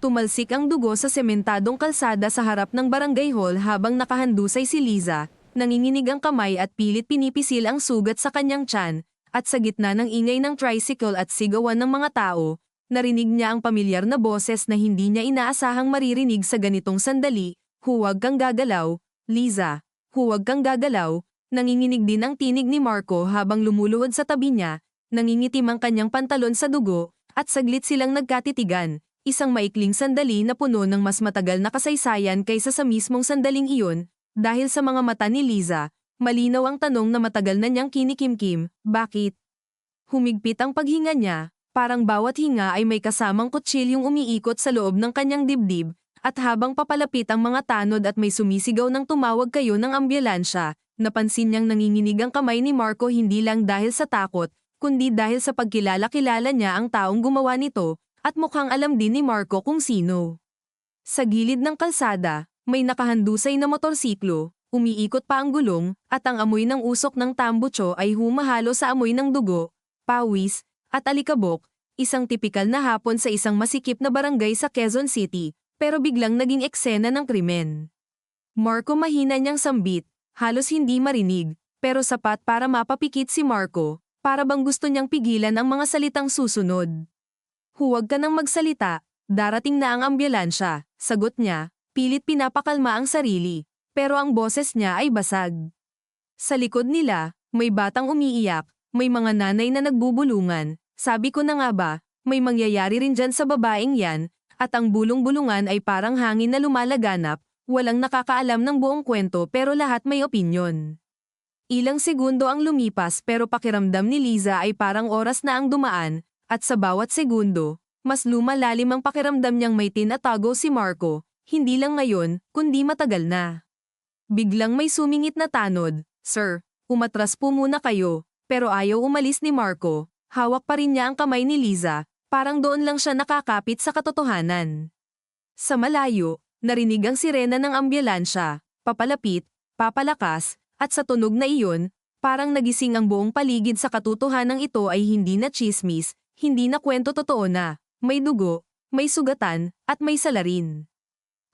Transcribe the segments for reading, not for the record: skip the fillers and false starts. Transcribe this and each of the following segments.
Tumalsik ang dugo sa sementadong kalsada sa harap ng barangay hall habang nakahandusay si Liza, nanginginig ang kamay at pilit pinipisil ang sugat sa kanyang tiyan, at sa gitna ng ingay ng tricycle at sigawan ng mga tao, narinig niya ang pamilyar na boses na hindi niya inaasahang maririnig sa ganitong sandali. Huwag kang gagalaw, Liza. Huwag kang gagalaw. Nanginginig din ang tinig ni Marco habang lumuluhod sa tabi niya, nangingitim ang kanyang pantalon sa dugo, at saglit silang nagkatitigan. Isang maikling sandali na puno ng mas matagal na kasaysayan kaysa sa mismong sandaling iyon, dahil sa mga mata ni Liza, malinaw ang tanong na matagal na niyang kinikimkim, bakit? Humigpit ang paghinga niya, parang bawat hinga ay may kasamang kutsilyong umiikot sa loob ng kanyang dibdib, at habang papalapit ang mga tanod at may sumisigaw ng tumawag kayo ng ambulansya, napansin niyang nanginginig ang kamay ni Marco hindi lang dahil sa takot, kundi dahil sa pagkilala-kilala niya ang taong gumawa nito, at mukhang alam din ni Marco kung sino. Sa gilid ng kalsada, may nakahandusay na motorsiklo, umiikot pa ang gulong, at ang amoy ng usok ng tambucho ay humahalo sa amoy ng dugo, pawis, at alikabok, isang tipikal na hapon sa isang masikip na barangay sa Quezon City, pero biglang naging eksena ng krimen. Marco mahina niyang sambit, halos hindi marinig, pero sapat para mapapikit si Marco, para bang gusto niyang pigilan ang mga salitang susunod. Huwag ka nang magsalita, darating na ang ambulansya, sagot niya, pilit pinapakalma ang sarili, pero ang boses niya ay basag. Sa likod nila, may batang umiiyak, may mga nanay na nagbubulungan, sabi ko na nga ba, may mangyayari rin dyan sa babaeng yan, at ang bulong-bulungan ay parang hangin na lumalaganap, walang nakakaalam ng buong kwento pero lahat may opinyon. Ilang segundo ang lumipas pero pakiramdam ni Liza ay parang oras na ang dumaan, at sa bawat segundo, mas lumalalim ang pakiramdam niyang may tinatago si Marco, hindi lang ngayon, kundi matagal na. Biglang may sumingit na tanod, "Sir, umatras po muna kayo," pero ayaw umalis ni Marco, hawak pa rin niya ang kamay ni Liza, parang doon lang siya nakakapit sa katotohanan. Sa malayo, narinig ang sirena ng ambulansya, papalapit, papalakas, at sa tunog na iyon, parang nagising ang buong paligid sa katotohanang ito ay hindi na tsismis, hindi na kwento totoo na, may dugo, may sugatan, at may salarin.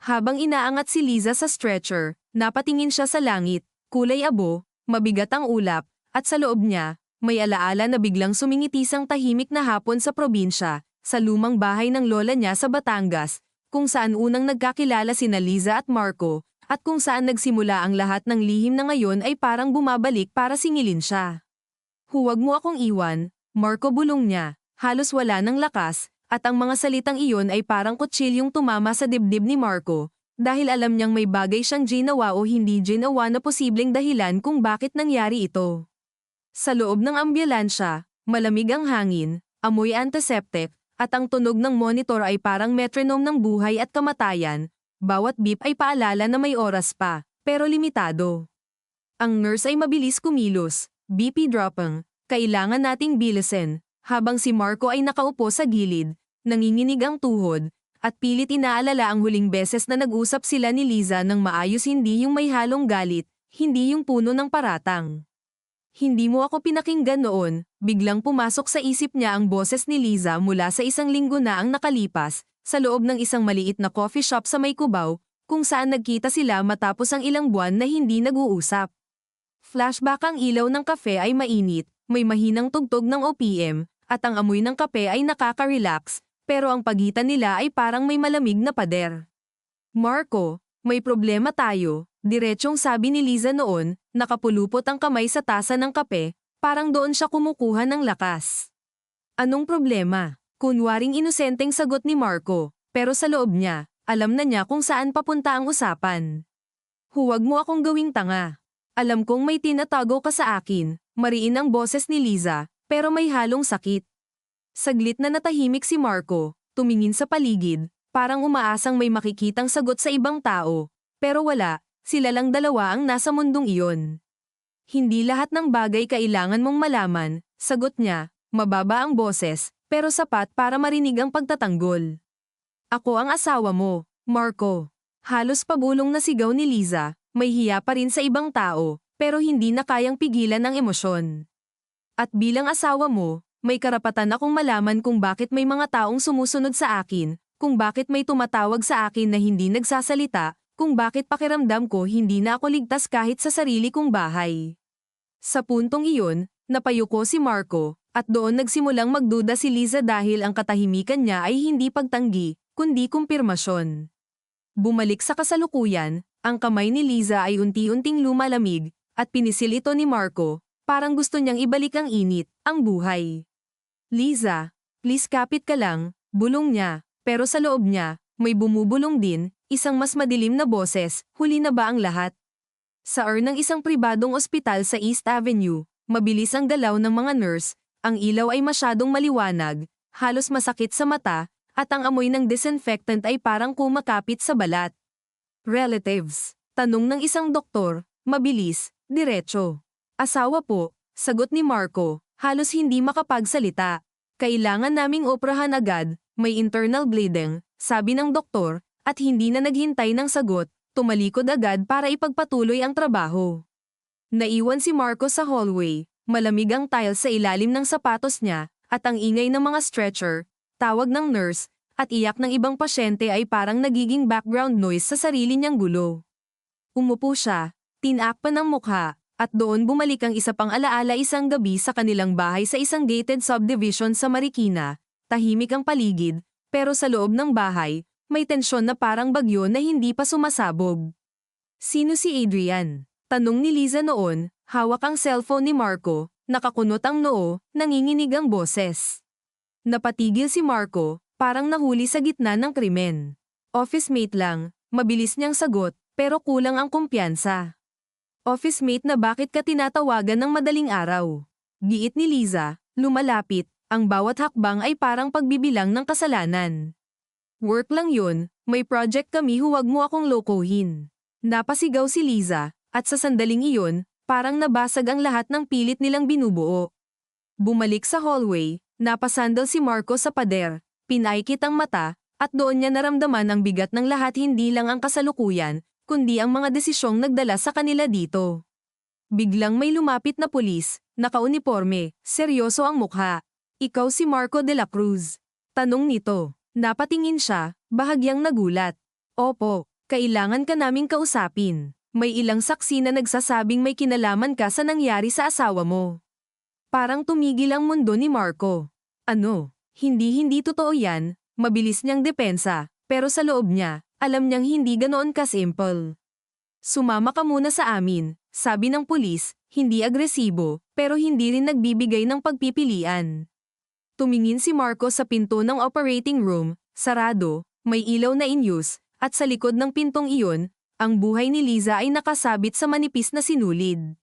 Habang inaangat si Liza sa stretcher, napatingin siya sa langit, kulay abo, mabigat ang ulap, at sa loob niya, may alaala na biglang sumingitisang tahimik na hapon sa probinsya, sa lumang bahay ng lola niya sa Batangas, kung saan unang nagkakilala sina Liza at Marco, at kung saan nagsimula ang lahat ng lihim na ngayon ay parang bumabalik para singilin siya. "Huwag mo akong iwan," Marco bulong niya, halos wala ng lakas, at ang mga salitang iyon ay parang kutsilyong tumama sa dibdib ni Marco, dahil alam niyang may bagay siyang ginawa o hindi ginawa na posibleng dahilan kung bakit nangyari ito. Sa loob ng ambulansya, malamig ang hangin, amoy antiseptic, at ang tunog ng monitor ay parang metronome ng buhay at kamatayan. Bawat beep ay paalala na may oras pa, pero limitado. Ang nurse ay mabilis kumilos, BP dropping, kailangan nating bilisin, habang si Marco ay nakaupo sa gilid, nanginginig ang tuhod, at pilit inaalala ang huling beses na nag-usap sila ni Liza ng maayos, hindi yung may halong galit, hindi yung puno ng paratang. "Hindi mo ako pinakinggan noon," biglang pumasok sa isip niya ang boses ni Liza mula sa isang linggo na ang nakalipas, sa loob ng isang maliit na coffee shop sa May Cubao, kung saan nagkita sila matapos ang ilang buwan na hindi nag-uusap. Flashback, ang ilaw ng kafe ay mainit, may mahinang tugtog ng OPM, at ang amoy ng kape ay nakaka-relax, pero ang pagitan nila ay parang may malamig na pader. "Marco, may problema tayo," diretsyong sabi ni Liza noon, nakapulupot ang kamay sa tasa ng kape, parang doon siya kumukuha ng lakas. "Anong problema?" Kunwaring inosenteng sagot ni Marco, pero sa loob niya, alam na niya kung saan papunta ang usapan. "Huwag mo akong gawing tanga. Alam kong may tinatago ka sa akin," mariin ang boses ni Liza, pero may halong sakit. Saglit na natahimik si Marco, tumingin sa paligid, parang umaasang may makikitang sagot sa ibang tao, pero wala, sila lang dalawa ang nasa mundong iyon. "Hindi lahat ng bagay kailangan mong malaman," sagot niya, mababa ang boses, pero sapat para marinig ang pagtatanggol. "Ako ang asawa mo, Marco." Halos pabulong na sigaw ni Liza, may hiya pa rin sa ibang tao, pero hindi na kayang pigilan ang emosyon. "At bilang asawa mo, may karapatan akong malaman kung bakit may mga taong sumusunod sa akin, kung bakit may tumatawag sa akin na hindi nagsasalita, kung bakit pakiramdam ko hindi na ako ligtas kahit sa sarili kong bahay. Sa puntong iyon, napayuko si Marco, at doon nagsimulang magduda si Liza dahil ang katahimikan niya ay hindi pagtanggi, kundi kumpirmasyon. Bumalik sa kasalukuyan, ang kamay ni Liza ay unti-unting lumalamig, at pinisil ito ni Marco, parang gusto niyang ibalik ang init, ang buhay. Liza, please kapit ka lang, bulong niya, pero sa loob niya, may bumubulong din, isang mas madilim na boses, huli na ba ang lahat? Sa ng isang pribadong ospital sa East Avenue, mabilis ang galaw ng mga nurse, ang ilaw ay masyadong maliwanag, halos masakit sa mata, at ang amoy ng disinfectant ay parang kumakapit sa balat. Relatives, tanong ng isang doktor, mabilis, diretso. Asawa po, sagot ni Marco, halos hindi makapagsalita. Kailangan naming oprahan agad, may internal bleeding, sabi ng doktor, at hindi na naghintay ng sagot, tumalikod agad para ipagpatuloy ang trabaho. Naiwan si Marco sa hallway, malamig ang tiles sa ilalim ng sapatos niya, at ang ingay ng mga stretcher, tawag ng nurse, at iyak ng ibang pasyente ay parang nagiging background noise sa sarili niyang gulo. Umupo siya, tinakpan ng mukha, at doon bumalik ang isa pang alaala isang gabi sa kanilang bahay sa isang gated subdivision sa Marikina. Tahimik ang paligid, pero sa loob ng bahay, may tensyon na parang bagyo na hindi pa sumasabog. Sino si Adrian? Tanong ni Liza noon, hawak ang cellphone ni Marco, nakakunot ang noo, nanginginig ang boses. Napatigil si Marco, parang nahuli sa gitna ng krimen. Office mate lang, mabilis niyang sagot, pero kulang ang kumpiyansa. Office mate na bakit ka tinatawagan ng madaling araw? Giit ni Liza, lumalapit, ang bawat hakbang ay parang pagbibilang ng kasalanan. Work lang yun, may project kami huwag mo akong lokohin. Napasigaw si Liza, at sa sandaling iyon, parang nabasag ang lahat ng pilit nilang binubuo. Bumalik sa hallway, napasandal si Marco sa pader, pinaikit ang mata, at doon niya naramdaman ang bigat ng lahat hindi lang ang kasalukuyan, kundi ang mga desisyong nagdala sa kanila dito. Biglang may lumapit na pulis, nakauniporme, seryoso ang mukha. Ikaw si Marco de la Cruz. Tanong nito. Napatingin siya, bahagyang nagulat. Opo, kailangan ka naming kausapin. May ilang saksi na nagsasabing may kinalaman ka sa nangyari sa asawa mo. Parang tumigil ang mundo ni Marco. Ano? Hindi totoo yan, mabilis niyang depensa, pero sa loob niya, alam niyang hindi ganoon ka-simple. Sumama ka muna sa amin, sabi ng pulis, hindi agresibo, pero hindi rin nagbibigay ng pagpipilian. Tumingin si Marco sa pinto ng operating room, sarado, may ilaw na in use, at sa likod ng pintong iyon, ang buhay ni Liza ay nakasabit sa manipis na sinulid.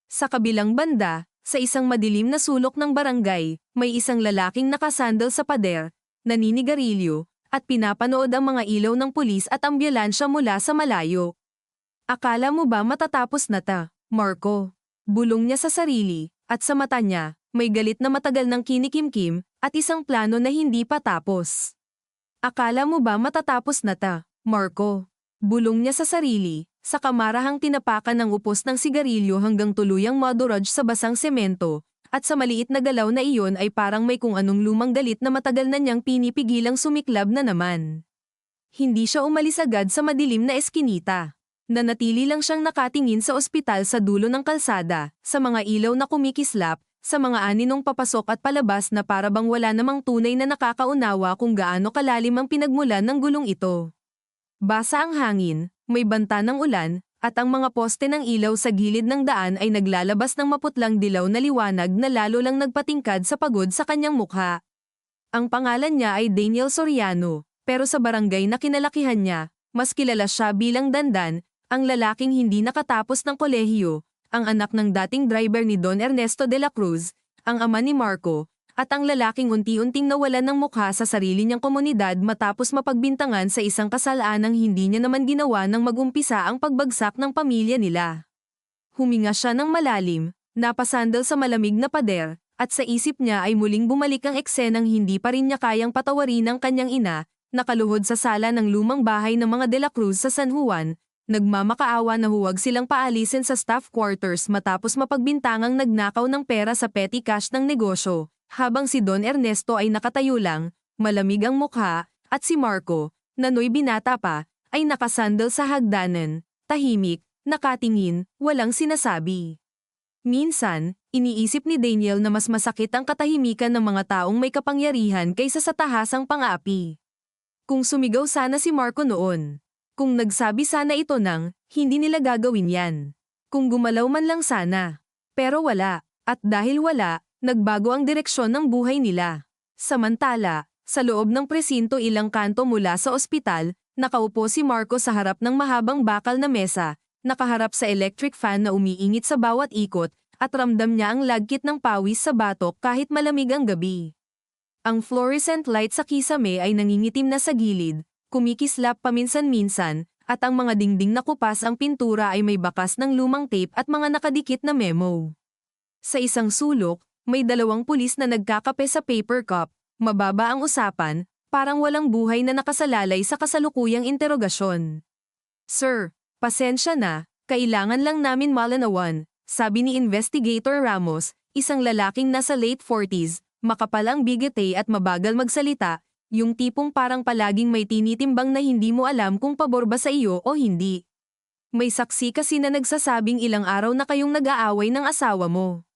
Sa kabilang banda, sa isang madilim na sulok ng barangay, may isang lalaking nakasandal sa pader, naninigarilyo, at pinapanood ang mga ilaw ng pulis at ambulansya mula sa malayo. Akala mo ba matatapos na ta, Marco? Bulong niya sa sarili, at sa mata niya, may galit na matagal ng kinikimkim, at isang plano na hindi pa tapos. Akala mo ba matatapos na ta, Marco? Bulong niya sa sarili, sa kamarahang tinapakan ng upos ng sigarilyo hanggang tuluyang maduraj sa basang semento, at sa maliit na galaw na iyon ay parang may kung anong lumang galit na matagal na niyang pinipigilang sumiklab na naman. Hindi siya umalis agad sa madilim na eskinita. Nanatili lang siyang nakatingin sa ospital sa dulo ng kalsada, sa mga ilaw na kumikislap, sa mga aninong papasok at palabas na parabang wala namang tunay na nakakaunawa kung gaano kalalim ang pinagmulan ng gulong ito. Basa ang hangin, may banta ng ulan, at ang mga poste ng ilaw sa gilid ng daan ay naglalabas ng maputlang dilaw na liwanag na lalo lang nagpatingkad sa pagod sa kanyang mukha. Ang pangalan niya ay Daniel Soriano, pero sa barangay na kinalakihan niya, mas kilala siya bilang Dandan, ang lalaking hindi nakatapos ng kolehiyo, ang anak ng dating driver ni Don Ernesto de la Cruz, ang ama ni Marco, at ang lalaking unti-unting nawalan ng mukha sa sarili niyang komunidad matapos mapagbintangan sa isang kasalanang hindi niya naman ginawa nang magumpisa ang pagbagsak ng pamilya nila. Huminga siya ng malalim, napasandal sa malamig na pader, at sa isip niya ay muling bumalik ang eksenang hindi pa rin niya kayang patawarin ng kanyang ina, nakaluhod sa sala ng lumang bahay ng mga De La Cruz sa San Juan, nagmamakaawa na huwag silang paalisin sa staff quarters matapos mapagbintangang nagnakaw ng pera sa petty cash ng negosyo. Habang si Don Ernesto ay nakatayo lang, malamig ang mukha, at si Marco, na no'y binata pa, ay nakasandal sa hagdanan, tahimik, nakatingin, walang sinasabi. Minsan, iniisip ni Daniel na mas masakit ang katahimikan ng mga taong may kapangyarihan kaysa sa tahasang pang-api. Kung sumigaw sana si Marco noon. Kung nagsabi sana ito ng, hindi nila gagawin yan. Kung gumalaw man lang sana. Pero wala. At dahil wala, nagbago ang direksyon ng buhay nila. Samantala, sa loob ng presinto ilang kanto mula sa ospital, nakaupo si Marco sa harap ng mahabang bakal na mesa, nakaharap sa electric fan na umiingit sa bawat ikot, at ramdam niya ang lagkit ng pawis sa batok kahit malamig ang gabi. Ang fluorescent light sa kisame ay nangingitim na sa gilid, kumikislap paminsan-minsan, at ang mga dingding na kupas ang pintura ay may bakas ng lumang tape at mga nakadikit na memo. Sa isang sulok, may dalawang pulis na nagkakape sa paper cup, mababa ang usapan, parang walang buhay na nakasalalay sa kasalukuyang interogasyon. "Sir, pasensya na, kailangan lang namin malinawan," sabi ni Investigator Ramos, isang lalaking nasa late 40s, makapal ang bigete at mabagal magsalita, yung tipong parang palaging may tinitimbang na hindi mo alam kung pabor ba sa iyo o hindi. "May saksi kasi na nagsasabing ilang araw na kayong nag-aaway ng asawa mo.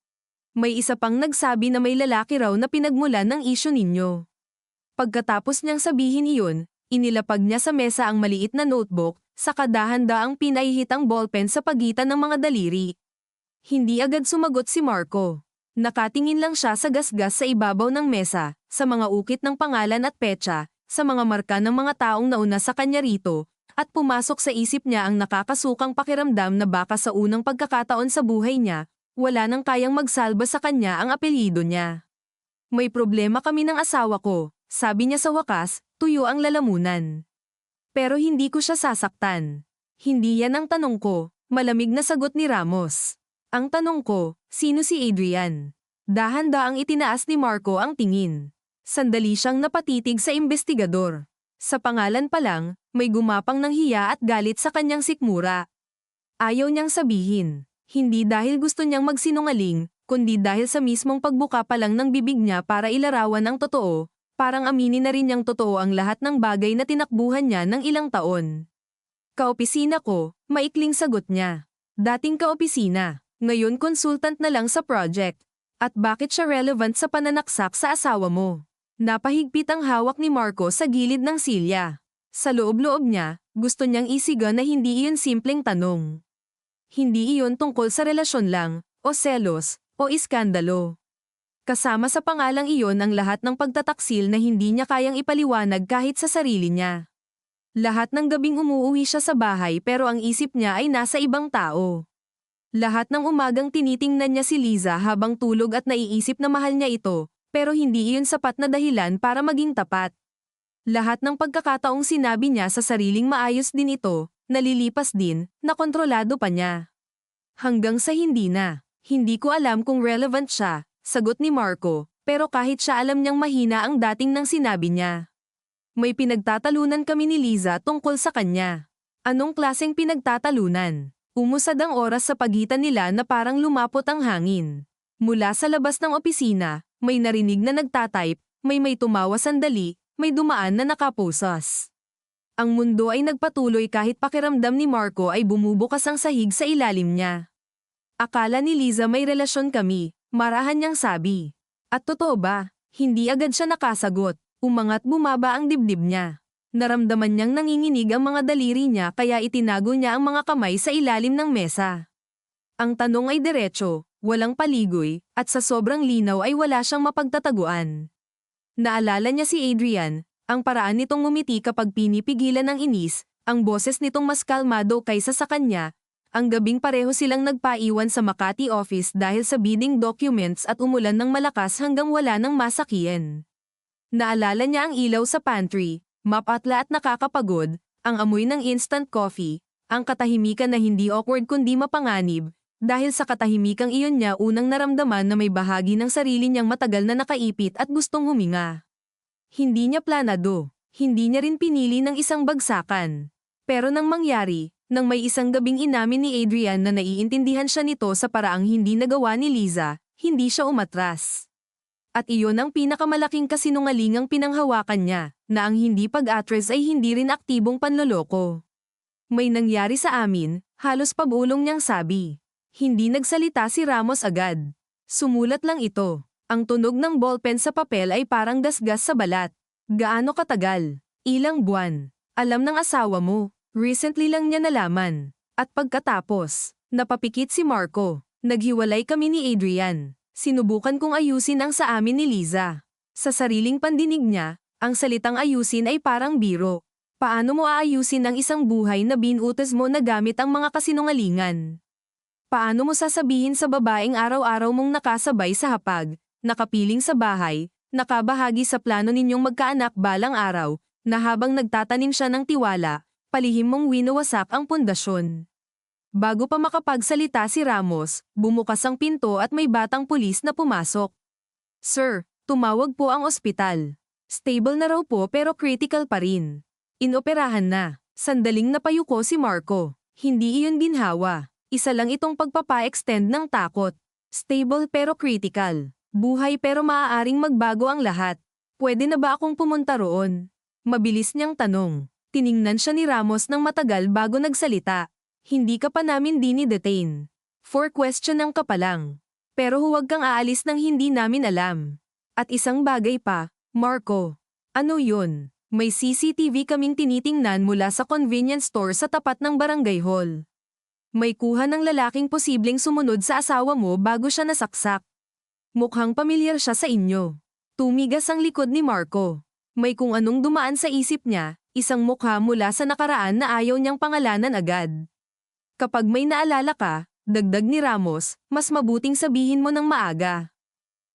May isa pang nagsabi na may lalaki raw na pinagmulan ng isyu ninyo." Pagkatapos niyang sabihin iyon, inilapag niya sa mesa ang maliit na notebook, saka dahan-daang pinahihit ang ballpen sa pagitan ng mga daliri. Hindi agad sumagot si Marco. Nakatingin lang siya sa gasgas sa ibabaw ng mesa, sa mga ukit ng pangalan at petsa, sa mga marka ng mga taong nauna sa kanya rito, at pumasok sa isip niya ang nakakasukang pakiramdam na baka sa unang pagkakataon sa buhay niya, wala nang kayang magsalba sa kanya ang apelyido niya. "May problema kami ng asawa ko," sabi niya sa wakas, tuyo ang lalamunan. "Pero hindi ko siya sasaktan." "Hindi yan ang tanong ko," malamig na sagot ni Ramos. "Ang tanong ko, sino si Adrian?" Dahan-daang itinaas ni Marco ang tingin. Sandali siyang napatitig sa investigador. Sa pangalan pa lang, may gumapang ng hiya at galit sa kanyang sikmura. Ayaw niyang sabihin. Hindi dahil gusto niyang magsinungaling, kundi dahil sa mismong pagbuka pa lang ng bibig niya para ilarawan ang totoo, parang aminin na rin niyang totoo ang lahat ng bagay na tinakbuhan niya ng ilang taon. "Kaopisina ko," maikling sagot niya. "Dating kaopisina, ngayon consultant na lang sa project. At bakit siya relevant sa pananaksak sa asawa mo?" Napahigpit ang hawak ni Marco sa gilid ng silya. Sa loob-loob niya, gusto niyang isiga na hindi iyon simpleng tanong. Hindi iyon tungkol sa relasyon lang, o selos, o iskandalo. Kasama sa pangalang iyon ang lahat ng pagtataksil na hindi niya kayang ipaliwanag kahit sa sarili niya. Lahat ng gabing umuuwi siya sa bahay pero ang isip niya ay nasa ibang tao. Lahat ng umagang tinitingnan niya si Liza habang tulog at naiisip na mahal niya ito, pero hindi iyon sapat na dahilan para maging tapat. Lahat ng pagkakataong sinabi niya sa sariling maayos din ito, nalilipas din, na kontrolado pa niya. Hanggang sa hindi na. "Hindi ko alam kung relevant siya," sagot ni Marco, pero kahit siya alam niyang mahina ang dating ng sinabi niya. "May pinagtatalunan kami ni Liza tungkol sa kanya." "Anong klaseng pinagtatalunan?" Umusad ang oras sa pagitan nila na parang lumapot ang hangin. Mula sa labas ng opisina, may narinig na nagtatype, may tumawa sandali, may dumaan na nakaposas. Ang mundo ay nagpatuloy kahit pakiramdam ni Marco ay bumubukas ang sahig sa ilalim niya. "Akala ni Liza may relasyon kami," marahan niyang sabi. At totoo ba? Hindi agad siya nakasagot. Umangat bumaba ang dibdib niya. Naramdaman niyang nanginginig ang mga daliri niya kaya itinago niya ang mga kamay sa ilalim ng mesa. Ang tanong ay diretso, walang paligoy, at sa sobrang linaw ay wala siyang mapagtataguan. Naalala niya si Adrian, ang paraan nitong ngumiti kapag pinipigilan ng inis, ang boses nitong mas kalmado kaysa sa kanya, ang gabing pareho silang nagpaiwan sa Makati office dahil sa bidding documents at umulan ng malakas hanggang wala nang masakiyan. Naalala niya ang ilaw sa pantry, mapatla at nakakapagod, ang amoy ng instant coffee, ang katahimikan na hindi awkward kundi mapanganib, dahil sa katahimikang iyon niya unang naramdaman na may bahagi ng sarili niyang matagal na nakaipit at gustong huminga. Hindi niya planado, hindi niya rin pinili ng isang bagsakan. Pero nang mangyari, nang may isang gabing inamin ni Adrian na naiintindihan siya nito sa paraang hindi nagawa ni Liza, hindi siya umatras. At iyon ang pinakamalaking kasinungalingang pinanghawakan niya, na ang hindi pag-atres ay hindi rin aktibong panloloko. May nangyari sa amin, halos pabulong niyang sabi. Hindi nagsalita si Ramos agad. Sumulat lang ito. Ang tunog ng ballpen sa papel ay parang gasgas sa balat. Gaano katagal? Ilang buwan. Alam ng asawa mo. Recently lang niya nalaman. At pagkatapos, napapikit si Marco. Naghiwalay kami ni Adrian. Sinubukan kong ayusin ang sa amin ni Liza. Sa sariling pandinig niya, ang salitang ayusin ay parang biro. Paano mo aayusin ang isang buhay na binutas mo na gamit ang mga kasinungalingan? Paano mo sasabihin sa babaeng araw-araw mong nakasabay sa hapag, nakapiling sa bahay, nakabahagi sa plano ninyong magkaanak balang araw, na habang nagtatanim siya ng tiwala, palihim mong winawasak ang pundasyon? Bago pa makapagsalita si Ramos, bumukas ang pinto at may batang pulis na pumasok. Sir, tumawag po ang ospital. Stable na raw po pero critical pa rin. Inoperahan na. Sandaling napayuko si Marco. Hindi iyon ginhawa. Isa lang itong pagpapa-extend ng takot. Stable pero critical. Buhay pero maaaring magbago ang lahat. Pwede na ba akong pumunta roon? Mabilis niyang tanong. Tiningnan siya ni Ramos ng matagal bago nagsalita. Hindi ka pa namin dini-detain. For question ka pa lang. Pero huwag kang aalis nang hindi namin alam. At isang bagay pa, Marco. Ano yun? May CCTV kaming tinitingnan mula sa convenience store sa tapat ng barangay hall. May kuha ng lalaking posibleng sumunod sa asawa mo bago siya nasaksak. Mukhang pamilyar siya sa inyo. Tumigas ang likod ni Marco. May kung anong dumaan sa isip niya, isang mukha mula sa nakaraan na ayaw niyang pangalanan agad. Kapag may naalala ka, dagdag ni Ramos, mas mabuting sabihin mo ng maaga.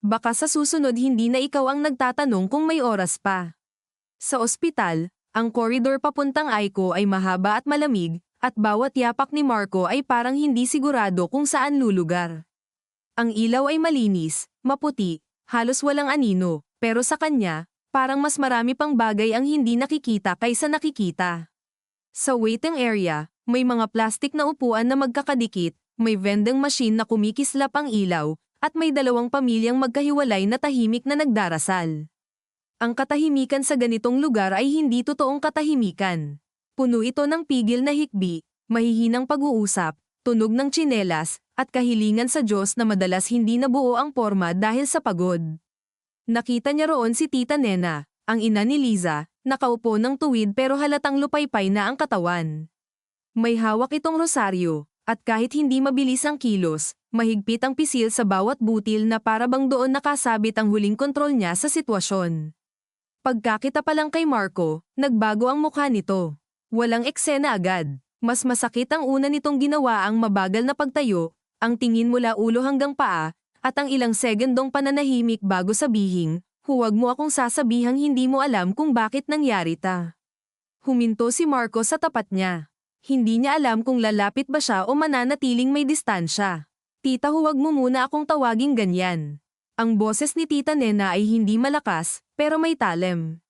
Baka sa susunod hindi na ikaw ang nagtatanong kung may oras pa. Sa ospital, ang koridor papuntang Aiko ay mahaba at malamig, at bawat yapak ni Marco ay parang hindi sigurado kung saan lulugar. Ang ilaw ay malinis, maputi, halos walang anino, pero sa kanya, parang mas marami pang bagay ang hindi nakikita kaysa nakikita. Sa waiting area, may mga plastik na upuan na magkakadikit, may vending machine na kumikislap ang ilaw, at may dalawang pamilyang magkahiwalay na tahimik na nagdarasal. Ang katahimikan sa ganitong lugar ay hindi totoong katahimikan. Puno ito ng pigil na hikbi, mahihinang pag-uusap, tunog ng tsinelas, at kahilingan sa Diyos na madalas hindi nabuo ang porma dahil sa pagod. Nakita niya roon si Tita Nena, ang ina ni Liza, nakaupo ng tuwid pero halatang lupaypay na ang katawan. May hawak itong rosaryo, at kahit hindi mabilis ang kilos, mahigpit ang pisil sa bawat butil na para bang doon nakasabit ang huling kontrol niya sa sitwasyon. Pagkakita pa lang kay Marco, nagbago ang mukha nito. Walang eksena agad. Mas masakit ang una nitong ginawa ang mabagal na pagtayo, ang tingin mula ulo hanggang paa, at ang ilang segundong pananahimik bago sabihin, huwag mo akong sasabihang hindi mo alam kung bakit nangyari ta. Huminto si Marco sa tapat niya. Hindi niya alam kung lalapit ba siya o mananatiling may distansya. Tita, huwag mo muna akong tawaging ganyan. Ang boses ni Tita Nena ay hindi malakas, pero may talim.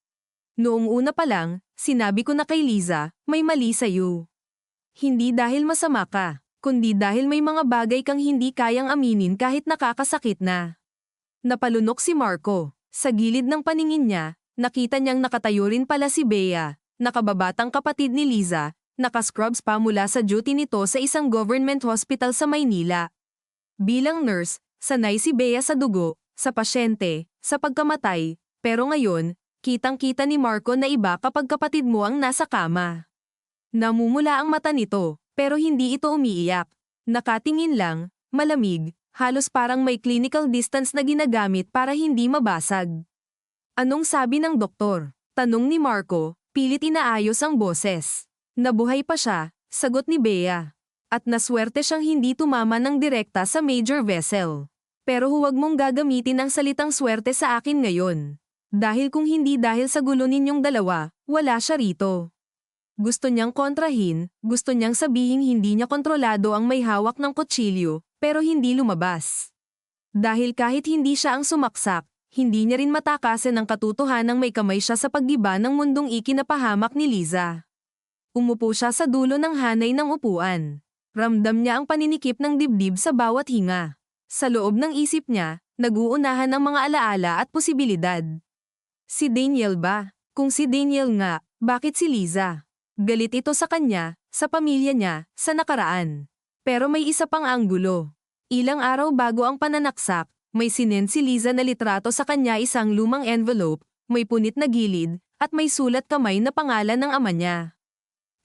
Noong una pa lang, sinabi ko na kay Liza, may mali sa'yo. Hindi dahil masama ka, kundi dahil may mga bagay kang hindi kayang aminin kahit nakakasakit na. Napalunok si Marco. Sa gilid ng paningin niya, nakita niyang nakatayo rin pala si Bea, nakababatang kapatid ni Liza, nakascrubs pa mula sa duty nito sa isang government hospital sa Maynila. Bilang nurse, sanay si Bea sa dugo, sa pasyente, sa pagkamatay, pero ngayon, kitang-kita ni Marco na iba kapag kapatid mo ang nasa kama. Namumula ang mata nito, pero hindi ito umiiyak. Nakatingin lang, malamig, halos parang may clinical distance na ginagamit para hindi mabasag. Anong sabi ng doktor? Tanong ni Marco, pilit inaayos ang boses. Nabuhay pa siya, sagot ni Bea. At naswerte siyang hindi tumama ng direkta sa major vessel. Pero huwag mong gagamitin ang salitang swerte sa akin ngayon. Dahil kung hindi dahil sa gulo ninyong dalawa, wala siya rito. Gusto niyang kontrahin, gusto niyang sabihin hindi niya kontrolado ang may hawak ng kutsilyo, pero hindi lumabas. Dahil kahit hindi siya ang sumaksak, hindi niya rin matakasan ang katotohanang may kamay siya sa paggiba ng mundong ikinapahamak ni Liza. Umupo siya sa dulo ng hanay ng upuan. Ramdam niya ang paninikip ng dibdib sa bawat hinga. Sa loob ng isip niya, Nag-uunahan ang mga alaala at posibilidad. Si Daniel ba? Kung si Daniel nga, bakit si Liza? Galit ito sa kanya, sa pamilya niya, sa nakaraan. Pero may isa pang anggulo. Ilang araw bago ang pananaksak, may sinend si Liza na litrato sa kanya, isang lumang envelope, may punit na gilid, at may sulat kamay na pangalan ng ama niya.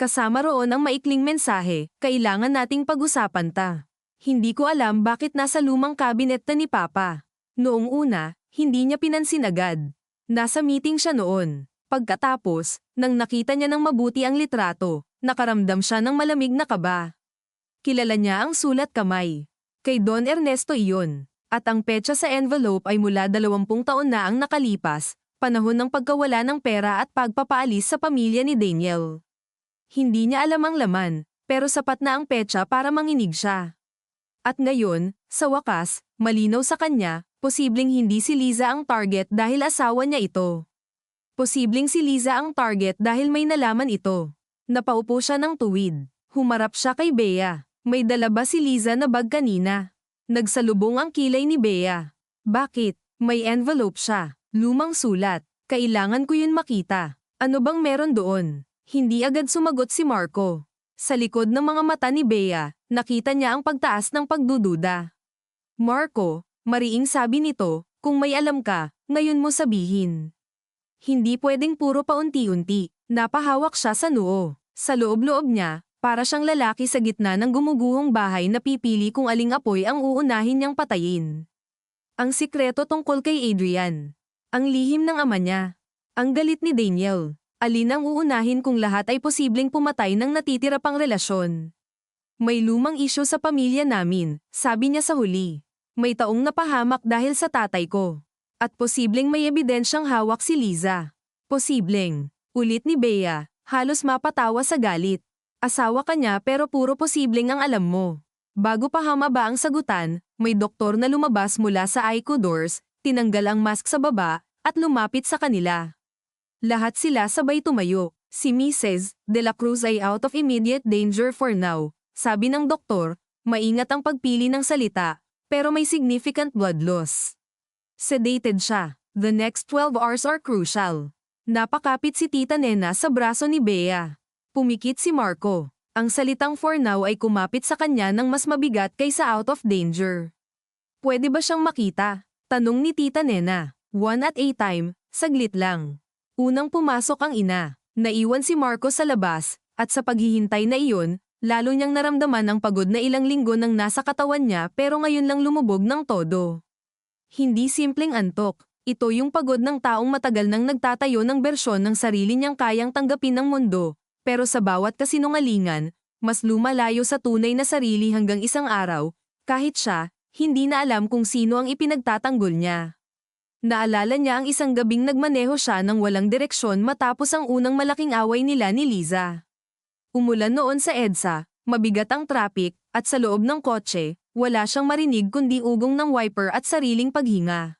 Kasama roon ang maikling mensahe, kailangan nating pag-usapan ta. Hindi ko alam bakit nasa lumang cabinet na ni Papa. Noong una, hindi niya pinansin agad. Nasa meeting siya noon. Pagkatapos, nang nakita niya ng mabuti ang litrato, nakaramdam siya ng malamig na kaba. Kilala niya ang sulat kamay. Kay Don Ernesto iyon. At ang petsa sa envelope ay mula 20 taon na ang nakalipas, panahon ng pagkawala ng pera at pagpapaalis sa pamilya ni Daniel. Hindi niya alam ang laman, pero sapat na ang petsa para manginig siya. At ngayon, sa wakas, malinaw sa kanya, posibleng hindi si Liza ang target dahil asawa niya ito. Posibleng si Liza ang target dahil may nalaman ito. Napaupo siya ng tuwid. Humarap siya kay Bea. May dala ba si Liza na bag kanina? Nagsalubong ang kilay ni Bea. Bakit? May envelope siya. Lumang sulat. Kailangan ko yun makita. Ano bang meron doon? Hindi agad sumagot si Marco. Sa likod ng mga mata ni Bea, nakita niya ang pagtaas ng pagdududa. Marco, mariing sabi nito, kung may alam ka, ngayon mo sabihin. Hindi pwedeng puro paunti-unti. Napahawak siya sa noo. Sa loob-loob niya, para siyang lalaki sa gitna ng gumuguhong bahay na pipili kung aling apoy ang uunahin niyang patayin. Ang sikreto tungkol kay Adrian. Ang lihim ng ama niya. Ang galit ni Daniel. Alin ang uunahin kung lahat ay posibleng pumatay ng natitira pang relasyon? May lumang isyu sa pamilya namin, sabi niya sa huli. May taong napahamak dahil sa tatay ko. At posibleng may ebidensyang hawak si Liza. Posibleng. Ulit ni Bea, halos mapatawa sa galit. Asawa ka niya pero puro posibleng ang alam mo. Bago pa humaba ang sagutan, may doktor na lumabas mula sa ICU doors, tinanggal ang mask sa baba, at lumapit sa kanila. Lahat sila sabay tumayo. Si Mrs. De La Cruz ay out of immediate danger for now. Sabi ng doktor, maingat ang pagpili ng salita, pero may significant blood loss. Sedated siya. The next 12 hours are crucial. Napakapit si Tita Nena sa braso ni Bea. Pumikit si Marco. Ang salitang for now ay kumapit sa kanya ng mas mabigat kaysa out of danger. Pwede ba siyang makita? Tanong ni Tita Nena. One at a time, saglit lang. Unang pumasok ang ina. Naiwan si Marco sa labas, at sa paghihintay na iyon, lalo niyang naramdaman ang pagod na ilang linggo nang nasa katawan niya pero ngayon lang lumubog ng todo. Hindi simpleng antok. Ito yung pagod ng taong matagal nang nagtatayo ng bersyon ng sarili niyang kayang tanggapin ng mundo, pero sa bawat kasinungalingan, mas lumalayo sa tunay na sarili hanggang isang araw, kahit siya, hindi na alam kung sino ang ipinagtatanggol niya. Naalala niya ang isang gabing nagmaneho siya ng walang direksyon matapos ang unang malaking away nila ni Liza. Umulan noon sa EDSA, mabigat ang traffic, at sa loob ng kotse, wala siyang marinig kundi ugong ng wiper at sariling paghinga.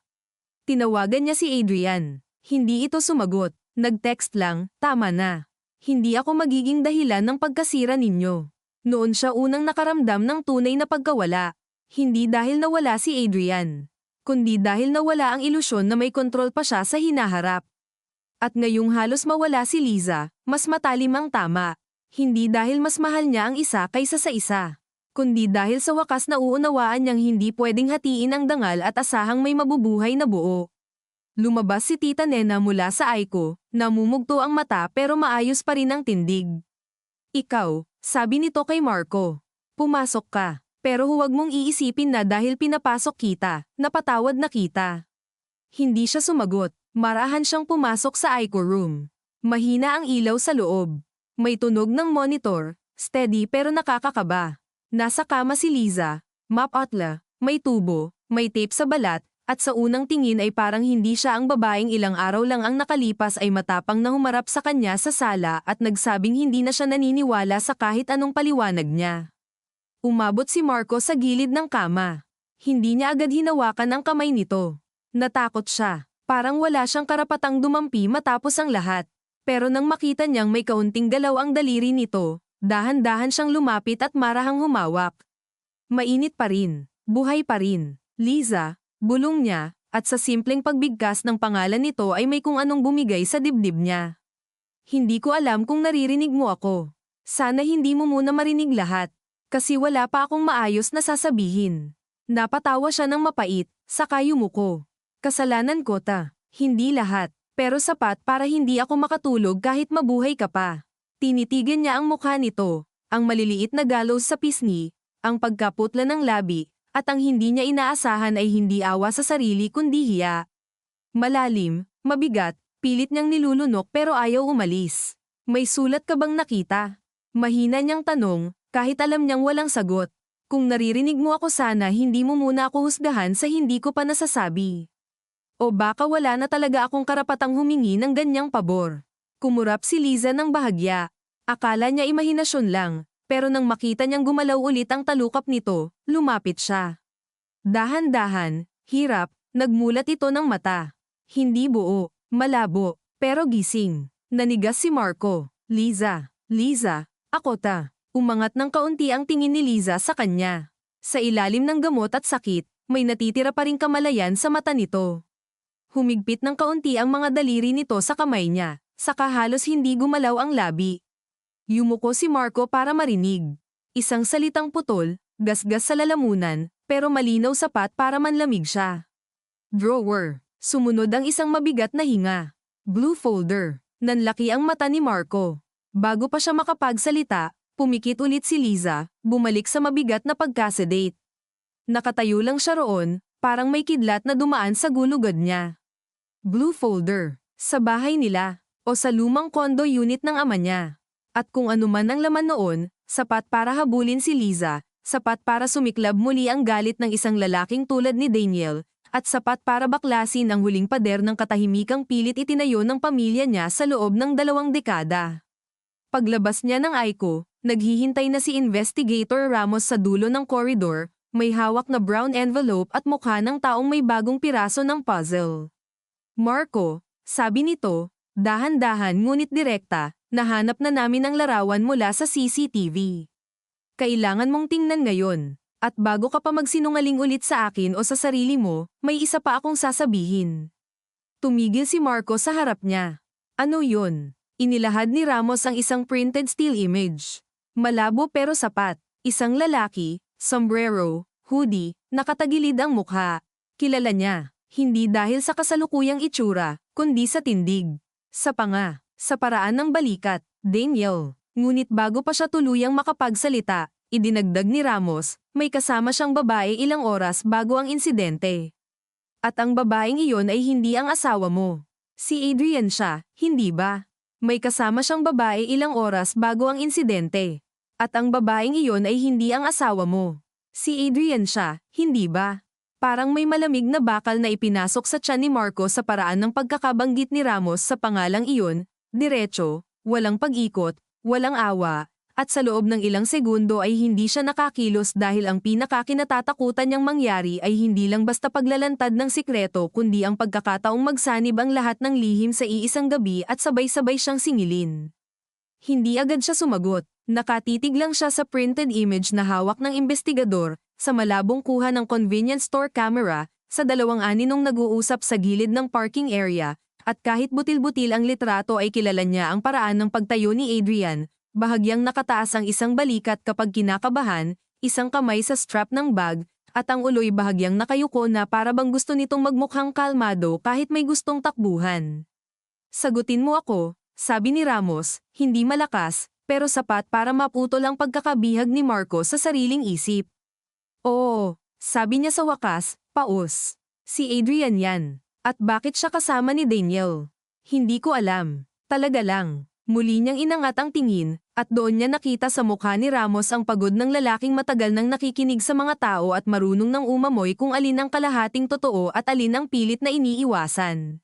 Tinawagan niya si Adrian. Hindi ito sumagot. Nag-text lang, tama na. Hindi ako magiging dahilan ng pagkasira ninyo. Noon siya unang nakaramdam ng tunay na pagkawala. Hindi dahil nawala si Adrian, kundi dahil nawala ang ilusyon na may kontrol pa siya sa hinaharap. At ngayong halos mawala si Liza, mas matalim ang tama. Hindi dahil mas mahal niya ang isa kaysa sa isa, kundi dahil sa wakas nauunawaan niyang hindi pwedeng hatiin ang dangal at asahang may mabubuhay na buo. Lumabas si Tita Nena mula sa ICU, namumugto ang mata pero maayos pa rin ang tindig. Ikaw, sabi nito kay Marco. Pumasok ka. Pero huwag mong iisipin na dahil pinapasok kita, napatawad na kita. Hindi siya sumagot. Marahan siyang pumasok sa ICU room. Mahina ang ilaw sa loob. May tunog ng monitor, steady pero nakakakaba. Nasa kama si Liza, map-atla, may tubo, may tape sa balat, at sa unang tingin ay parang hindi siya ang babaeng ilang araw lang ang nakalipas ay matapang na humarap sa kanya sa sala at nagsabing hindi na siya naniniwala sa kahit anong paliwanag niya. Umabot si Marco sa gilid ng kama. Hindi niya agad hinawakan ang kamay nito. Natakot siya. Parang wala siyang karapatang dumampi matapos ang lahat. Pero nang makita niyang may kaunting galaw ang daliri nito, dahan-dahan siyang lumapit at marahang humawak. Mainit pa rin. Buhay pa rin. Liza, Bulong niya, at sa simpleng pagbigkas ng pangalan nito ay may kung anong bumigay sa dibdib niya. Hindi ko alam kung naririnig mo ako. Sana hindi mo muna marinig lahat. Kasi wala pa akong maayos na sasabihin. Napatawa siya ng mapait, saka yumuko. Kasalanan ko ta. Hindi lahat. Pero sapat para hindi ako makatulog kahit mabuhay ka pa. Tinitigan niya ang mukha nito, ang maliliit na gallows sa pisngi, ang pagkaputla ng labi, at ang hindi niya inaasahan ay hindi awa sa sarili kundi hiya. Malalim, mabigat, pilit niyang nilulunok pero ayaw umalis. May sulat ka bang nakita? Mahina niyang tanong, kahit alam niyang walang sagot. Kung naririnig mo ako sana hindi mo muna ako husgahan sa hindi ko pa nasasabi. O baka wala na talaga akong karapatang humingi ng ganyang pabor. Kumurap si Liza ng bahagya. Akala niya imahinasyon lang, pero nang makita niyang gumalaw ulit ang talukap nito, lumapit siya. Dahan-dahan, hirap, nagmulat ito ng mata. Hindi buo, malabo, pero gising. Nanigas si Marco. Liza, ako ta. Umangat ng kaunti ang tingin ni Liza sa kanya. Sa ilalim ng gamot at sakit, may natitira pa ring kamalayan sa mata nito. Humigpit ng kaunti ang mga daliri nito sa kamay niya, saka halos hindi gumalaw ang labi. Yumuko si Marco para marinig. Isang salitang putol, gasgas sa lalamunan, pero malinaw sapat para manlamig siya. Drawer. Sumunod ang isang mabigat na hinga. Blue folder. Nanlaki ang mata ni Marco. Bago pa siya makapagsalita, pumikit ulit si Liza, bumalik sa mabigat na pagkasedate. Nakatayo lang siya roon, parang may kidlat na dumaan sa gulugod niya. Blue folder. Sa bahay nila, o sa lumang condo unit ng ama niya. At kung ano man ang laman noon, sapat para habulin si Liza, sapat para sumiklab muli ang galit ng isang lalaking tulad ni Daniel, at sapat para baklasin ang huling pader ng katahimikang pilit itinayo ng pamilya niya sa loob ng 2 dekada. Paglabas niya ng Aiko, naghihintay na si Investigator Ramos sa dulo ng koridor, may hawak na brown envelope at mukha ng taong may bagong piraso ng puzzle. Marco, sabi nito, dahan-dahan ngunit direkta, nahanap na namin ang larawan mula sa CCTV. Kailangan mong tingnan ngayon, at bago ka pa magsinungaling ulit sa akin o sa sarili mo, may isa pa akong sasabihin. Tumigil si Marco sa harap niya. Ano yun? Inilahad ni Ramos ang isang printed still image. Malabo pero sapat, isang lalaki, sombrero, hoodie, nakatagilid ang mukha. Kilala niya. Hindi dahil sa kasalukuyang itsura, kundi sa tindig. Sa panga, sa paraan ng balikat, Daniel. Ngunit bago pa siya tuluyang makapagsalita, idinagdag ni Ramos, may kasama siyang babae ilang oras bago ang insidente. At ang babaeng iyon ay hindi ang asawa mo. Si Adrian siya, hindi ba? May kasama siyang babae ilang oras bago ang insidente. At ang babaeng iyon ay hindi ang asawa mo. Si Adrian siya, hindi ba? Parang may malamig na bakal na ipinasok sa tiyan ni Marco sa paraan ng pagkakabanggit ni Ramos sa pangalang iyon, diretso, walang pag-ikot, walang awa, at sa loob ng ilang segundo ay hindi siya nakakilos dahil ang pinakakinatatakutan niyang mangyari ay hindi lang basta paglalantad ng sikreto kundi ang pagkakataong magsanib ang lahat ng lihim sa iisang gabi at sabay-sabay siyang singilin. Hindi agad siya sumagot, nakatitig lang siya sa printed image na hawak ng investigador, sa malabong kuha ng convenience store camera, sa 2 aninong nag-uusap sa gilid ng parking area, at kahit butil-butil ang litrato ay kilala niya ang paraan ng pagtayo ni Adrian, bahagyang nakataas ang isang balikat kapag kinakabahan, isang kamay sa strap ng bag, at ang ulo'y bahagyang nakayuko na para bang gusto nitong magmukhang kalmado kahit may gustong takbuhan. Sagutin mo ako, sabi ni Ramos, hindi malakas, pero sapat para maputol ang pagkakabihag ni Marco sa sariling isip. Oo, sabi niya sa wakas, paus. Si Adrian yan. At bakit siya kasama ni Daniel? Hindi ko alam. Talaga lang. Muli niyang inangat ang tingin, at doon niya nakita sa mukha ni Ramos ang pagod ng lalaking matagal nang nakikinig sa mga tao at marunong nang umamoy kung alin ang kalahating totoo at alin ang pilit na iniiwasan.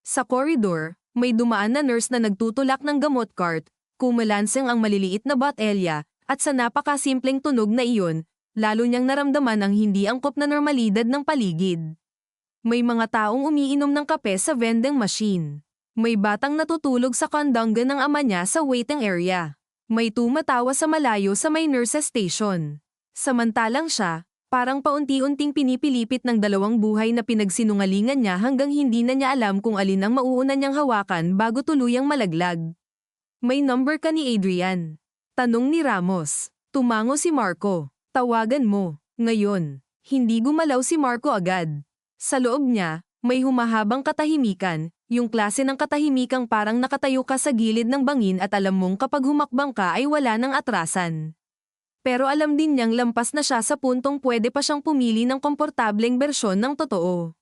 Sa koridor, may dumaan na nurse na nagtutulak ng gamot cart, kumalanseng ang maliliit na botelya, at sa napakasimpleng tunog na iyon, lalo niyang naramdaman ang hindi angkop na normalidad ng paligid. May mga taong umiinom ng kape sa vending machine. May batang natutulog sa kandangga ng ama niya sa waiting area. May tumatawa sa malayo sa may nurses station. Samantalang siya, Parang paunti-unting pinipilipit ng dalawang buhay na pinagsinungalingan niya hanggang hindi na niya alam kung alin ang mauuna niyang hawakan bago tuluyang malaglag. May number ka ni Adrian? Tanong ni Ramos. Tumango si Marco. Tawagan mo. Ngayon. Hindi gumalaw si Marco agad. Sa loob niya, may humahabang katahimikan, yung klase ng katahimikang parang nakatayo ka sa gilid ng bangin at alam mong kapag humakbang ka ay wala nang atrasan. Pero alam din niyang lampas na siya sa puntong pwede pa siyang pumili ng komportableng bersyon ng totoo.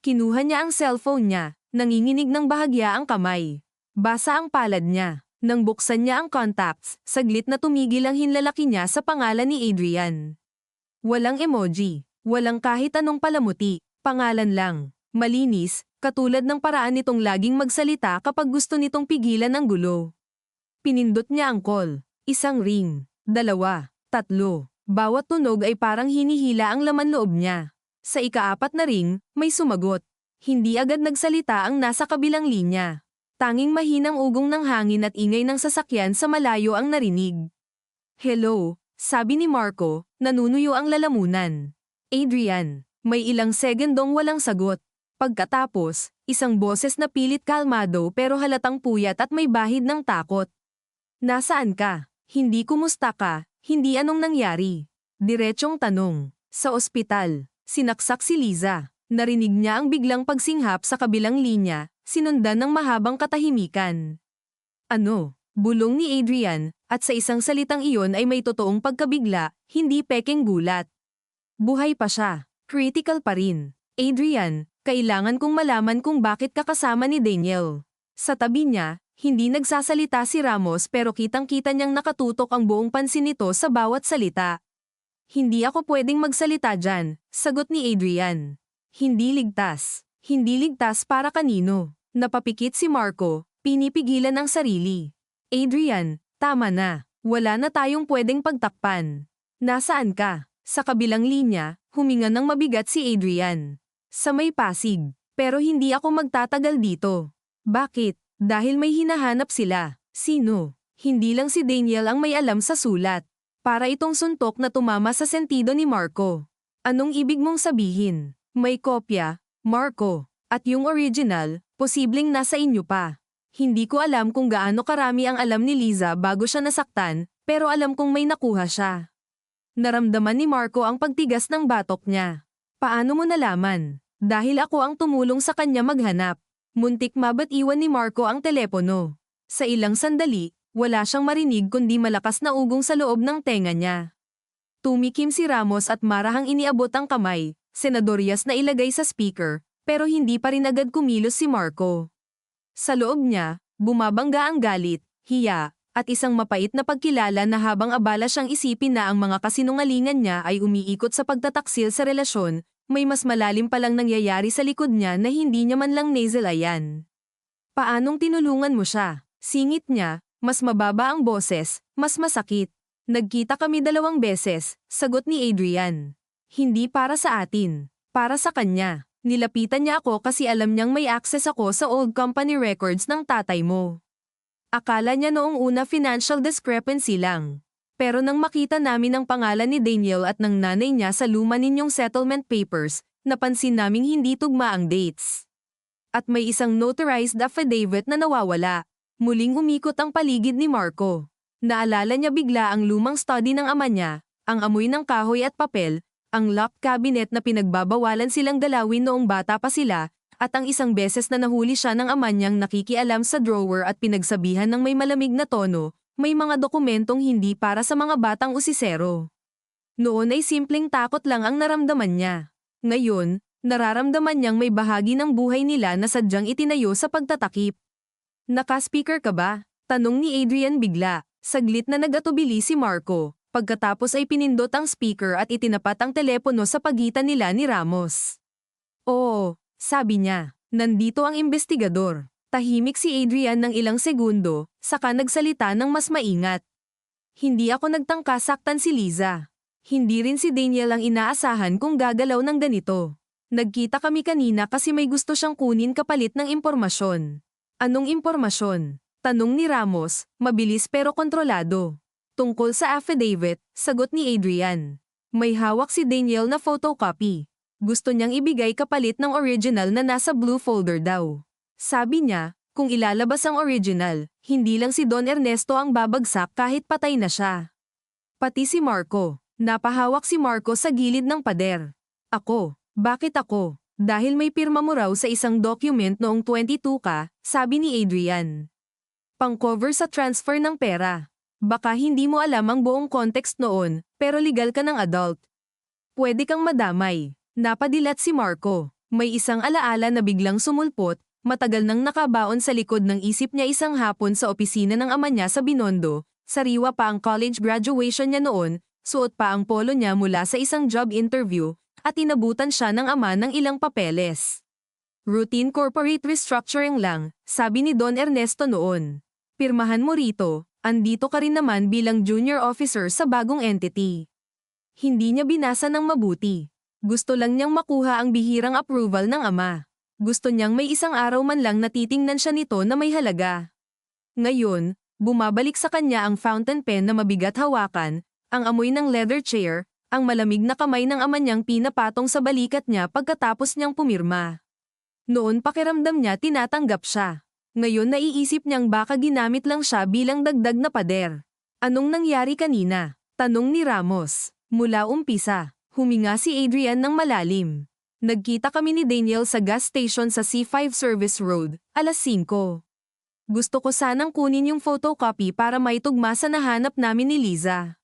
Kinuha niya ang cellphone niya, nanginginig ng bahagya ang kamay. Basa ang palad niya. Nang buksan niya ang contacts, saglit na tumigil ang hinlalaki niya sa pangalan ni Adrian. Walang emoji, walang kahit anong palamuti, pangalan lang. Malinis, katulad ng paraan nitong laging magsalita kapag gusto nitong pigilan ang gulo. Pinindot niya ang call. Isang ring, dalawa. Tatlo. Bawat tunog ay parang hinihila ang laman loob niya. Sa ika-4 na ring, may sumagot. Hindi agad nagsalita ang nasa kabilang linya. Tanging mahinang ugong ng hangin at ingay ng sasakyan sa malayo ang narinig. Hello, sabi ni Marco, nanunuyo ang lalamunan. Adrian, may ilang segundong walang sagot. Pagkatapos, isang boses na pilit kalmado pero halatang puyat at may bahid ng takot. Nasaan ka? Hindi kumusta ka? Hindi anong nangyari? Diretsyong tanong. Sa ospital, sinaksak si Liza. Narinig niya ang biglang pagsinghap sa kabilang linya, sinundan ng mahabang katahimikan. Ano? Bulong ni Adrian, at sa isang salitang iyon ay may totoong pagkabigla, hindi pekeng gulat. Buhay pa siya. Critical pa rin. Adrian, kailangan kong malaman kung bakit ka kasama ni Daniel. Sa tabi niya, hindi nagsasalita si Ramos pero kitang-kita niyang nakatutok ang buong pansin nito sa bawat salita. Hindi ako pwedeng magsalita dyan, sagot ni Adrian. Hindi ligtas. Hindi ligtas para kanino. Napapikit si Marco, pinipigilan ang sarili. Adrian, tama na. Wala na tayong pwedeng pagtakpan. Nasaan ka? Sa kabilang linya, huminga ng mabigat si Adrian. Sa may Pasig. Pero hindi ako magtatagal dito. Bakit? Dahil may hinahanap sila. Sino? Hindi lang si Daniel ang may alam sa sulat. Para itong suntok na tumama sa sentido ni Marco. Anong ibig mong sabihin? May kopya, Marco, at yung original, posibleng nasa inyo pa. Hindi ko alam kung gaano karami ang alam ni Liza bago siya nasaktan, pero alam kong may nakuha siya. Naramdaman ni Marco ang pagtigas ng batok niya. Paano mo nalaman? Dahil ako ang tumulong sa kanya maghanap. Muntik mabatiwan ni Marco ang telepono. Sa ilang sandali, wala siyang marinig kundi malakas na ugong sa loob ng tenga niya. Tumikim si Ramos at marahang iniabot ang kamay, senadoryas na ilagay sa speaker, pero hindi pa rin agad kumilos si Marco. Sa loob niya, bumabangga ang galit, hiya, at isang mapait na pagkilala na habang abala siyang isipin na ang mga kasinungalingan niya ay umiikot sa pagtataksil sa relasyon, may mas malalim palang nangyayari sa likod niya na hindi niya man lang nasalayan. Paanong tinulungan mo siya? Singit niya, mas mababa ang boses, mas masakit. Nagkita kami 2 beses, sagot ni Adrian. Hindi para sa atin, para sa kanya. Nilapitan niya ako kasi alam niyang may access ako sa old company records ng tatay mo. Akala niya noong una financial discrepancy lang. Pero nang makita namin ang pangalan ni Daniel at ng nanay niya sa luma ninyong settlement papers, napansin naming hindi tugma ang dates. At may isang notarized affidavit na nawawala. Muling umikot ang paligid ni Marco. Naalala niya bigla ang lumang study ng ama niya, ang amoy ng kahoy at papel, ang locked cabinet na pinagbabawalan silang galawin noong bata pa sila, at ang isang beses na nahuli siya ng ama niyang nakikialam sa drawer at pinagsabihan ng may malamig na tono, may mga dokumentong hindi para sa mga batang usisero. Noon ay simpleng takot lang ang naramdaman niya. Ngayon, nararamdaman niyang may bahagi ng buhay nila na sadyang itinayo sa pagtatakip. Naka-speaker ka ba? Tanong ni Adrian bigla. Saglit na nagatubili si Marco. Pagkatapos ay pinindot ang speaker at itinapat ang telepono sa pagitan nila ni Ramos. Oo, sabi niya. Nandito ang investigador. Tahimik si Adrian ng ilang segundo, saka nagsalita ng mas maingat. Hindi ako nagtangka saktan si Liza. Hindi rin si Daniel ang inaasahan kung gagalaw ng ganito. Nagkita kami kanina kasi may gusto siyang kunin kapalit ng impormasyon. Anong impormasyon? Tanong ni Ramos, mabilis pero kontrolado. Tungkol sa affidavit, sagot ni Adrian. May hawak si Daniel na photocopy. Gusto niyang ibigay kapalit ng original na nasa blue folder daw. Sabi niya, kung ilalabas ang original, hindi lang si Don Ernesto ang babagsak kahit patay na siya. Pati si Marco. Napahawak si Marco sa gilid ng pader. Ako. Bakit ako? Dahil may pirma mo raw sa isang document noong 22 ka, sabi ni Adrian. Pang-cover sa transfer ng pera. Baka hindi mo alam ang buong context noon, pero legal ka ng adult. Pwede kang madamay. Napadilat si Marco. May isang alaala na biglang sumulpot, matagal nang nakabaon sa likod ng isip niya isang hapon sa opisina ng ama niya sa Binondo, sariwa pa ang college graduation niya noon, suot pa ang polo niya mula sa isang job interview, at inabutan siya ng ama ng ilang papeles. Routine corporate restructuring lang, sabi ni Don Ernesto noon. Pirmahan mo rito, andito ka rin naman bilang junior officer sa bagong entity. Hindi niya binasa ng mabuti. Gusto lang niyang makuha ang bihirang approval ng ama. Gusto niyang may isang araw man lang natitingnan siya nito na may halaga. Ngayon, bumabalik sa kanya ang fountain pen na mabigat hawakan, ang amoy ng leather chair, ang malamig na kamay ng ama niyang pinapatong sa balikat niya pagkatapos niyang pumirma. Noon pakiramdam niya tinatanggap siya. Ngayon naiisip niyang baka ginamit lang siya bilang dagdag na pader. Anong nangyari kanina? Tanong ni Ramos. Mula umpisa. Huminga si Adrian ng malalim. Nagkita kami ni Daniel sa gas station sa C5 Service Road, alas 5. Gusto ko sanang kunin yung photocopy para maitugma sa nahanap namin ni Liza.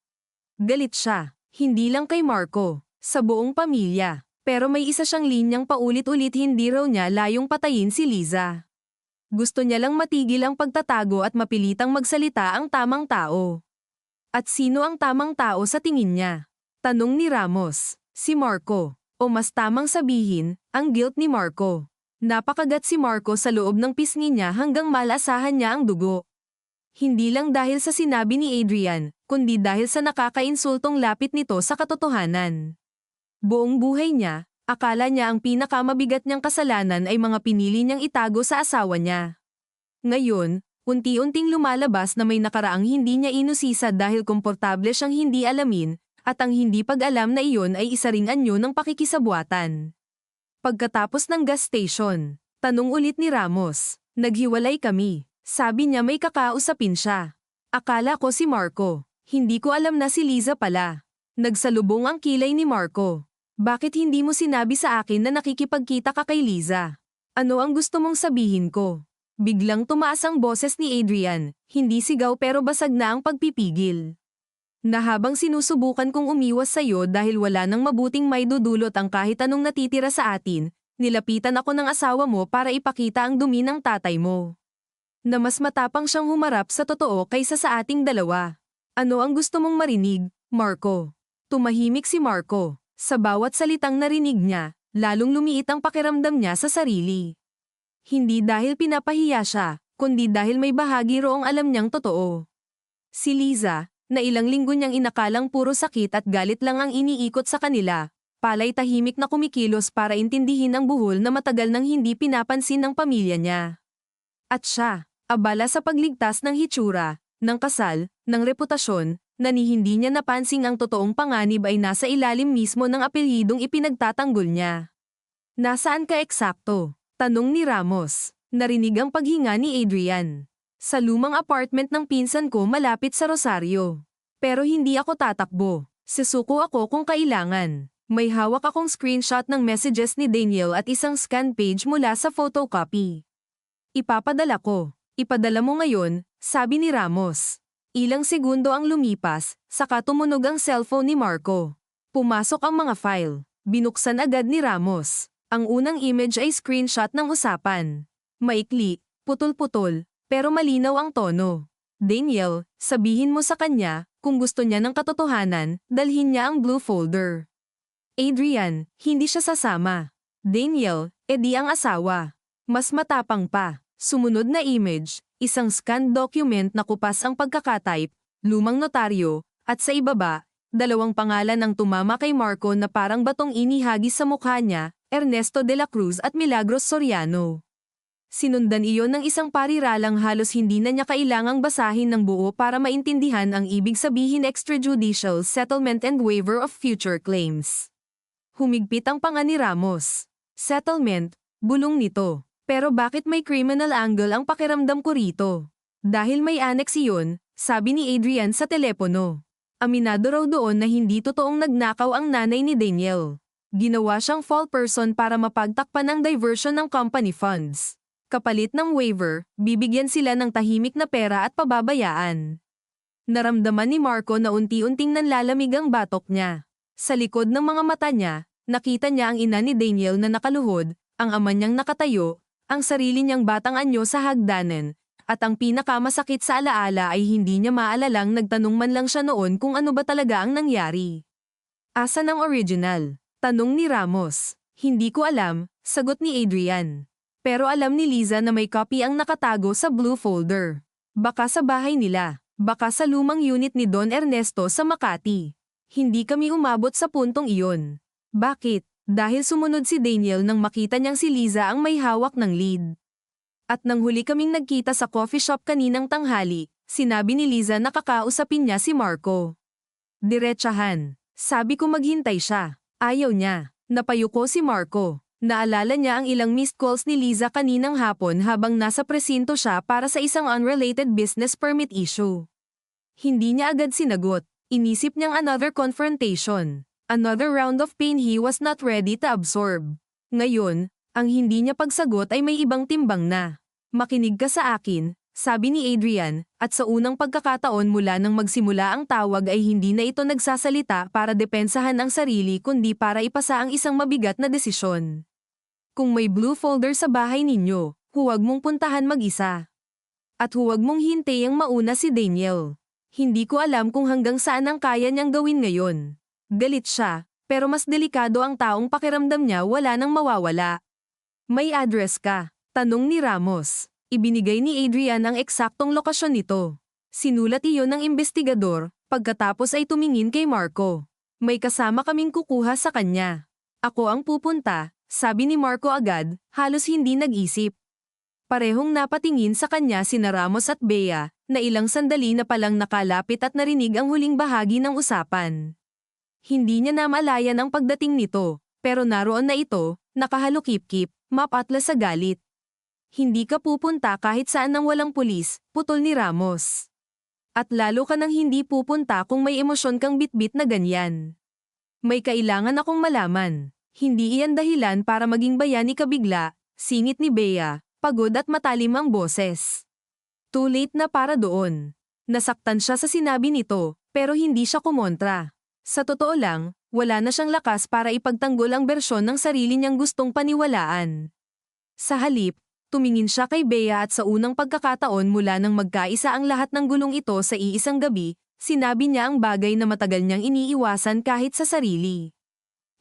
Galit siya, hindi lang kay Marco, sa buong pamilya. Pero may isa siyang linyang paulit-ulit hindi raw niya layong patayin si Liza. Gusto niya lang matigil ang pagtatago at mapilitang magsalita ang tamang tao. At sino ang tamang tao sa tingin niya? Tanong ni Ramos. Si Marco. O mas tamang sabihin, ang guilt ni Marco. Napakagat si Marco sa loob ng pisngi niya hanggang malasahan niya ang dugo. Hindi lang dahil sa sinabi ni Adrian, kundi dahil sa nakakainsultong lapit nito sa katotohanan. Buong buhay niya, akala niya ang pinakamabigat niyang kasalanan ay mga pinili niyang itago sa asawa niya. Ngayon, unti-unting lumalabas na may nakaraang hindi niya inusisa dahil komportable siyang hindi alamin, at ang hindi pag-alam na iyon ay isa ring anyo ng pakikisabuatan. Pagkatapos ng gas station, tanong ulit ni Ramos, naghiwalay kami. Sabi niya may kakausapin siya. Akala ko si Marco. Hindi ko alam na si Liza pala. Nagsalubong ang kilay ni Marco. Bakit hindi mo sinabi sa akin na nakikipagkita ka kay Liza? Ano ang gusto mong sabihin ko? Biglang tumaas ang boses ni Adrian, hindi sigaw pero basag na ang pagpipigil. Na habang sinusubukan kong umiwas sa'yo dahil wala nang mabuting maidudulot ang kahit anong natitira sa atin, nilapitan ako ng asawa mo para ipakita ang dumi ng tatay mo. Na mas matapang siyang humarap sa totoo kaysa sa ating dalawa. Ano ang gusto mong marinig, Marco? Tumahimik si Marco. Sa bawat salitang narinig niya, lalong lumiit ang pakiramdam niya sa sarili. Hindi dahil pinapahiya siya, kundi dahil may bahagi roong alam niyang totoo. Si Liza, na ilang linggo niyang inakalang puro sakit at galit lang ang iniikot sa kanila, palay tahimik na kumikilos para intindihin ang buhol na matagal nang hindi pinapansin ng pamilya niya. At siya, abala sa pagligtas ng hitsura, ng kasal, ng reputasyon, na ni hindi niya napansing ang totoong panganib ay nasa ilalim mismo ng apelyidong ipinagtatanggol niya. Nasaan ka eksakto? Tanong ni Ramos. Narinig ang paghinga ni Adrian. Sa lumang apartment ng pinsan ko malapit sa Rosario. Pero hindi ako tatakbo. Susuko ako kung kailangan. May hawak akong screenshot ng messages ni Daniel at isang scan page mula sa photocopy. Ipapadala ko. Ipadala mo ngayon, sabi ni Ramos. Ilang segundo ang lumipas, saka tumunog ang cellphone ni Marco. Pumasok ang mga file. Binuksan agad ni Ramos. Ang unang image ay screenshot ng usapan. Maikli, putol-putol, pero malinaw ang tono. Daniel, sabihin mo sa kanya, kung gusto niya ng katotohanan, dalhin niya ang blue folder. Adrian, hindi siya sasama. Daniel, edi ang asawa. Mas matapang pa. Sumunod na image, isang scanned document na kupas ang pagkakatype, lumang notaryo, at sa ibaba, dalawang pangalan ang tumama kay Marco na parang batong inihagis sa mukha niya, Ernesto de la Cruz at Milagros Soriano. Sinundan iyon ng isang pariralang halos hindi na niya kailangang basahin ng buo para maintindihan ang ibig sabihin extrajudicial settlement and waiver of future claims. Humigpit ang panga ni Ramos. Settlement, bulong nito. Pero bakit may criminal angle ang pakiramdam ko rito? Dahil may annex iyon, sabi ni Adrian sa telepono. Aminado raw doon na hindi totoong nagnakaw ang nanay ni Daniel. Ginawa siyang fall person para mapagtakpan ang diversion ng company funds. Kapalit ng waiver, bibigyan sila ng tahimik na pera at pababayaan. Naramdaman ni Marco na unti-unting nanlalamig ang batok niya. Sa likod ng mga mata niya, nakita niya ang ina ni Daniel na nakaluhod, ang ama niyang nakatayo, ang sarili niyang batang anyo sa hagdanan, at ang pinakamasakit sa alaala ay hindi niya maalalang nagtanong man lang siya noon kung ano ba talaga ang nangyari. Asan ang original? Tanong ni Ramos. Hindi ko alam, sagot ni Adrian. Pero alam ni Liza na may copy ang nakatago sa blue folder. Baka sa bahay nila, baka sa lumang unit ni Don Ernesto sa Makati. Hindi kami umabot sa puntong iyon. Bakit? Dahil sumunod si Daniel nang makita niyang si Liza ang may hawak ng lead. At nang huli kaming nagkita sa coffee shop kaninang tanghali, sinabi ni Liza na kakausapin niya si Marco. Diretsahan. Sabi ko maghintay siya. Ayaw niya. Napayuko si Marco. Naalala niya ang ilang missed calls ni Liza kaninang hapon habang nasa presinto siya para sa isang unrelated business permit issue. Hindi niya agad sinagot. Inisip niyang another confrontation. Another round of pain he was not ready to absorb. Ngayon, ang hindi niya pagsagot ay may ibang timbang na. Makinig ka sa akin, sabi ni Adrian, at sa unang pagkakataon mula nang magsimula ang tawag ay hindi na ito nagsasalita para depensahan ang sarili kundi para ipasa ang isang mabigat na desisyon. Kung may blue folder sa bahay ninyo, huwag mong puntahan mag-isa. At huwag mong hintayang mauna si Daniel. Hindi ko alam kung hanggang saan ang kaya niyang gawin ngayon. Galit siya, pero mas delikado ang taong pakiramdam niya wala nang mawawala. May address ka? Tanong ni Ramos. Ibinigay ni Adrian ang eksaktong lokasyon nito. Sinulat iyon ng investigador, pagkatapos ay tumingin kay Marco. May kasama kaming kukuha sa kanya. Ako ang pupunta, sabi ni Marco agad, halos hindi nag-isip. Parehong napatingin sa kanya sina Ramos at Bea, na ilang sandali na palang nakalapit at narinig ang huling bahagi ng usapan. Hindi niya namalayan ang pagdating nito, pero naroon na ito, nakahalukip-kip, mapatla sa galit. Hindi ka pupunta kahit saan nang walang pulis, putol ni Ramos. At lalo ka nang hindi pupunta kung may emosyon kang bitbit na ganyan. May kailangan akong malaman. Hindi iyan dahilan para maging bayani ka bigla, singit ni Bea, pagod at matalim ang boses. Too late na para doon. Nasaktan siya sa sinabi nito, pero hindi siya kumontra. Sa totoo lang, wala na siyang lakas para ipagtanggol ang bersyon ng sarili niyang gustong paniwalaan. Sa halip, tumingin siya kay Bea at sa unang pagkakataon mula nang magkaisa ang lahat ng gulong ito sa iisang gabi, sinabi niya ang bagay na matagal niyang iniiwasan kahit sa sarili.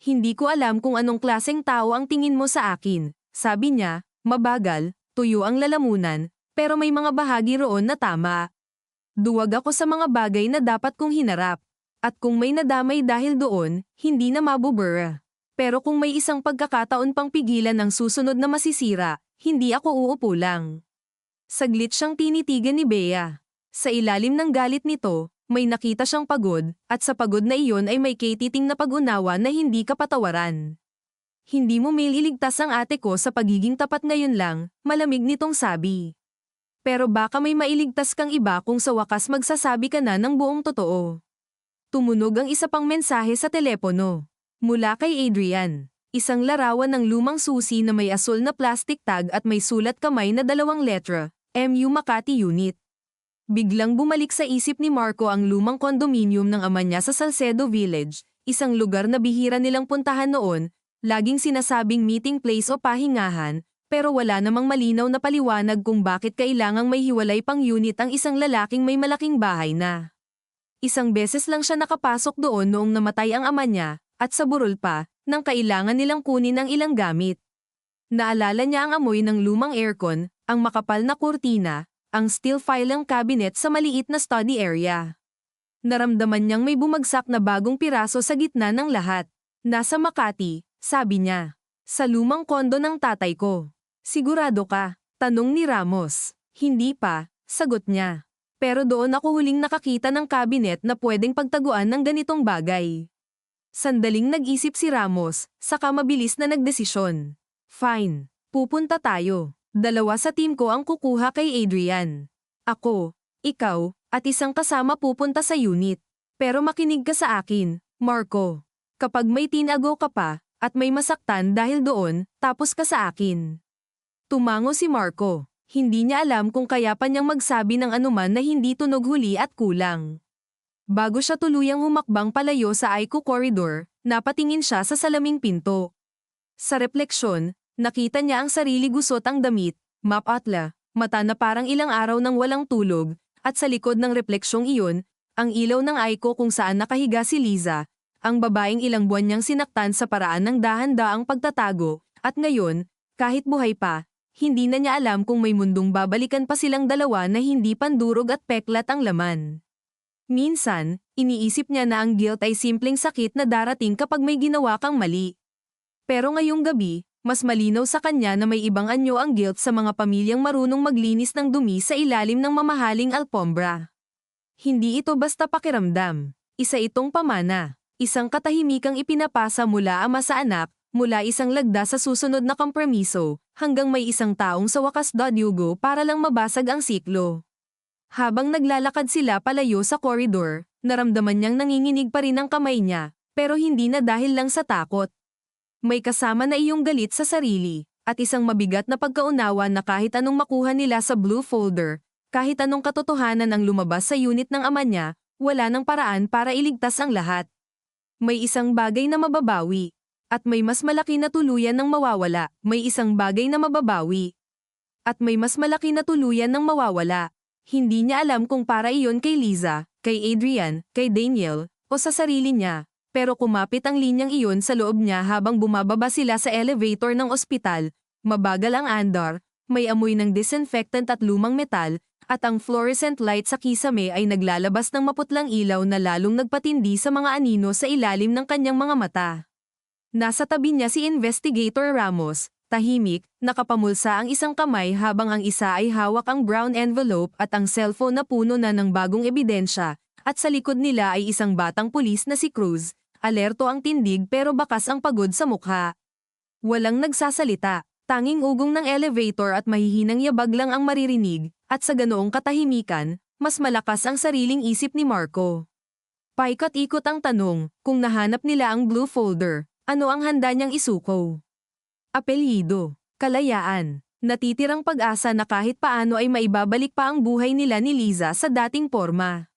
Hindi ko alam kung anong klaseng tao ang tingin mo sa akin, sabi niya, mabagal, tuyo ang lalamunan, pero may mga bahagi roon na tama. Duwag ako sa mga bagay na dapat kong hinarap. At kung may nadamay dahil doon, hindi na mabubura. Pero kung may isang pagkakataon pang pigilan ang susunod na masisira, hindi ako uupo lang. Saglit siyang tinitigan ni Bea. Sa ilalim ng galit nito, may nakita siyang pagod, at sa pagod na iyon ay may katiting na pag-unawa na hindi kapatawaran. Hindi mo mailigtas ang ate ko sa pagiging tapat ngayon lang, malamig nitong sabi. Pero baka may mailigtas kang iba kung sa wakas magsasabi ka na ng buong totoo. Tumunog ang isa pang mensahe sa telepono. Mula kay Adrian. Isang larawan ng lumang susi na may asul na plastic tag at may sulat kamay na 2 letra, MU Makati Unit. Biglang bumalik sa isip ni Marco ang lumang kondominium ng ama niya sa Salcedo Village, isang lugar na bihira nilang puntahan noon, laging sinasabing meeting place o pahingahan, pero wala namang malinaw na paliwanag kung bakit kailangang may hiwalay pang unit ang isang lalaking may malaking bahay na. Isang beses lang siya nakapasok doon noong namatay ang ama niya, at sa burol pa, nang kailangan nilang kunin ang ilang gamit. Naalala niya ang amoy ng lumang aircon, ang makapal na kurtina, ang steel filing cabinet sa maliit na study area. Naramdaman niyang may bumagsak na bagong piraso sa gitna ng lahat. Nasa Makati, sabi niya. Sa lumang kondo ng tatay ko. Sigurado ka? Tanong ni Ramos. Hindi pa, sagot niya. Pero doon ako huling nakakita ng kabinet na pwedeng pagtaguan ng ganitong bagay. Sandaling nag-isip si Ramos, saka mabilis na nagdesisyon. Fine, pupunta tayo. 2 sa team ko ang kukuha kay Adrian. Ako, ikaw, at isang kasama pupunta sa unit. Pero makinig ka sa akin, Marco. Kapag may tinago ka pa, at may masaktan dahil doon, tapos ka sa akin. Tumango si Marco. Hindi niya alam kung kaya pa niyang magsabi ng anuman na hindi tunog huli at kulang. Bago siya tuluyang humakbang palayo sa Aiko Corridor, napatingin siya sa salaming pinto. Sa refleksyon, nakita niya ang sarili gusot ang damit, mapatla, mata na parang ilang araw nang walang tulog, at sa likod ng refleksyong iyon, ang ilaw ng Aiko kung saan nakahiga si Liza, ang babaeng ilang buwan niyang sinaktan sa paraan ng dahan-daang pagtatago, at ngayon, kahit buhay pa, hindi na niya alam kung may mundong babalikan pa silang dalawa na hindi pandurog at peklat ang laman. Minsan, iniisip niya na ang guilt ay simpleng sakit na darating kapag may ginawa kang mali. Pero ngayong gabi, mas malinaw sa kanya na may ibang anyo ang guilt sa mga pamilyang marunong maglinis ng dumi sa ilalim ng mamahaling alpombra. Hindi ito basta pakiramdam. Isa itong pamana. Isang katahimikang ipinapasa mula ama sa anak, mula isang lagda sa susunod na kompromiso, hanggang may isang taong sa wakas dadyugo para lang mabasag ang siklo. Habang naglalakad sila palayo sa koridor, naramdaman niyang nanginginig pa rin ang kamay niya, pero hindi na dahil lang sa takot. May kasama na iyong galit sa sarili, at isang mabigat na pagkaunawa na kahit anong makuha nila sa blue folder, kahit anong katotohanan ang lumabas sa unit ng ama niya, wala nang paraan para iligtas ang lahat. May isang bagay na mababawi. At may mas malaki na tuluyan ng mawawala, may isang bagay na mababawi. At may mas malaki na tuluyan ng mawawala. Hindi niya alam kung para iyon kay Liza, kay Adrian, kay Daniel, o sa sarili niya. Pero kumapit ang linyang iyon sa loob niya habang bumababa sila sa elevator ng ospital. Mabagal ang andar, may amoy ng disinfectant at lumang metal, at ang fluorescent light sa kisame ay naglalabas ng maputlang ilaw na lalong nagpatindi sa mga anino sa ilalim ng kanyang mga mata. Nasa tabi niya si Investigator Ramos, tahimik, nakapamulsa ang isang kamay habang ang isa ay hawak ang brown envelope at ang cellphone na puno na ng bagong ebidensya, at sa likod nila ay isang batang pulis na si Cruz, alerto ang tindig pero bakas ang pagod sa mukha. Walang nagsasalita, tanging ugong ng elevator at mahihinang yabag lang ang maririnig, at sa ganoong katahimikan, mas malakas ang sariling isip ni Marco. Paikot-ikot ang tanong, kung nahanap nila ang blue folder. Ano ang handa niyang isuko? Apelyido, kalayaan, natitirang pag-asa na kahit paano ay maibabalik pa ang buhay nila ni Liza sa dating porma.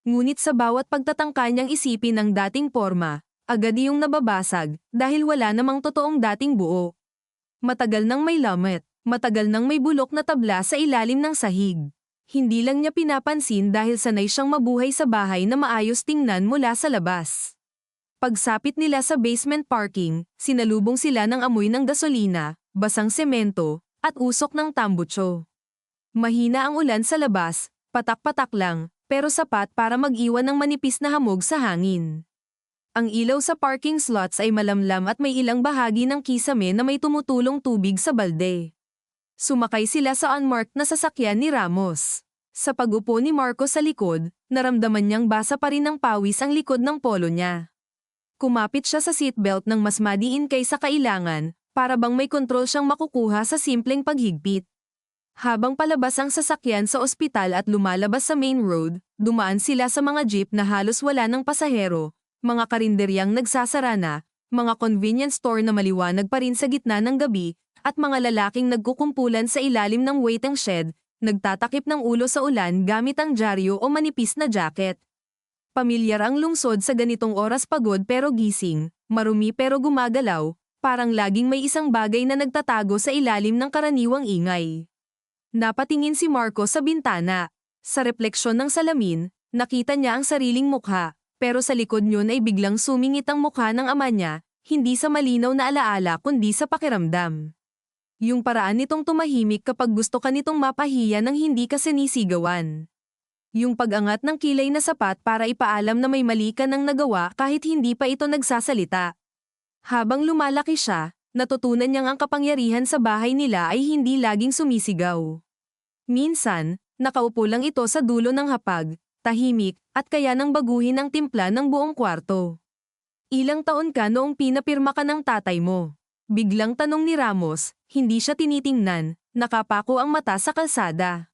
Ngunit sa bawat pagtatangka niyang isipin ang dating porma, agad iyong nababasag dahil wala namang totoong dating buo. Matagal nang may lamet, matagal nang may bulok na tabla sa ilalim ng sahig. Hindi lang niya pinapansin dahil sanay siyang mabuhay sa bahay na maayos tingnan mula sa labas. Pagsapit nila sa basement parking, sinalubong sila ng amoy ng gasolina, basang semento, at usok ng tambutso. Mahina ang ulan sa labas, patak-patak lang, pero sapat para mag-iwan ng manipis na hamog sa hangin. Ang ilaw sa parking slots ay malamlam at may ilang bahagi ng kisame na may tumutulong tubig sa balde. Sumakay sila sa unmarked na sasakyan ni Ramos. Sa pag-upo ni Marco sa likod, naramdaman niyang basa pa rin ng pawis ang likod ng polo niya. Kumapit siya sa seatbelt ng mas madiin kaysa kailangan, para bang may kontrol siyang makukuha sa simpleng paghigpit. Habang palabas ang sasakyan sa ospital at lumalabas sa main road, dumaan sila sa mga jeep na halos wala ng pasahero, mga karinderyang nagsasara na, mga convenience store na maliwanag pa rin sa gitna ng gabi, at mga lalaking nagkukumpulan sa ilalim ng waiting shed, nagtatakip ng ulo sa ulan gamit ang dyaryo o manipis na jacket. Pamilyar ang lungsod sa ganitong oras, pagod pero gising, marumi pero gumagalaw, parang laging may isang bagay na nagtatago sa ilalim ng karaniwang ingay. Napatingin si Marco sa bintana. Sa refleksyon ng salamin, nakita niya ang sariling mukha, pero sa likod niyon ay biglang sumingit ang mukha ng ama niya, hindi sa malinaw na alaala kundi sa pakiramdam. Yung paraan nitong tumahimik kapag gusto ka nitong mapahiya nang hindi ka sinisigawan. Yung pag-angat ng kilay na sapat para ipaalam na may mali ka nang nagawa kahit hindi pa ito nagsasalita. Habang lumalaki siya, Natutunan niyang ang kapangyarihan sa bahay nila ay hindi laging sumisigaw. Minsan, nakaupo lang ito sa dulo ng hapag, tahimik, at kaya nang baguhin ang timpla ng buong kwarto. Ilang taon ka noong pinapirma ka ng tatay mo? Biglang tanong ni Ramos, hindi siya tinitingnan, nakapako ang mata sa kalsada.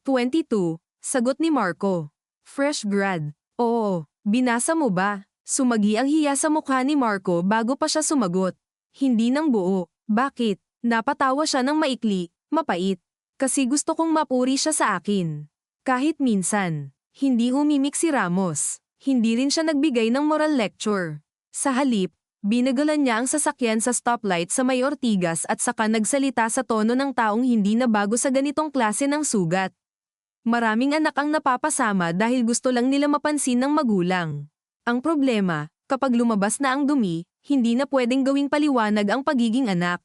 22, sagot ni Marco. Fresh grad. Oo, binasa mo ba? Sumagi ang hiya sa mukha ni Marco bago pa siya sumagot. Hindi ng buo. Bakit? Napatawa siya ng maikli, mapait. Kasi gusto kong mapuri siya sa akin. Kahit minsan. Hindi humimik si Ramos. Hindi rin siya nagbigay ng moral lecture. Sa halip, binagalan niya ang sasakyan sa stoplight sa May Ortigas at saka nagsalita sa tono ng taong hindi na bago sa ganitong klase ng sugat. Maraming anak ang napapasama dahil gusto lang nila mapansin ng magulang. Ang problema, kapag lumabas na ang dumi, hindi na pwedeng gawing paliwanag ang pagiging anak.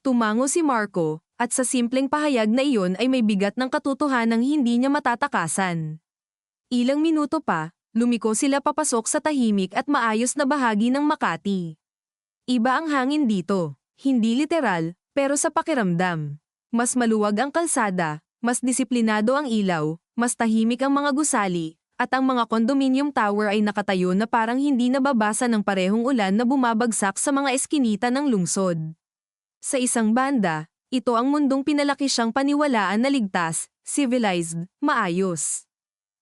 Tumango si Marco, at sa simpleng pahayag na iyon ay may bigat ng katotohanang hindi niya matatakasan. Ilang minuto pa, lumiko sila papasok sa tahimik at maayos na bahagi ng Makati. Iba ang hangin dito, hindi literal, pero sa pakiramdam. Mas maluwag ang kalsada, mas disiplinado ang ilaw, mas tahimik ang mga gusali, at ang mga condominium tower ay nakatayo na parang hindi nababasa ng parehong ulan na bumabagsak sa mga eskinita ng lungsod. Sa isang banda, ito ang mundong pinalaki siyang paniwalaan na ligtas, civilized, maayos.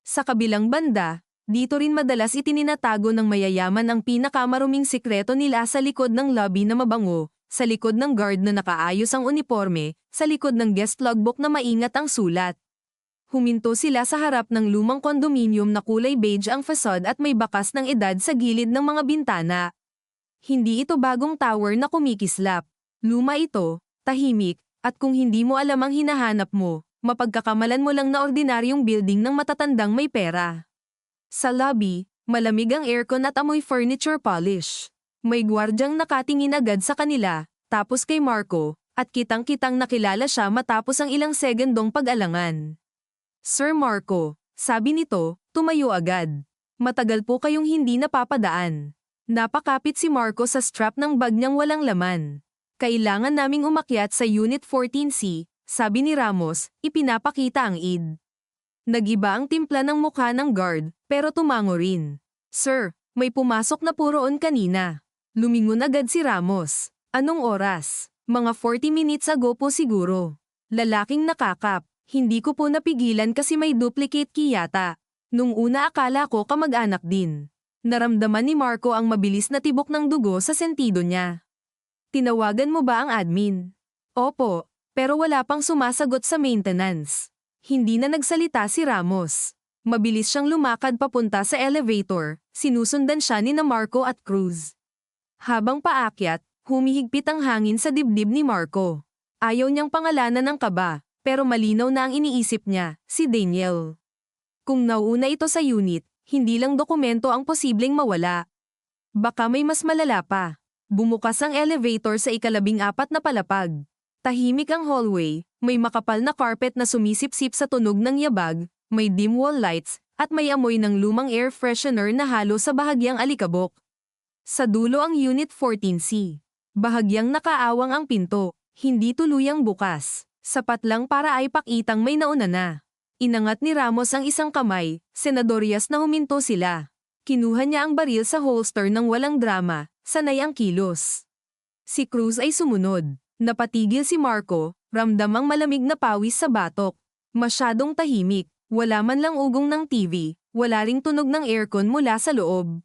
Sa kabilang banda, dito rin madalas itininatago ng mayayaman ang pinakamaruming sikreto nila sa likod ng lobby na mabango, sa likod ng guard na nakaayos ang uniforme, sa likod ng guest logbook na maingat ang sulat. Huminto sila sa harap ng lumang kondominium na kulay beige ang fasad at may bakas ng edad sa gilid ng mga bintana. Hindi ito bagong tower na kumikislap. Luma ito, tahimik, at kung hindi mo alam ang hinahanap mo, mapagkakamalan mo lang na ordinaryong building ng matatandang may pera. Sa lobby, malamig ang aircon at amoy furniture polish. May gwardyang nakatingin agad sa kanila, tapos kay Marco, at kitang-kitang nakilala siya matapos ang ilang segundong pag-alangan. Sir Marco, sabi nito, tumayo agad. Matagal po kayong hindi napapadaan. Napakapit si Marco sa strap ng bag niyang walang laman. Kailangan naming umakyat sa Unit 14C, sabi ni Ramos, ipinapakita ang id. Nagiba ang timpla ng mukha ng guard, pero tumango rin. Sir, may pumasok na po roon kanina. Lumingon agad si Ramos. Anong oras? Mga 40 minutes ago po siguro. Lalaking nakakap. Hindi ko po napigilan kasi may duplicate key yata. Nung una akala ko kamag-anak din. Naramdaman ni Marco ang mabilis na tibok ng dugo sa sentido niya. Tinawagan mo ba ang admin? Opo, pero wala pang sumasagot sa maintenance. Hindi na nagsalita si Ramos. Mabilis siyang lumakad papunta sa elevator, sinusundan siya ni na Marco at Cruz. Habang paakyat, humihigpit ang hangin sa dibdib ni Marco. Ayaw niyang pangalanan ng kaba, pero malinaw na ang iniisip niya, si Daniel. Kung nauuna ito sa unit, hindi lang dokumento ang posibleng mawala. Baka may mas malala pa. Bumukas ang elevator sa ika-14 na palapag. Tahimik ang hallway, may makapal na carpet na sumisipsip sa tunog ng yabag, may dim wall lights, at may amoy ng lumang air freshener na halo sa bahagyang alikabok. Sa dulo ang Unit 14C. Bahagyang nakaawang ang pinto, hindi tuluyang bukas. Sapat lang para ay pakitang may nauna na. Inangat ni Ramos ang isang kamay, senadoryas na huminto sila. Kinuha niya ang baril sa holster ng walang drama, sanay ang kilos. Si Cruz ay sumunod. Napatigil si Marco, ramdam ang malamig na pawis sa batok. Masyadong tahimik, wala man lang ugong ng TV, wala ring tunog ng aircon mula sa loob.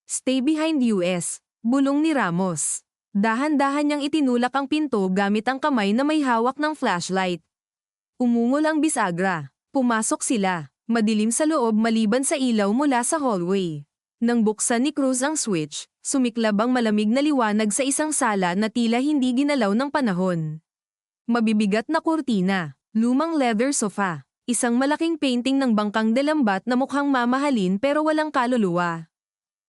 Stay behind US, bulong ni Ramos. Dahan-dahan niyang itinulak ang pinto gamit ang kamay na may hawak ng flashlight. Umungol ang bisagra. Pumasok sila. Madilim sa loob maliban sa ilaw mula sa hallway. Nang buksan ni Cruz ang switch, sumiklab ang malamig na liwanag sa isang sala na tila hindi ginalaw ng panahon. Mabibigat na kurtina, lumang leather sofa, isang malaking painting ng bangkang delambat na mukhang mamahalin pero walang kaluluwa.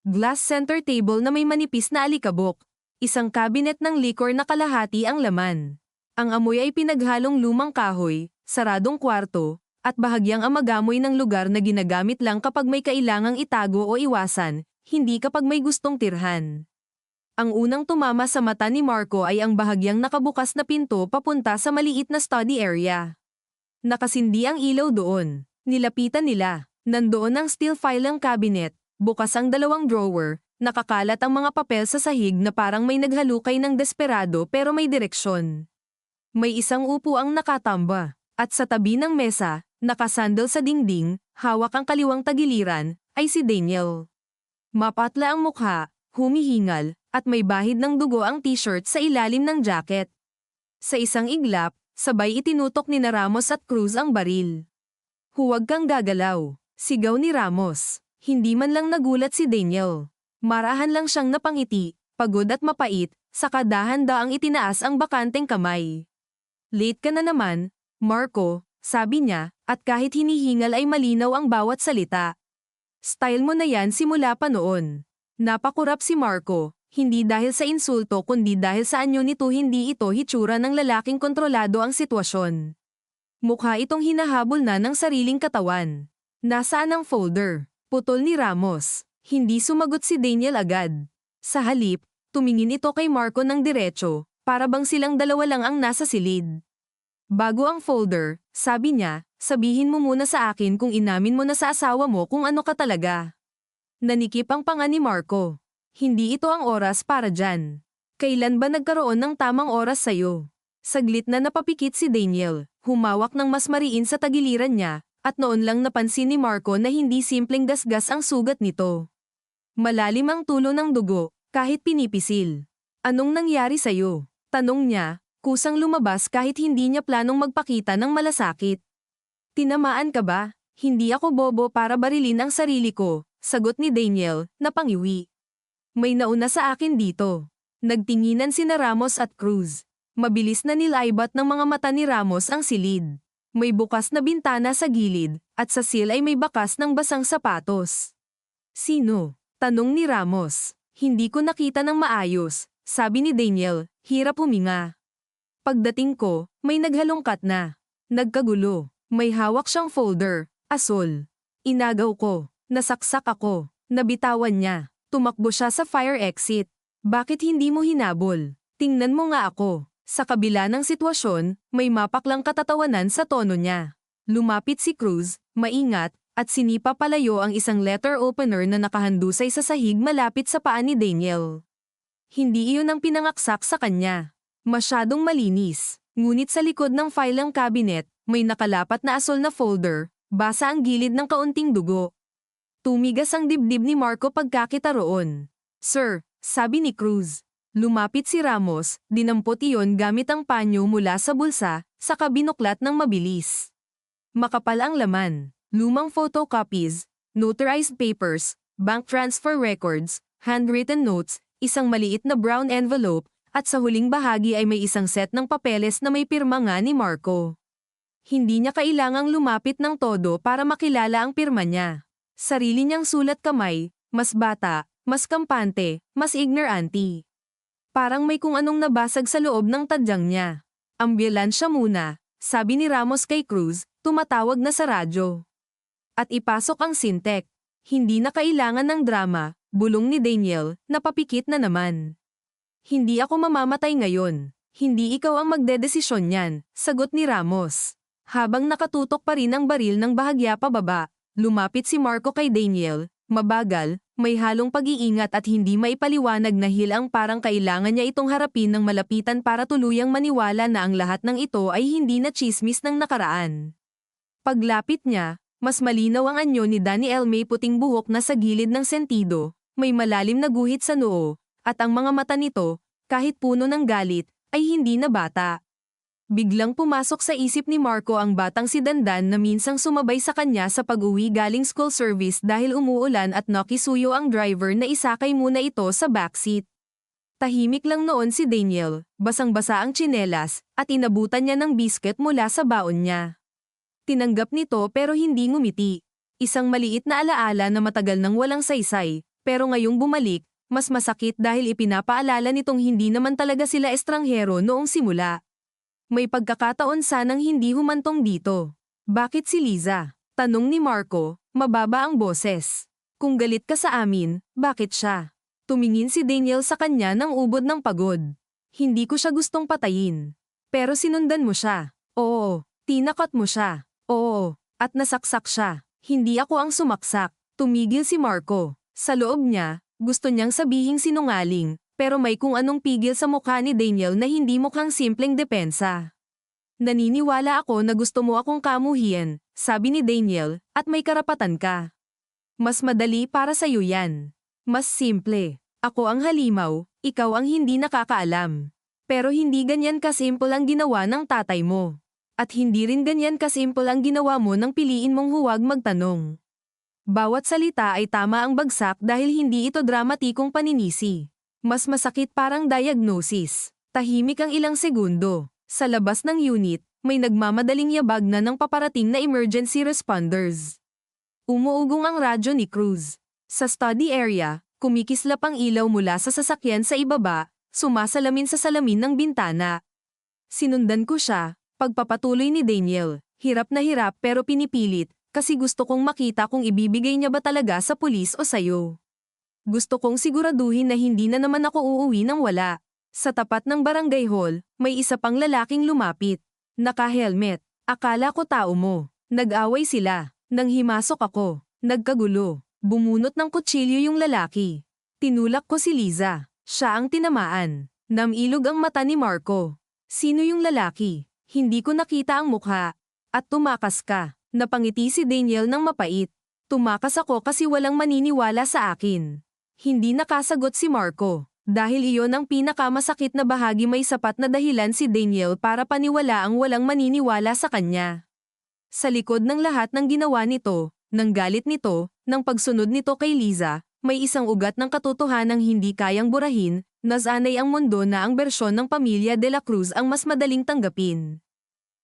Glass center table na may manipis na alikabok, isang cabinet ng liquor na kalahati ang laman. Ang amoy ay pinaghalong lumang kahoy, saradong kwarto, at bahagyang amagamoy ng lugar na ginagamit lang kapag may kailangang itago o iwasan, hindi kapag may gustong tirhan. Ang unang tumama sa mata ni Marco ay ang bahagyang nakabukas na pinto papunta sa maliit na study area. Nakasindi ang ilaw doon. Nilapitan nila. Nandoon ang steel filing cabinet, bukas ang dalawang drawer, nakakalat ang mga papel sa sahig na parang may naghalukay ng desperado pero may direksyon. May isang upuang nakatamba, at sa tabi ng mesa, nakasandal sa dingding, hawak ang kaliwang tagiliran, ay si Daniel. Mapatla ang mukha, humihingal, at may bahid ng dugo ang t-shirt sa ilalim ng jacket. Sa isang iglap, sabay itinutok ni Ramos at Cruz ang baril. Huwag kang gagalaw, sigaw ni Ramos. Hindi man lang nagulat si Daniel. Marahan lang siyang napangiti, pagod at mapait, saka dahan-daang itinaas ang bakanteng kamay. Late ka na naman, Marco, sabi niya, at kahit hinihingal ay malinaw ang bawat salita. Style mo na yan simula pa noon. Napakurap si Marco. Hindi dahil sa insulto kundi dahil sa anyo nito hindi ito hitsura ng lalaking kontrolado ang sitwasyon. Mukha itong hinahabol na ng sariling katawan. Nasaan ang folder? Putol ni Ramos. Hindi sumagot si Daniel agad. Sa halip, tumingin ito kay Marco ng diretso, para bang silang dalawa lang ang nasa silid. Bago ang folder, sabi niya, sabihin mo muna sa akin kung inamin mo na sa asawa mo kung ano ka talaga. Nanikip ang panga ni Marco. Hindi ito ang oras para dyan. Kailan ba nagkaroon ng tamang oras sa'yo? Saglit na napapikit si Daniel, humawak ng mas mariin sa tagiliran niya, at noon lang napansin ni Marco na hindi simpleng gasgas ang sugat nito. Malalim ang tulo ng dugo, kahit pinipisil. Anong nangyari sa'yo? Tanong niya, kusang lumabas kahit hindi niya planong magpakita ng malasakit. Tinamaan ka ba? Hindi ako bobo para barilin ang sarili ko, sagot ni Daniel, napangiwi. May nauna sa akin dito. Nagtinginan sina Ramos at Cruz. Mabilis na nilaibat ng mga mata ni Ramos ang silid. May bukas na bintana sa gilid, at sa sill ay may bakas ng basang sapatos. Sino? Tanong ni Ramos. Hindi ko nakita ng maayos, sabi ni Daniel, hirap huminga. Pagdating ko, may naghalongkat na. Nagkagulo. May hawak siyang folder, asol. Inagaw ko. Nasaksak ako. Nabitawan niya. Tumakbo siya sa fire exit. Bakit hindi mo hinabol? Tingnan mo nga ako. Sa kabila ng sitwasyon, may mapaklang katatawanan sa tono niya. Lumapit si Cruz, maingat, at sinipa palayo ang isang letter opener na nakahandusay sa sahig malapit sa paa ni Daniel. Hindi iyon ang pinangaksak sa kanya. Masyadong malinis. Ngunit sa likod ng filing cabinet, may nakalapat na asol na folder, basa ang gilid ng kaunting dugo. Tumigas ang dibdib ni Marco pagkakita roon. Sir, sabi ni Cruz. Lumapit si Ramos, dinampot iyon gamit ang panyo mula sa bulsa, saka binuklat ng mabilis. Makapal ang laman, lumang photocopies, notarized papers, bank transfer records, handwritten notes, isang maliit na brown envelope, at sa huling bahagi ay may isang set ng papeles na may pirma nga ni Marco. Hindi niya kailangang lumapit ng todo para makilala ang pirma niya. Sarili niyang sulat kamay, mas bata, mas kampante, mas ignorante. Parang may kung anong nabasag sa loob ng tadyang niya. Ambulansya muna, sabi ni Ramos kay Cruz, tumatawag na sa radyo. At ipasok ang Sintek. Hindi na kailangan ng drama, bulong ni Daniel, napapikit na naman. Hindi ako mamamatay ngayon. Hindi ikaw ang magdedesisyon niyan, sagot ni Ramos. Habang nakatutok pa rin ang baril ng bahagya pababa, lumapit si Marco kay Daniel, mabagal, may halong pag-iingat at hindi maipaliwanag na hilang parang kailangan niya itong harapin ng malapitan para tuluyang maniwala na ang lahat ng ito ay hindi na tsismis ng nakaraan. Paglapit niya, mas malinaw ang anyo ni Daniel, may puting buhok na sa gilid ng sentido, may malalim na guhit sa noo, at ang mga mata nito, kahit puno ng galit, ay hindi na bata. Biglang pumasok sa isip ni Marco ang batang si Dandan na minsang sumabay sa kanya sa pag-uwi galing school service dahil umuulan at nakisuyo ang driver na isakay muna ito sa backseat. Tahimik lang noon si Daniel, basang-basa ang tsinelas, at inabutan niya ng biscuit mula sa baon niya. Tinanggap nito pero hindi ngumiti. Isang maliit na alaala na matagal nang walang saysay, pero ngayong bumalik, mas masakit dahil ipinapaalala nitong hindi naman talaga sila estranghero noong simula. May pagkakataon sanang hindi humantong dito. Bakit si Liza? Tanong ni Marco, mababa ang boses. Kung galit ka sa amin, bakit siya? Tumingin si Daniel sa kanya ng ubod ng pagod. Hindi ko siya gustong patayin. Pero sinundan mo siya. Oo. Tinakot mo siya. Oo. At nasaksak siya. Hindi ako ang sumaksak. Tumigil si Marco. Sa loob niya, gusto niyang sabihing sinungaling, pero may kung anong pigil sa mukha ni Daniel na hindi mukhang simpleng depensa. Naniniwala ako na gusto mo akong kamuhian, sabi ni Daniel, at may karapatan ka. Mas madali para sa'yo yan. Mas simple. Ako ang halimaw, ikaw ang hindi nakakaalam. Pero hindi ganyan kasimple ang ginawa ng tatay mo. At hindi rin ganyan kasimple ang ginawa mo nang piliin mong huwag magtanong. Bawat salita ay tama ang bagsak dahil hindi ito dramatikong paninisi. Mas masakit parang diagnosis. Tahimik ang ilang segundo. Sa labas ng unit, may nagmamadaling yabag na ng paparating na emergency responders. Umuugong ang radyo ni Cruz. Sa study area, kumikislap ang ilaw mula sa sasakyan sa ibaba, sumasalamin sa salamin ng bintana. Sinundan ko siya, pagpapatuloy ni Daniel. Hirap na hirap pero pinipilit, kasi gusto kong makita kung ibibigay niya ba talaga sa pulis o sayo. Gusto kong siguraduhin na hindi na naman ako uuwi ng wala. Sa tapat ng barangay hall, may isa pang lalaking lumapit. Naka-helmet. Akala ko tao mo. Nag-away sila. Nang himasok ako. Nagkagulo. Bumunot ng kutsilyo yung lalaki. Tinulak ko si Liza. Siya ang tinamaan. Namilog ang mata ni Marco. Sino yung lalaki? Hindi ko nakita ang mukha. At tumakas ka. Napangiti si Daniel ng mapait. Tumakas ako kasi walang maniniwala sa akin. Hindi nakasagot si Marco. Dahil iyon ang pinakamasakit na bahagi, may sapat na dahilan si Daniel para paniwala ang walang maniniwala sa kanya. Sa likod ng lahat ng ginawa nito, ng galit nito, ng pagsunod nito kay Liza, may isang ugat ng katotohanang hindi kayang burahin, nasanay ang mundo na ang bersyon ng pamilya de la Cruz ang mas madaling tanggapin.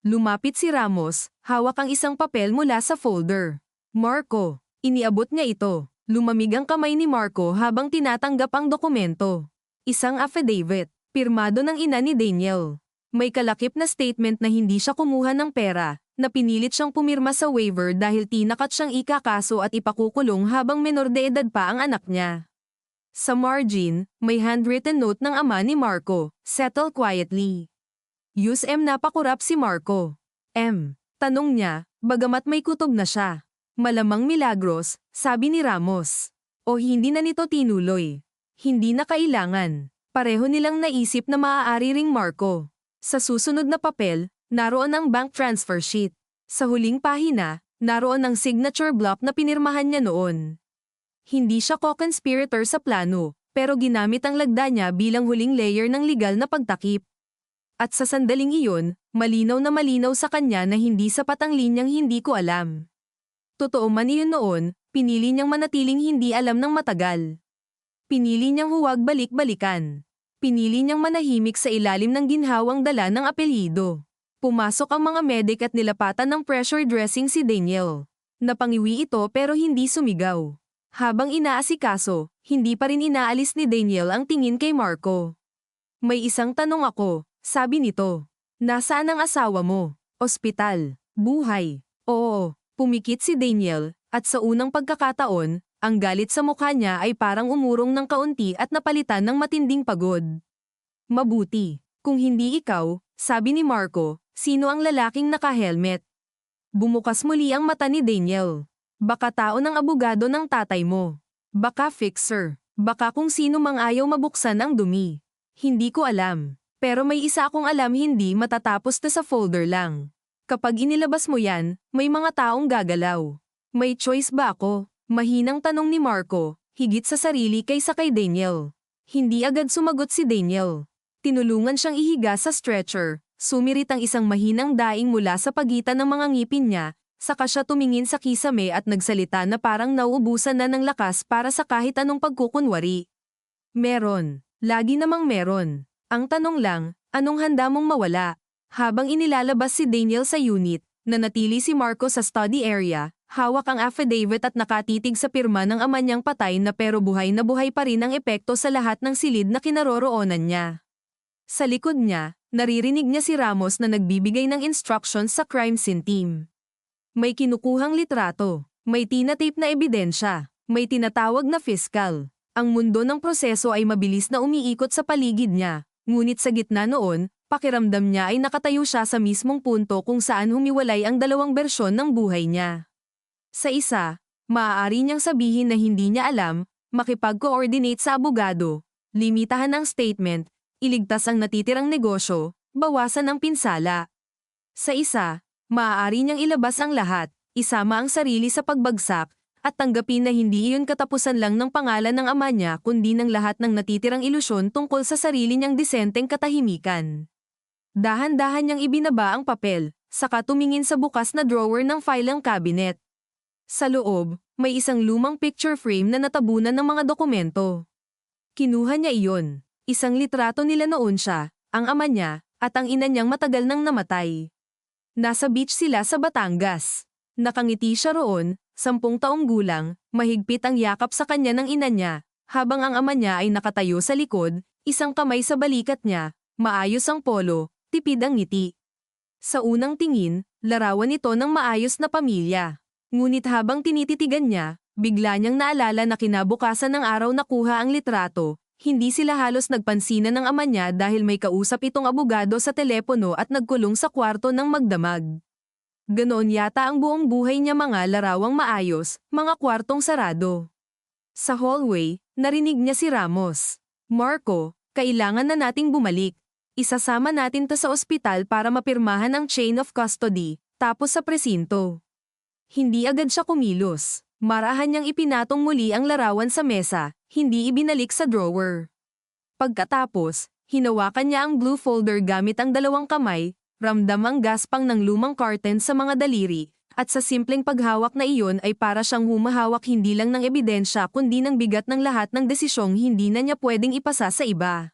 Lumapit si Ramos, hawak ang isang papel mula sa folder. Marco, iniabot niya ito. Lumamig ang kamay ni Marco habang tinatanggap ang dokumento. Isang affidavit, pirmado ng ina ni Daniel. May kalakip na statement na hindi siya kumuha ng pera, na pinilit siyang pumirma sa waiver dahil tinakat siyang ikakaso at ipakukulong habang menor de edad pa ang anak niya. Sa margin, may handwritten note ng ama ni Marco, settle quietly. Use M. Napakurap si Marco. M. Tanong niya, bagamat may kutob na siya. Malamang milagros, sabi ni Ramos. O hindi na nito tinuloy. Hindi na kailangan. Pareho nilang naisip na maaari ring Marco. Sa susunod na papel, naroon ang bank transfer sheet. Sa huling pahina, naroon ang signature block na pinirmahan niya noon. Hindi siya co-conspirator sa plano, pero ginamit ang lagda niya bilang huling layer ng legal na pagtakip. At sa sandaling iyon, malinaw na malinaw sa kanya na hindi sapat ang linyang hindi ko alam. Totoo man iyon noon, pinili niyang manatiling hindi alam ng matagal. Pinili niyang huwag balik-balikan. Pinili niyang manahimik sa ilalim ng ginhawang dala ng apelyido. Pumasok ang mga medic at nilapatan ng pressure dressing si Daniel. Napangiwi ito pero hindi sumigaw. Habang inaasikaso, hindi pa rin inaalis ni Daniel ang tingin kay Marco. May isang tanong ako, sabi nito. Nasaan ang asawa mo? Ospital. Buhay. Oo. Pumikit si Daniel, at sa unang pagkakataon, ang galit sa mukha niya ay parang umurong ng kaunti at napalitan ng matinding pagod. Mabuti. Kung hindi ikaw, sabi ni Marco, sino ang lalaking naka-helmet? Bumukas muli ang mata ni Daniel. Baka tao ng abogado ng tatay mo. Baka fixer. Baka kung sino mang ayaw mabuksan ang dumi. Hindi ko alam. Pero may isa akong alam, hindi matatapos na sa folder lang. Kapag inilabas mo yan, may mga taong gagalaw. May choice ba ako? Mahinang tanong ni Marco, higit sa sarili kaysa kay Daniel. Hindi agad sumagot si Daniel. Tinulungan siyang ihiga sa stretcher, sumirit ang isang mahinang daing mula sa pagitan ng mga ngipin niya, saka siya tumingin sa kisame at nagsalita na parang nauubusan na ng lakas para sa kahit anong pagkukunwari. Meron. Lagi namang meron. Ang tanong lang, anong handa mong mawala? Habang inilalabas si Daniel sa unit, nanatili si Marco sa study area, hawak ang affidavit at nakatitig sa pirma ng ama niyang patay na pero buhay na buhay pa rin ang epekto sa lahat ng silid na kinaroroonan niya. Sa likod niya, naririnig niya si Ramos na nagbibigay ng instructions sa crime scene team. May kinukuhang litrato, may tinatape na ebidensya, may tinatawag na fiscal. Ang mundo ng proseso ay mabilis na umiikot sa paligid niya, ngunit sa gitna noon, pakiramdam niya ay nakatayo siya sa mismong punto kung saan humiwalay ang dalawang bersyon ng buhay niya. Sa isa, maaari niyang sabihin na hindi niya alam, makipag-coordinate sa abogado, limitahan ang statement, iligtas ang natitirang negosyo, bawasan ang pinsala. Sa isa, maaari niyang ilabas ang lahat, isama ang sarili sa pagbagsak, at tanggapin na hindi iyon katapusan lang ng pangalan ng ama niya kundi ng lahat ng natitirang ilusyon tungkol sa sarili niyang disenteng katahimikan. Dahan-dahan niyang ibinaba ang papel, saka tumingin sa bukas na drawer ng filing cabinet. Sa loob, may isang lumang picture frame na natabunan ng mga dokumento. Kinuha niya iyon. Isang litrato nila noon siya, ang ama niya, at ang ina niyang matagal nang namatay. Nasa beach sila sa Batangas. Nakangiti siya roon, 10 taong gulang, mahigpit ang yakap sa kanya ng ina niya, habang ang ama niya ay nakatayo sa likod, isang kamay sa balikat niya, maayos ang polo, tipid ang ngiti. Sa unang tingin, larawan ito ng maayos na pamilya. Ngunit habang tinititigan niya, bigla niyang naalala na kinabukasan ng araw nakuha ang litrato, hindi sila halos nagpansinan ng ama niya dahil may kausap itong abogado sa telepono at nagkulong sa kwarto ng magdamag. Ganoon yata ang buong buhay niya, mga larawang maayos, mga kwartong sarado. Sa hallway, narinig niya si Ramos. Marco, kailangan na nating bumalik. Isasama natin to sa ospital para mapirmahan ang chain of custody, tapos sa presinto. Hindi agad siya kumilos. Marahan niyang ipinatong muli ang larawan sa mesa, hindi ibinalik sa drawer. Pagkatapos, hinawakan niya ang blue folder gamit ang dalawang kamay, ramdam ang gaspang ng lumang curtain sa mga daliri, at sa simpleng paghawak na iyon ay para siyang humahawak hindi lang ng ebidensya kundi ng bigat ng lahat ng desisyong hindi na niya pwedeng ipasa sa iba.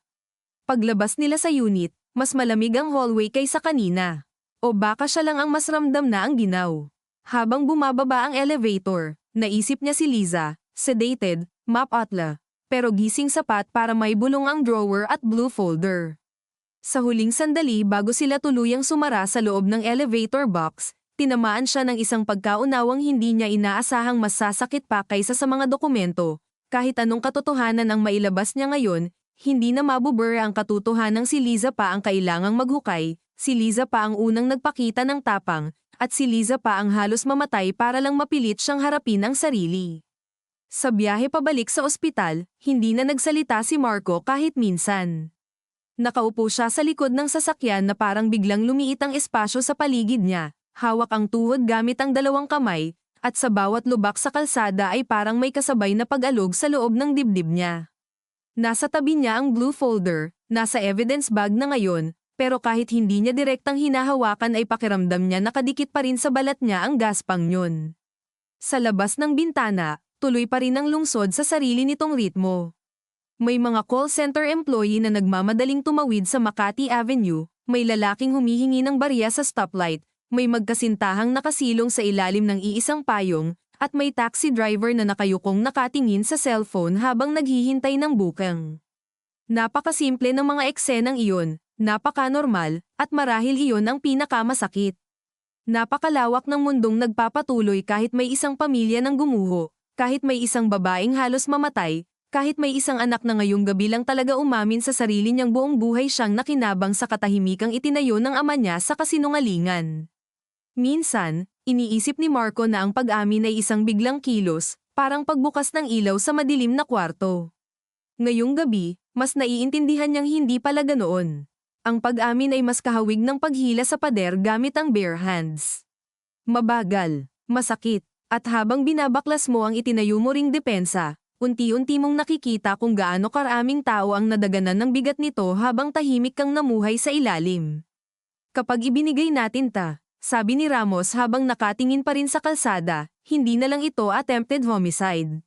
Paglabas nila sa unit, mas malamig ang hallway kaysa kanina. O baka siya lang ang mas ramdam na ang ginaw. Habang bumababa ang elevator, naisip niya si Liza, sedated, map-atla, pero gising sapat para may bulong ang drawer at blue folder. Sa huling sandali bago sila tuluyang sumara sa loob ng elevator box, tinamaan siya ng isang pagkaunawang hindi niya inaasahang mas sasakit pa kaysa sa mga dokumento. Kahit anong katotohanan ang mailabas niya ngayon, hindi na mabubur ang katotohanang si Liza pa ang kailangang maghukay, si Liza pa ang unang nagpakita ng tapang, at si Liza pa ang halos mamatay para lang mapilit siyang harapin ang sarili. Sa biyahe pabalik sa ospital, hindi na nagsalita si Marco kahit minsan. Nakaupo siya sa likod ng sasakyan na parang biglang lumiit ang espasyo sa paligid niya, hawak ang tuhod gamit ang dalawang kamay, at sa bawat lubak sa kalsada ay parang may kasabay na pag-alog sa loob ng dibdib niya. Nasa tabi niya ang blue folder, nasa evidence bag na ngayon, pero kahit hindi niya direktang hinahawakan ay pakiramdam niya nakadikit pa rin sa balat niya ang gaspang yun. Sa labas ng bintana, tuloy pa rin ang lungsod sa sarili nitong ritmo. May mga call center employee na nagmamadaling tumawid sa Makati Avenue, may lalaking humihingi ng barya sa stoplight, may magkasintahang nakasilong sa ilalim ng iisang payong, at may taxi driver na nakayukong nakatingin sa cellphone habang naghihintay ng bukang. Napakasimple ng mga eksenang iyon, napaka-normal, at marahil iyon ang pinakamasakit. Napakalawak ng mundong nagpapatuloy kahit may isang pamilya ng gumuho, kahit may isang babaeng halos mamatay, kahit may isang anak na ngayong gabi lang talaga umamin sa sarili niyang buong buhay siyang nakinabang sa katahimikang itinayo ng ama niya sa kasinungalingan. Minsan, iniisip ni Marco na ang pag-amin ay isang biglang kilos, parang pagbukas ng ilaw sa madilim na kwarto. Ngayong gabi, mas naiintindihan niyang hindi pala ganoon. Ang pag-amin ay mas kahawig ng paghila sa pader gamit ang bare hands. Mabagal, masakit, at habang binabaklas mo ang itinayo mo ring depensa, unti-unti mong nakikita kung gaano karaming tao ang nadaganan ng bigat nito habang tahimik kang namuhay sa ilalim. Kapag ibinigay natin sabi ni Ramos habang nakatingin pa rin sa kalsada, hindi na lang ito attempted homicide.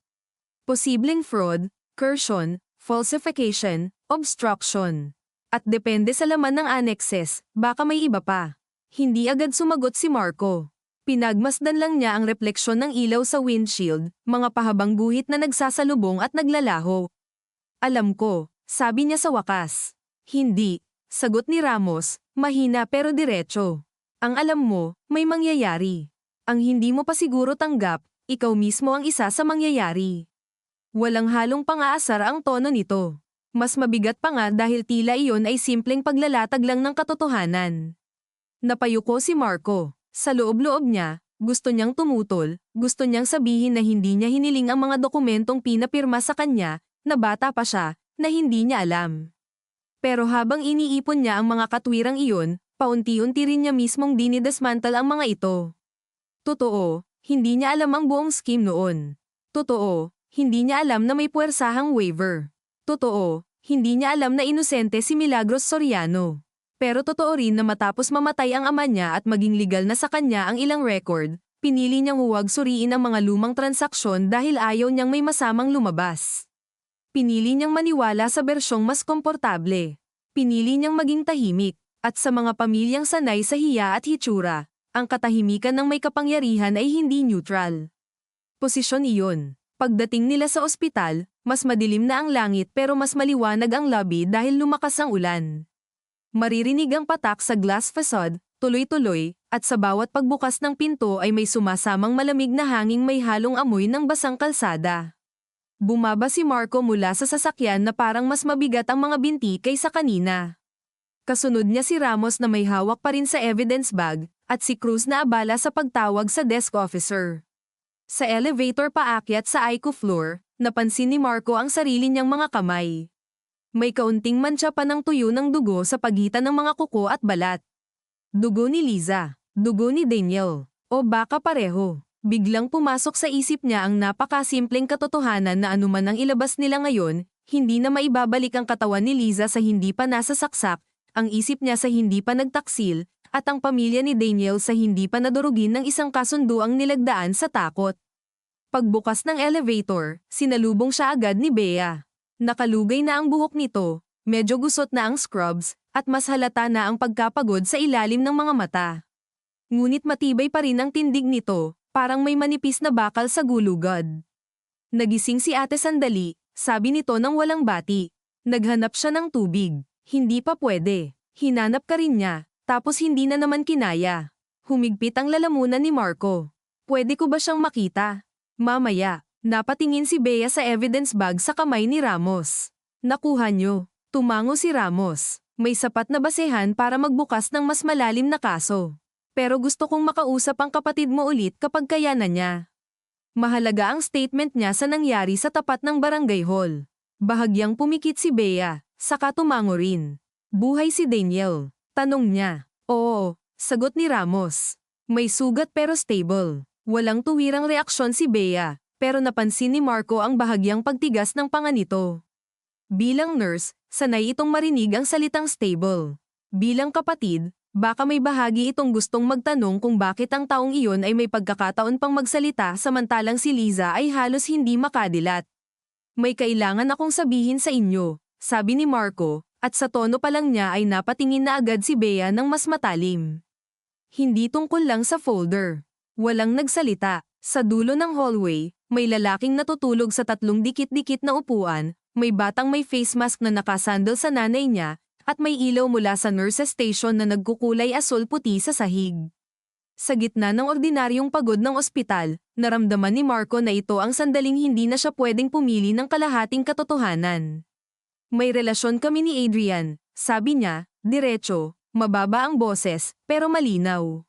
Posibleng fraud, coercion, falsification, obstruction. At depende sa laman ng annexes, baka may iba pa. Hindi agad sumagot si Marco. Pinagmasdan lang niya ang refleksyon ng ilaw sa windshield, mga pahabang guhit na nagsasalubong at naglalaho. Alam ko, sabi niya sa wakas. Hindi, sagot ni Ramos, mahina pero diretso. Ang alam mo, may mangyayari. Ang hindi mo pa siguro tanggap, ikaw mismo ang isa sa mangyayari. Walang halong pang-aasar ang tono nito. Mas mabigat pa nga dahil tila iyon ay simpleng paglalatag lang ng katotohanan. Napayuko si Marco. Sa loob-loob niya, gusto niyang tumutol, gusto niyang sabihin na hindi niya hiniling ang mga dokumentong pinapirma sa kanya, na bata pa siya, na hindi niya alam. Pero habang iniipon niya ang mga katwirang iyon, paunti-unti rin niya mismong dinidesmantle ang mga ito. Totoo, hindi niya alam ang buong scheme noon. Totoo, hindi niya alam na may puwersahang waiver. Totoo, hindi niya alam na inosente si Milagros Soriano. Pero totoo rin na matapos mamatay ang ama niya at maging legal na sa kanya ang ilang record, pinili niyang huwag suriin ang mga lumang transaksyon dahil ayaw niyang may masamang lumabas. Pinili niyang maniwala sa bersyong mas komportable. Pinili niyang maging tahimik, at sa mga pamilyang sanay sa hiya at hitsura, ang katahimikan ng may kapangyarihan ay hindi neutral. Posisyon iyon. Pagdating nila sa ospital, mas madilim na ang langit pero mas maliwanag ang lobby dahil lumakas ang ulan. Maririnig ang patak sa glass facade, tuloy-tuloy, at sa bawat pagbukas ng pinto ay may sumasamang malamig na hanging may halong amoy ng basang kalsada. Bumaba si Marco mula sa sasakyan na parang mas mabigat ang mga binti kaysa kanina. Kasunod niya si Ramos na may hawak pa rin sa evidence bag, at si Cruz na abala sa pagtawag sa desk officer. Sa elevator paakyat sa ICU floor, napansin ni Marco ang sarili niyang mga kamay. May kaunting mantsa pa ng tuyo ng dugo sa pagitan ng mga kuko at balat. Dugo ni Liza, dugo ni Daniel, o baka pareho. Biglang pumasok sa isip niya ang napakasimpleng katotohanan na anuman ang ilabas nila ngayon, hindi na maibabalik ang katawan ni Liza sa hindi pa nasasaksak, ang isip niya sa hindi pa nagtaksil, at ang pamilya ni Daniel sa hindi pa nadurugin ng isang kasunduang nilagdaan sa takot. Pagbukas ng elevator, sinalubong siya agad ni Bea. Nakalugay na ang buhok nito, medyo gusot na ang scrubs, at mas halata na ang pagkapagod sa ilalim ng mga mata. Ngunit matibay pa rin ang tindig nito, parang may manipis na bakal sa gulugod. Nagising si ate sandali, sabi nito nang walang bati. Naghanap siya ng tubig. Hindi pa pwede. Hinanap ka rin niya, tapos hindi na naman kinaya. Humigpit ang lalamunan ni Marco. Pwede ko ba siyang makita? Mamaya. Napatingin si Bea sa evidence bag sa kamay ni Ramos. Nakuha niyo. Tumango si Ramos. May sapat na basehan para magbukas ng mas malalim na kaso. Pero gusto kong makausap ang kapatid mo ulit kapag kayanan niya. Mahalaga ang statement niya sa nangyari sa tapat ng barangay hall. Bahagyang pumikit si Bea, saka tumango rin. Buhay si Daniel. Tanong niya. Oo, sagot ni Ramos. May sugat pero stable. Walang tuwirang reaksyon si Bea. Pero napansin ni Marco ang bahagyang pagtigas ng panga nito. Bilang nurse, sanay itong marinig ang salitang stable. Bilang kapatid, baka may bahagi itong gustong magtanong kung bakit ang taong iyon ay may pagkakataon pang magsalita samantalang si Liza ay halos hindi makadilat. May kailangan akong sabihin sa inyo, sabi ni Marco, at sa tono pa lang niya ay napatingin na agad si Bea ng mas matalim. Hindi tungkol lang sa folder. Walang nagsalita. Sa dulo ng hallway, may lalaking natutulog sa 3 dikit-dikit na upuan, may batang may face mask na nakasandal sa nanay niya, at may ilaw mula sa nurse's station na nagkukulay asul-puti sa sahig. Sa gitna ng ordinaryong pagod ng ospital, naramdaman ni Marco na ito ang sandaling hindi na siya pwedeng pumili ng kalahating katotohanan. May relasyon kami ni Adrian, sabi niya, diretso, mababa ang boses, pero malinaw.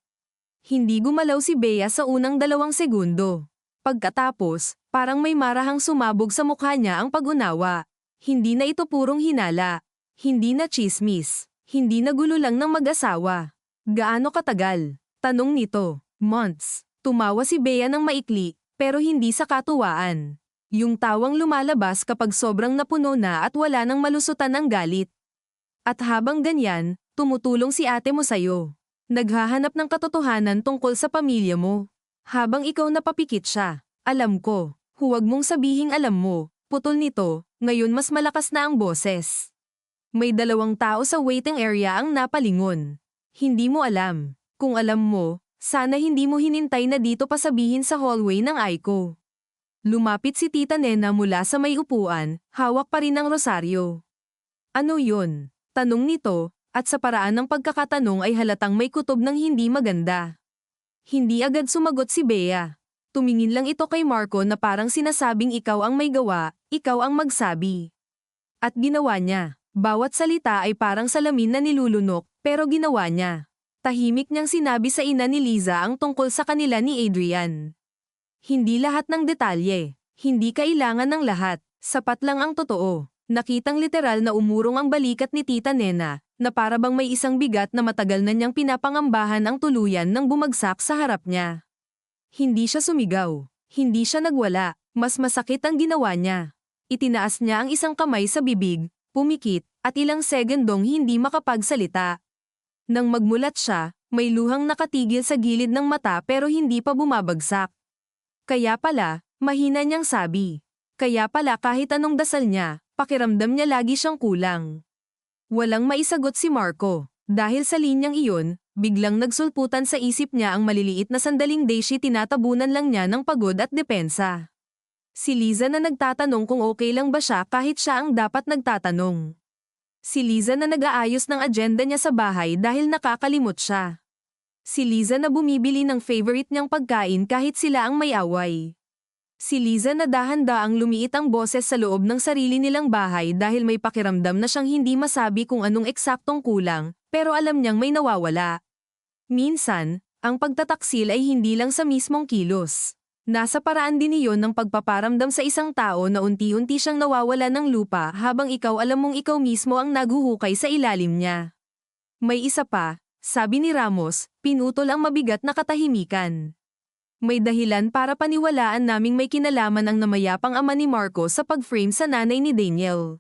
Hindi gumalaw si Bea sa unang 2 segundo. Pagkatapos, parang may marahang sumabog sa mukha niya ang pag-unawa. Hindi na ito purong hinala. Hindi na chismis. Hindi na gulo lang ng mag-asawa. Gaano katagal? Tanong nito. Months. Tumawa si Bea ng maikli, pero hindi sa katuwaan. Yung tawang lumalabas kapag sobrang napuno na at wala nang malusutan ng galit. At habang ganyan, tumutulong si ate mo sayo. Naghahanap ng katotohanan tungkol sa pamilya mo. Habang ikaw napapikit siya. Alam ko. Huwag mong sabihing alam mo. Putol nito, ngayon mas malakas na ang boses. May 2 tao sa waiting area ang napalingon. Hindi mo alam. Kung alam mo, sana hindi mo hinintay na dito pa sabihin sa hallway ng Aiko. Lumapit si Tita Nena mula sa may upuan, hawak pa rin ang rosaryo. Ano yun? Tanong nito, at sa paraan ng pagkakatanong ay halatang may kutob ng hindi maganda. Hindi agad sumagot si Bea. Tumingin lang ito kay Marco na parang sinasabing ikaw ang may gawa, ikaw ang magsabi. At ginawa niya. Bawat salita ay parang salamin na nilulunok, pero ginawa niya. Tahimik niyang sinabi sa ina ni Liza ang tungkol sa kanila ni Adrian. Hindi lahat ng detalye. Hindi kailangan ng lahat. Sapat lang ang totoo. Nakitang literal na umurong ang balikat ni Tita Nena, na para bang may isang bigat na matagal na niyang pinapangambahan ang tuluyan nang bumagsak sa harap niya. Hindi siya sumigaw. Hindi siya nagwala. Mas masakit ang ginawa niya. Itinaas niya ang isang kamay sa bibig, pumikit, at ilang segundong hindi makapagsalita. Nang magmulat siya, may luhang nakatigil sa gilid ng mata pero hindi pa bumabagsak. Kaya pala, mahina niyang sabi. Kaya pala kahit anong dasal niya, pakiramdam niya lagi siyang kulang. Walang maisagot si Marco. Dahil sa linyang iyon, biglang nagsulputan sa isip niya ang maliliit na sandaling Daisy tinatabunan lang niya ng pagod at depensa. Si Liza na nagtatanong kung okay lang ba siya kahit siya ang dapat nagtatanong. Si Liza na nag-aayos ng agenda niya sa bahay dahil nakakalimot siya. Si Liza na bumibili ng favorite niyang pagkain kahit sila ang may away. Si Liza na dahan-daang lumiit ang boses sa loob ng sarili nilang bahay dahil may pakiramdam na siyang hindi masabi kung anong eksaktong kulang, pero alam niyang may nawawala. Minsan, ang pagtataksil ay hindi lang sa mismong kilos. Nasa paraan din iyon ng pagpaparamdam sa isang tao na unti-unti siyang nawawala ng lupa habang ikaw alam mong ikaw mismo ang naguhukay sa ilalim niya. May isa pa, sabi ni Ramos, pinutol ang mabigat na katahimikan. May dahilan para paniwalaan naming may kinalaman ang namayapang ama ni Marco sa pag-frame sa nanay ni Daniel.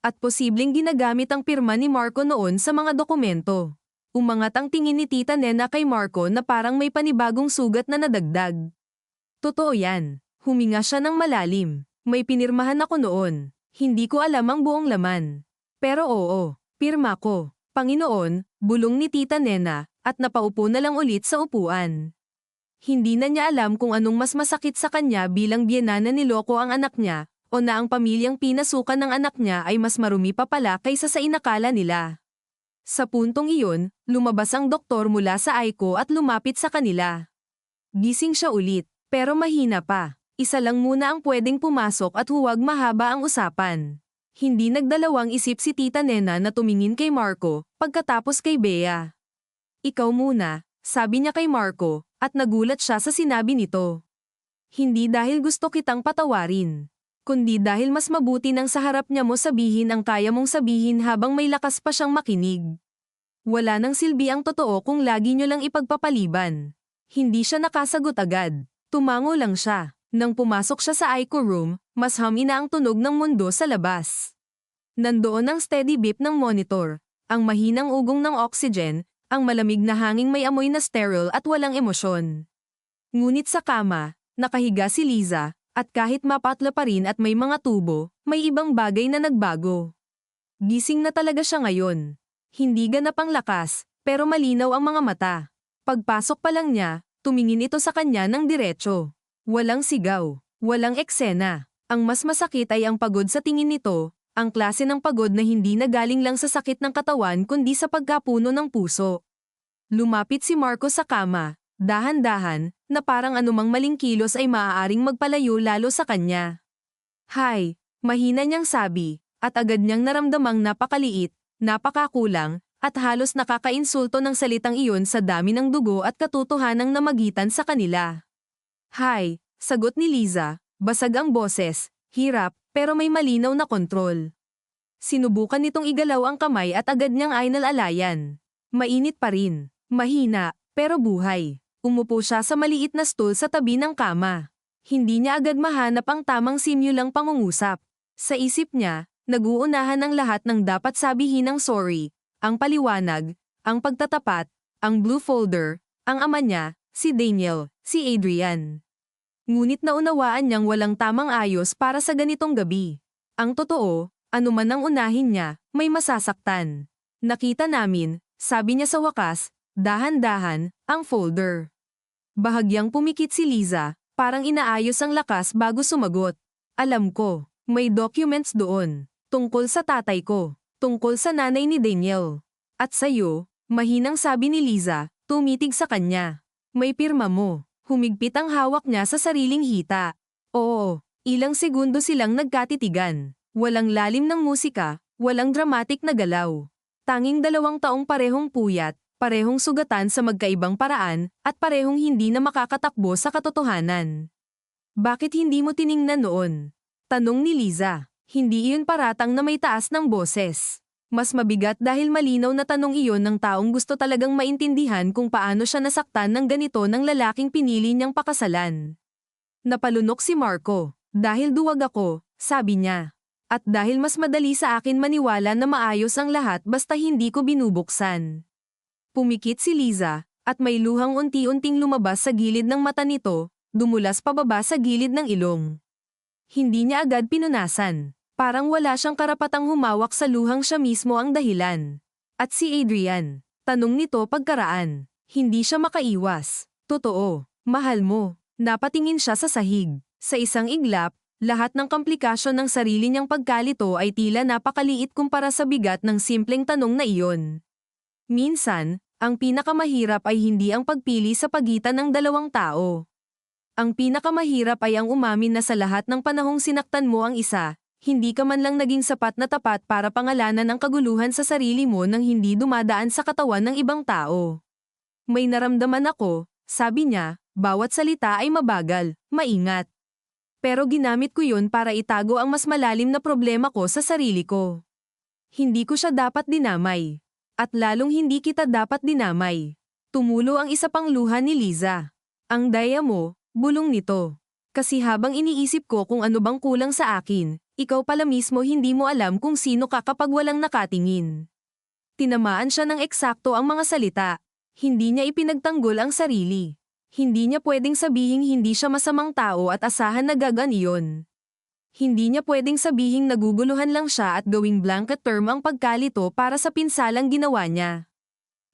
At posibleng ginagamit ang pirma ni Marco noon sa mga dokumento. Umangat ang tingin ni Tita Nena kay Marco na parang may panibagong sugat na nadagdag. Totoo yan. Huminga siya ng malalim. May pinirmahan ako noon. Hindi ko alam ang buong laman. Pero oo, pirma ko. Panginoon, bulong ni Tita Nena, at napaupo na lang ulit sa upuan. Hindi na niya alam kung anong mas masakit sa kanya bilang biyena na niloko ang anak niya, o na ang pamilyang pinasukan ng anak niya ay mas marumi pa pala kaysa sa inakala nila. Sa puntong iyon, lumabas ang doktor mula sa Aiko at lumapit sa kanila. Gising siya ulit. Pero mahina pa. Isa lang muna ang pwedeng pumasok at huwag mahaba ang usapan. Hindi nagdalawang isip si Tita Nena na tumingin kay Marco, pagkatapos kay Bea. Ikaw muna, sabi niya kay Marco, at nagulat siya sa sinabi nito. Hindi dahil gusto kitang patawarin, kundi dahil mas mabuti nang sa harap niya mo sabihin ang kaya mong sabihin habang may lakas pa siyang makinig. Wala nang silbi ang totoo kung lagi niyo lang ipagpapaliban. Hindi siya nakasagot agad. Tumango lang siya. Nang pumasok siya sa Aiko room, mas hamina ang tunog ng mundo sa labas. Nandoon ang steady beep ng monitor, ang mahinang ugong ng oxygen, ang malamig na hanging may amoy na sterile at walang emosyon. Ngunit sa kama, nakahiga si Liza, at kahit mapatla pa rin at may mga tubo, may ibang bagay na nagbago. Gising na talaga siya ngayon. Hindi ganap ang lakas, pero malinaw ang mga mata. Pagpasok pa lang niya, tumingin ito sa kanya ng diretso. Walang sigaw, walang eksena. Ang mas masakit ay ang pagod sa tingin nito, ang klase ng pagod na hindi nagaling lang sa sakit ng katawan kundi sa pagkapuno ng puso. Lumapit si Marco sa kama, dahan-dahan, na parang anumang maling kilos ay maaaring magpalayo lalo sa kanya. Hi, mahina niyang sabi, at agad niyang naramdamang napakaliit, napakakulang, at halos nakakainsulto ng salitang iyon sa dami ng dugo at katotohanang namagitan sa kanila. Hi, sagot ni Liza, basag ang boses, hirap, pero may malinaw na kontrol. Sinubukan nitong igalaw ang kamay at agad niyang ainalalayan. Mainit pa rin, mahina, pero buhay. Umupo siya sa maliit na stool sa tabi ng kama. Hindi niya agad mahanap ang tamang simulang pangungusap. Sa isip niya, nag-uunahan ang lahat ng dapat sabihin ng sorry. Ang paliwanag, ang pagtatapat, ang blue folder, ang ama niya, si Daniel, si Adrian. Ngunit naunawaan niyang walang tamang ayos para sa ganitong gabi. Ang totoo, anuman ang unahin niya, may masasaktan. Nakita namin, sabi niya sa wakas, dahan-dahan, ang folder. Bahagyang pumikit si Liza, parang inaayos ang lakas bago sumagot. Alam ko, may documents doon, tungkol sa tatay ko. Tungkol sa nanay ni Daniel. At sa'yo, mahinang sabi ni Liza, tumitig sa kanya. May pirma mo. Humigpit ang hawak niya sa sariling hita. Oo, ilang segundo silang nagkatitigan. Walang lalim ng musika, walang dramatic na galaw. Tanging 2 taong parehong puyat, parehong sugatan sa magkaibang paraan, at parehong hindi na makakatakbo sa katotohanan. Bakit hindi mo tiningnan noon? Tanong ni Liza. Hindi iyon paratang na may taas ng boses. Mas mabigat dahil malinaw na tanong iyon ng taong gusto talagang maintindihan kung paano siya nasaktan ng ganito ng lalaking pinili niyang pakasalan. Napalunok si Marco. Dahil duwag ako, sabi niya. At dahil mas madali sa akin maniwala na maayos ang lahat basta hindi ko binubuksan. Pumikit si Liza, at may luhang unti-unting lumabas sa gilid ng mata nito, dumulas pababa sa gilid ng ilong. Hindi niya agad pinunasan. Parang wala siyang karapatang humawak sa luhang siya mismo ang dahilan. At si Adrian, tanong nito pagkaraan. Hindi siya makaiwas. Totoo, mahal mo. Napatingin siya sa sahig. Sa isang iglap, lahat ng komplikasyon ng sarili niyang pagkalito ay tila napakaliit kumpara sa bigat ng simpleng tanong na iyon. Minsan, ang pinakamahirap ay hindi ang pagpili sa pagitan ng 2 tao. Ang pinakamahirap ay ang umamin na sa lahat ng panahong sinaktan mo ang isa, hindi ka man lang naging sapat na tapat para pangalanan ang kaguluhan sa sarili mo nang hindi dumadaan sa katawan ng ibang tao. May naramdaman ako, sabi niya, bawat salita ay mabagal, maingat. Pero ginamit ko yun para itago ang mas malalim na problema ko sa sarili ko. Hindi ko siya dapat dinamay. At lalong hindi kita dapat dinamay. Tumulo ang isa pang luha ni Liza. Ang daya mo, bulong nito. Kasi habang iniisip ko kung ano bang kulang sa akin, ikaw pala mismo hindi mo alam kung sino ka kapag walang nakatingin. Tinamaan siya ng eksakto ang mga salita. Hindi niya ipinagtanggol ang sarili. Hindi niya pwedeng sabihing hindi siya masamang tao at asahan na gagan iyon. Hindi niya pwedeng sabihing naguguluhan lang siya at gawing blanket term ang pagkalito para sa pinsalang ginawa niya.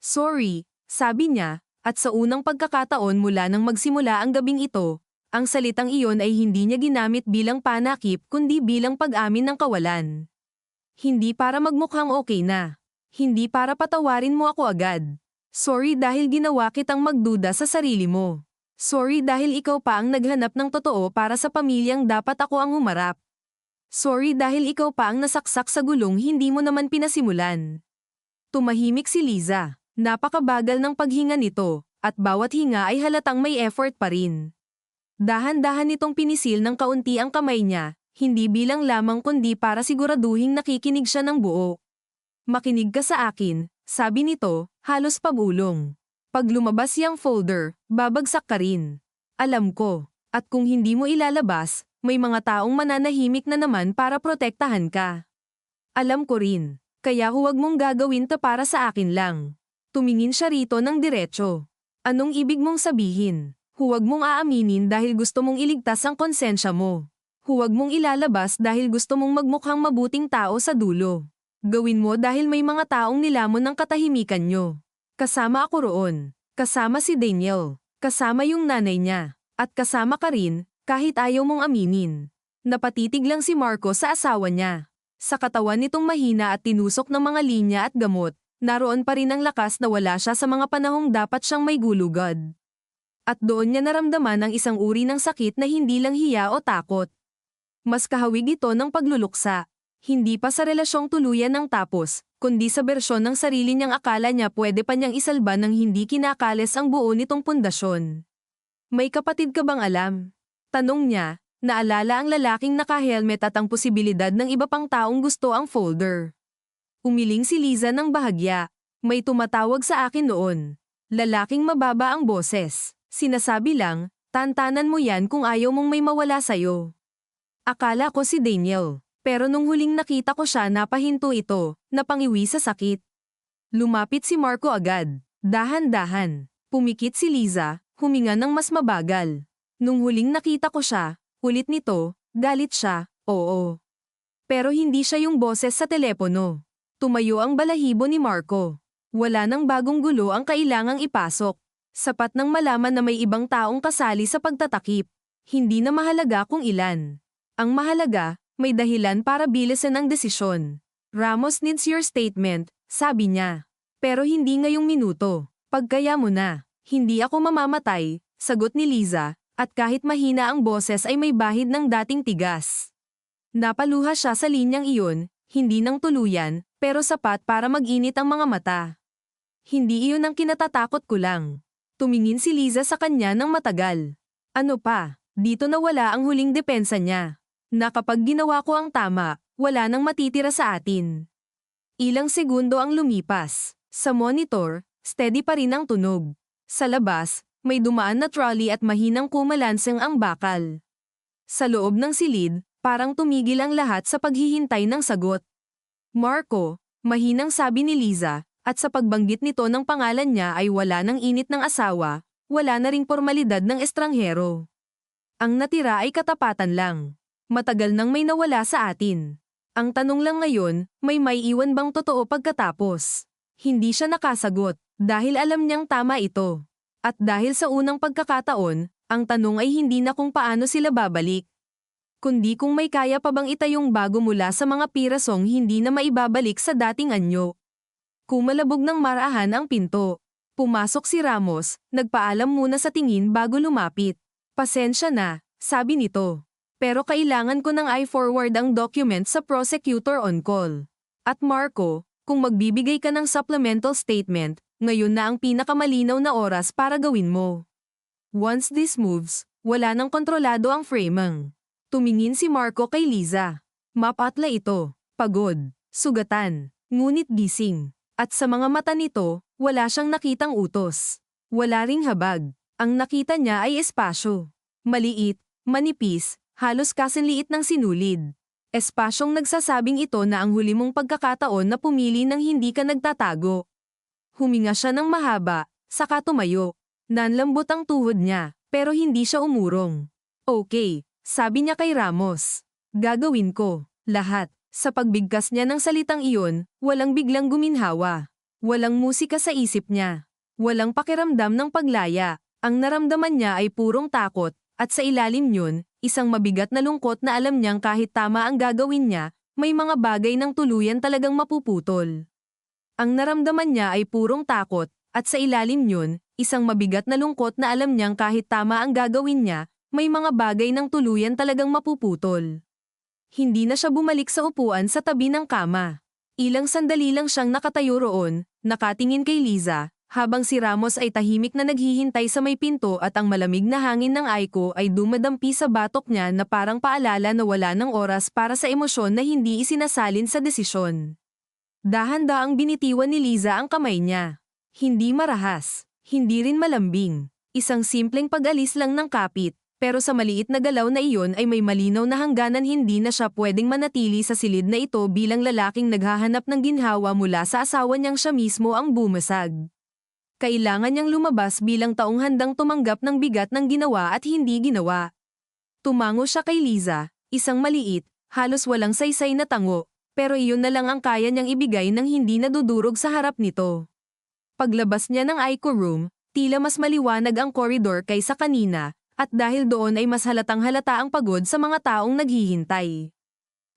Sorry, sabi niya, at sa unang pagkakataon mula nang magsimula ang gabing ito, ang salitang iyon ay hindi niya ginamit bilang panakip kundi bilang pag-amin ng kawalan. Hindi para magmukhang okay na. Hindi para patawarin mo ako agad. Sorry dahil ginawa kitang magduda sa sarili mo. Sorry dahil ikaw pa ang naghanap ng totoo para sa pamilyang dapat ako ang humarap. Sorry dahil ikaw pa ang nasaksak sa gulong hindi mo naman pinasimulan. Tumahimik si Liza. Napakabagal ng paghinga nito, at bawat hinga ay halatang may effort pa rin. Dahan-dahan nitong pinisil ng kaunti ang kamay niya, hindi bilang lamang kundi para siguraduhing nakikinig siya ng buo. Makinig ka sa akin, sabi nito, halos pabulong. Pag lumabas yang folder, babagsak ka rin. Alam ko, at kung hindi mo ilalabas, may mga taong mananahimik na naman para protektahan ka. Alam ko rin, kaya huwag mong gagawin to para sa akin lang. Tumingin siya rito ng diretso. Anong ibig mong sabihin? Huwag mong aaminin dahil gusto mong iligtas ang konsensya mo. Huwag mong ilalabas dahil gusto mong magmukhang mabuting tao sa dulo. Gawin mo dahil may mga taong nilamon ng katahimikan nyo. Kasama ako roon. Kasama si Daniel. Kasama yung nanay niya. At kasama ka rin, kahit ayaw mong aminin. Napatitig lang si Marco sa asawa niya. Sa katawan nitong mahina at tinusok ng mga linya at gamot, naroon pa rin ang lakas na wala siya sa mga panahong dapat siyang may gulugod. At doon niya naramdaman ang isang uri ng sakit na hindi lang hiya o takot. Mas kahawig ito ng pagluluksa. Hindi pa sa relasyong tuluyan ng tapos, kundi sa bersyon ng sarili niyang akala niya pwede pa niyang isalba ng hindi kinakalis ang buo nitong pundasyon. May kapatid ka bang alam? Tanong niya, naalala ang lalaking naka-helmet at ang posibilidad ng iba pang taong gusto ang folder. Umiling si Liza ng bahagya. May tumatawag sa akin noon. Lalaking mababa ang boses. Sinasabi lang, tantanan mo yan kung ayaw mong may mawala sa'yo. Akala ko si Daniel. Pero nung huling nakita ko siya napahinto ito, napangiwi sa sakit. Lumapit si Marco agad. Dahan-dahan. Pumikit si Liza, huminga ng mas mabagal. Nung huling nakita ko siya, ulit nito, galit siya, oo. Pero hindi siya yung boses sa telepono. Tumayo ang balahibo ni Marco. Wala nang bagong gulo ang kailangang ipasok. Sapat nang malaman na may ibang taong kasali sa pagtatakip. Hindi na mahalaga kung ilan. Ang mahalaga, may dahilan para bilisan ang desisyon. Ramos needs your statement, sabi niya. Pero hindi ngayong minuto. Pagkaya mo na. Hindi ako mamamatay, Sagot ni Liza, at kahit mahina ang boses ay may bahid ng dating tigas. Napaluha siya sa linyang iyon, hindi nang tuluyan, pero sapat para mag-init ang mga mata. Hindi iyon ang kinatatakot ko lang. Tumingin si Liza sa kanya ng matagal. Ano pa, dito nawala ang huling depensa niya. Na kapag ginawa ko ang tama, wala nang matitira sa atin. Ilang segundo ang lumipas. Sa monitor, steady pa rin ang tunog. Sa labas, may dumaan na trolley at mahinang kumalanseng ang bakal. Sa loob ng silid, parang tumigil ang lahat sa paghihintay ng sagot. Marco, mahinang sabi ni Liza, at sa pagbanggit nito ng pangalan niya ay wala ng init ng asawa, wala na ring formalidad ng estranghero. Ang natira ay katapatan lang. Matagal nang may nawala sa atin. Ang tanong lang ngayon, may iwan bang totoo pagkatapos? Hindi siya nakasagot, dahil alam niyang tama ito. At dahil sa unang pagkakataon, ang tanong ay hindi na kung paano sila babalik. Kundi kung may kaya pa bang itayong bago mula sa mga pirasong hindi na maibabalik sa dating anyo. Kumalabog ng marahan ang pinto. Pumasok si Ramos, nagpaalam muna sa tingin bago lumapit. Pasensya na, sabi nito. Pero kailangan ko nang i-forward ang document sa prosecutor on call. At Marco, kung magbibigay ka ng supplemental statement, ngayon na ang pinakamalinaw na oras para gawin mo. Once this moves, wala nang kontrolado ang framing. Tumingin si Marco kay Liza. Mapatla ito, pagod, sugatan, ngunit gising. At sa mga mata nito, wala siyang nakitang utos. Wala ring habag. Ang nakita niya ay espasyo. Maliit, manipis, halos kasinliit ng sinulid. Espasyong nagsasabing ito na ang huli mong pagkakataon na pumili ng hindi ka nagtatago. Huminga siya ng mahaba, saka tumayo. Nanlambot ang tuhod niya, pero hindi siya umurong. Okay, sabi niya kay Ramos. Gagawin ko, lahat. Sa pagbigkas niya ng salitang iyon, walang biglang guminhawa. Walang musika sa isip niya. Walang pakiramdam ng paglaya. Ang naramdaman niya ay purong takot, at sa ilalim niyon, isang mabigat na lungkot na alam niyang kahit tama ang gagawin niya, may mga bagay ng tuluyan talagang mapuputol. Ang naramdaman niya ay purong takot, at sa ilalim niyon, isang mabigat na lungkot na alam niyang kahit tama ang gagawin niya, may mga bagay ng tuluyan talagang mapuputol. Hindi na siya bumalik sa upuan sa tabi ng kama. Ilang sandali lang siyang nakatayo roon, nakatingin kay Liza, habang si Ramos ay tahimik na naghihintay sa may pinto at ang malamig na hangin ng Aiko ay dumadampi sa batok niya na parang paalala na wala ng oras para sa emosyon na hindi isinasalin sa desisyon. Dahan-daang binitiwan ni Liza ang kamay niya. Hindi marahas, hindi rin malambing. Isang simpleng pag-alis lang ng kapit, pero sa maliit na galaw na iyon ay may malinaw na hangganan hindi na siya pwedeng manatili sa silid na ito bilang lalaking naghahanap ng ginhawa mula sa asawa niyang siya mismo ang bumasag. Kailangan niyang lumabas bilang taong handang tumanggap ng bigat ng ginawa at hindi ginawa. Tumango siya kay Liza, isang maliit, halos walang saysay na tango, pero iyon na lang ang kaya niyang ibigay nang hindi nadudurog sa harap nito. Paglabas niya ng Aiko room, tila mas maliwanag ang koridor kaysa kanina, at dahil doon ay mas halatang halata ang pagod sa mga taong naghihintay.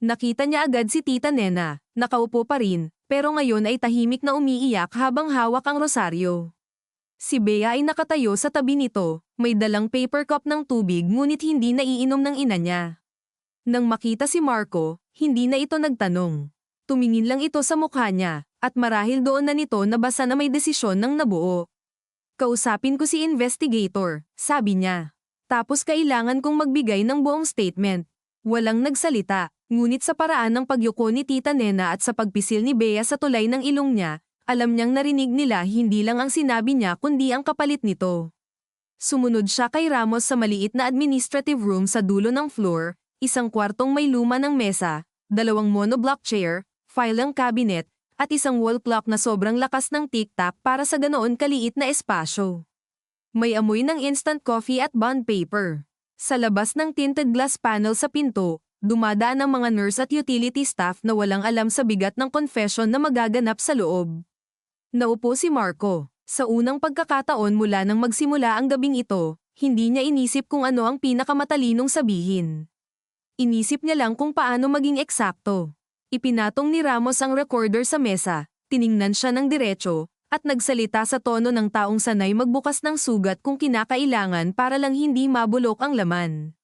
Nakita niya agad si Tita Nena, nakaupo pa rin, pero ngayon ay tahimik na umiiyak habang hawak ang rosaryo. Si Bea ay nakatayo sa tabi nito, may dalang paper cup ng tubig ngunit hindi naiinom ng ina niya. Nang makita si Marco, hindi na ito nagtanong. Tumingin lang ito sa mukha niya, at marahil doon na nito nabasa na may desisyon ng nabuo. Kausapin ko si investigator, sabi niya. Tapos kailangan kong magbigay ng buong statement. Walang nagsalita, ngunit sa paraan ng pagyuko ni Tita Nena at sa pagpisil ni Bea sa tulay ng ilong niya, alam niyang narinig nila hindi lang ang sinabi niya kundi ang kapalit nito. Sumunod siya kay Ramos sa maliit na administrative room sa dulo ng floor, isang kwartong may luma ng mesa, 2 monoblock chair, filing cabinet, at isang wall clock na sobrang lakas ng tik-tak para sa ganoon kaliit na espasyo. May amoy ng instant coffee at bond paper. Sa labas ng tinted glass panel sa pinto, dumadaan ang mga nurse at utility staff na walang alam sa bigat ng confession na magaganap sa loob. Naupo si Marco. Sa unang pagkakataon mula nang magsimula ang gabing ito, hindi niya inisip kung ano ang pinakamatalinong sabihin. Inisip niya lang kung paano maging eksakto. Ipinatong ni Ramos ang recorder sa mesa, tiningnan siya ng diretso, at nagsalita sa tono ng taong sanay magbukas ng sugat kung kinakailangan para lang hindi mabulok ang laman.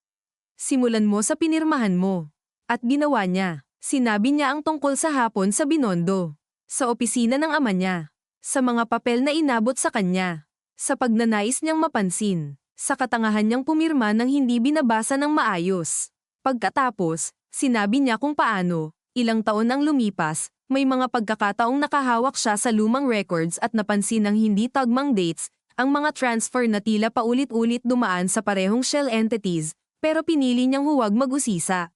Simulan mo sa pinirmahan mo. At ginawa niya. Sinabi niya ang tungkol sa hapon sa Binondo. Sa opisina ng ama niya. Sa mga papel na inabot sa kanya. Sa pagnanais niyang mapansin. Sa katangahan niyang pumirma nang hindi binabasa ng maayos. Pagkatapos, sinabi niya kung paano, ilang taon ang lumipas, may mga pagkakataong nakahawak siya sa lumang records at napansin ng hindi tagmang dates, ang mga transfer na tila paulit-ulit dumaan sa parehong shell entities, pero pinili niyang huwag mag-usisa.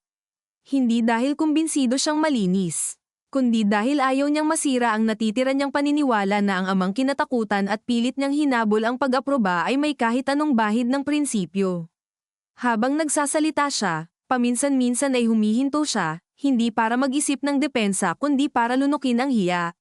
Hindi dahil kumbinsido siyang malinis, kundi dahil ayaw niyang masira ang natitira niyang paniniwala na ang amang kinatakutan at pilit niyang hinabol ang pag-aproba ay may kahit anong bahid ng prinsipyo. Habang nagsasalita siya, paminsan-minsan ay humihinto siya, hindi para mag-isip ng depensa kundi para lunukin ang hiya.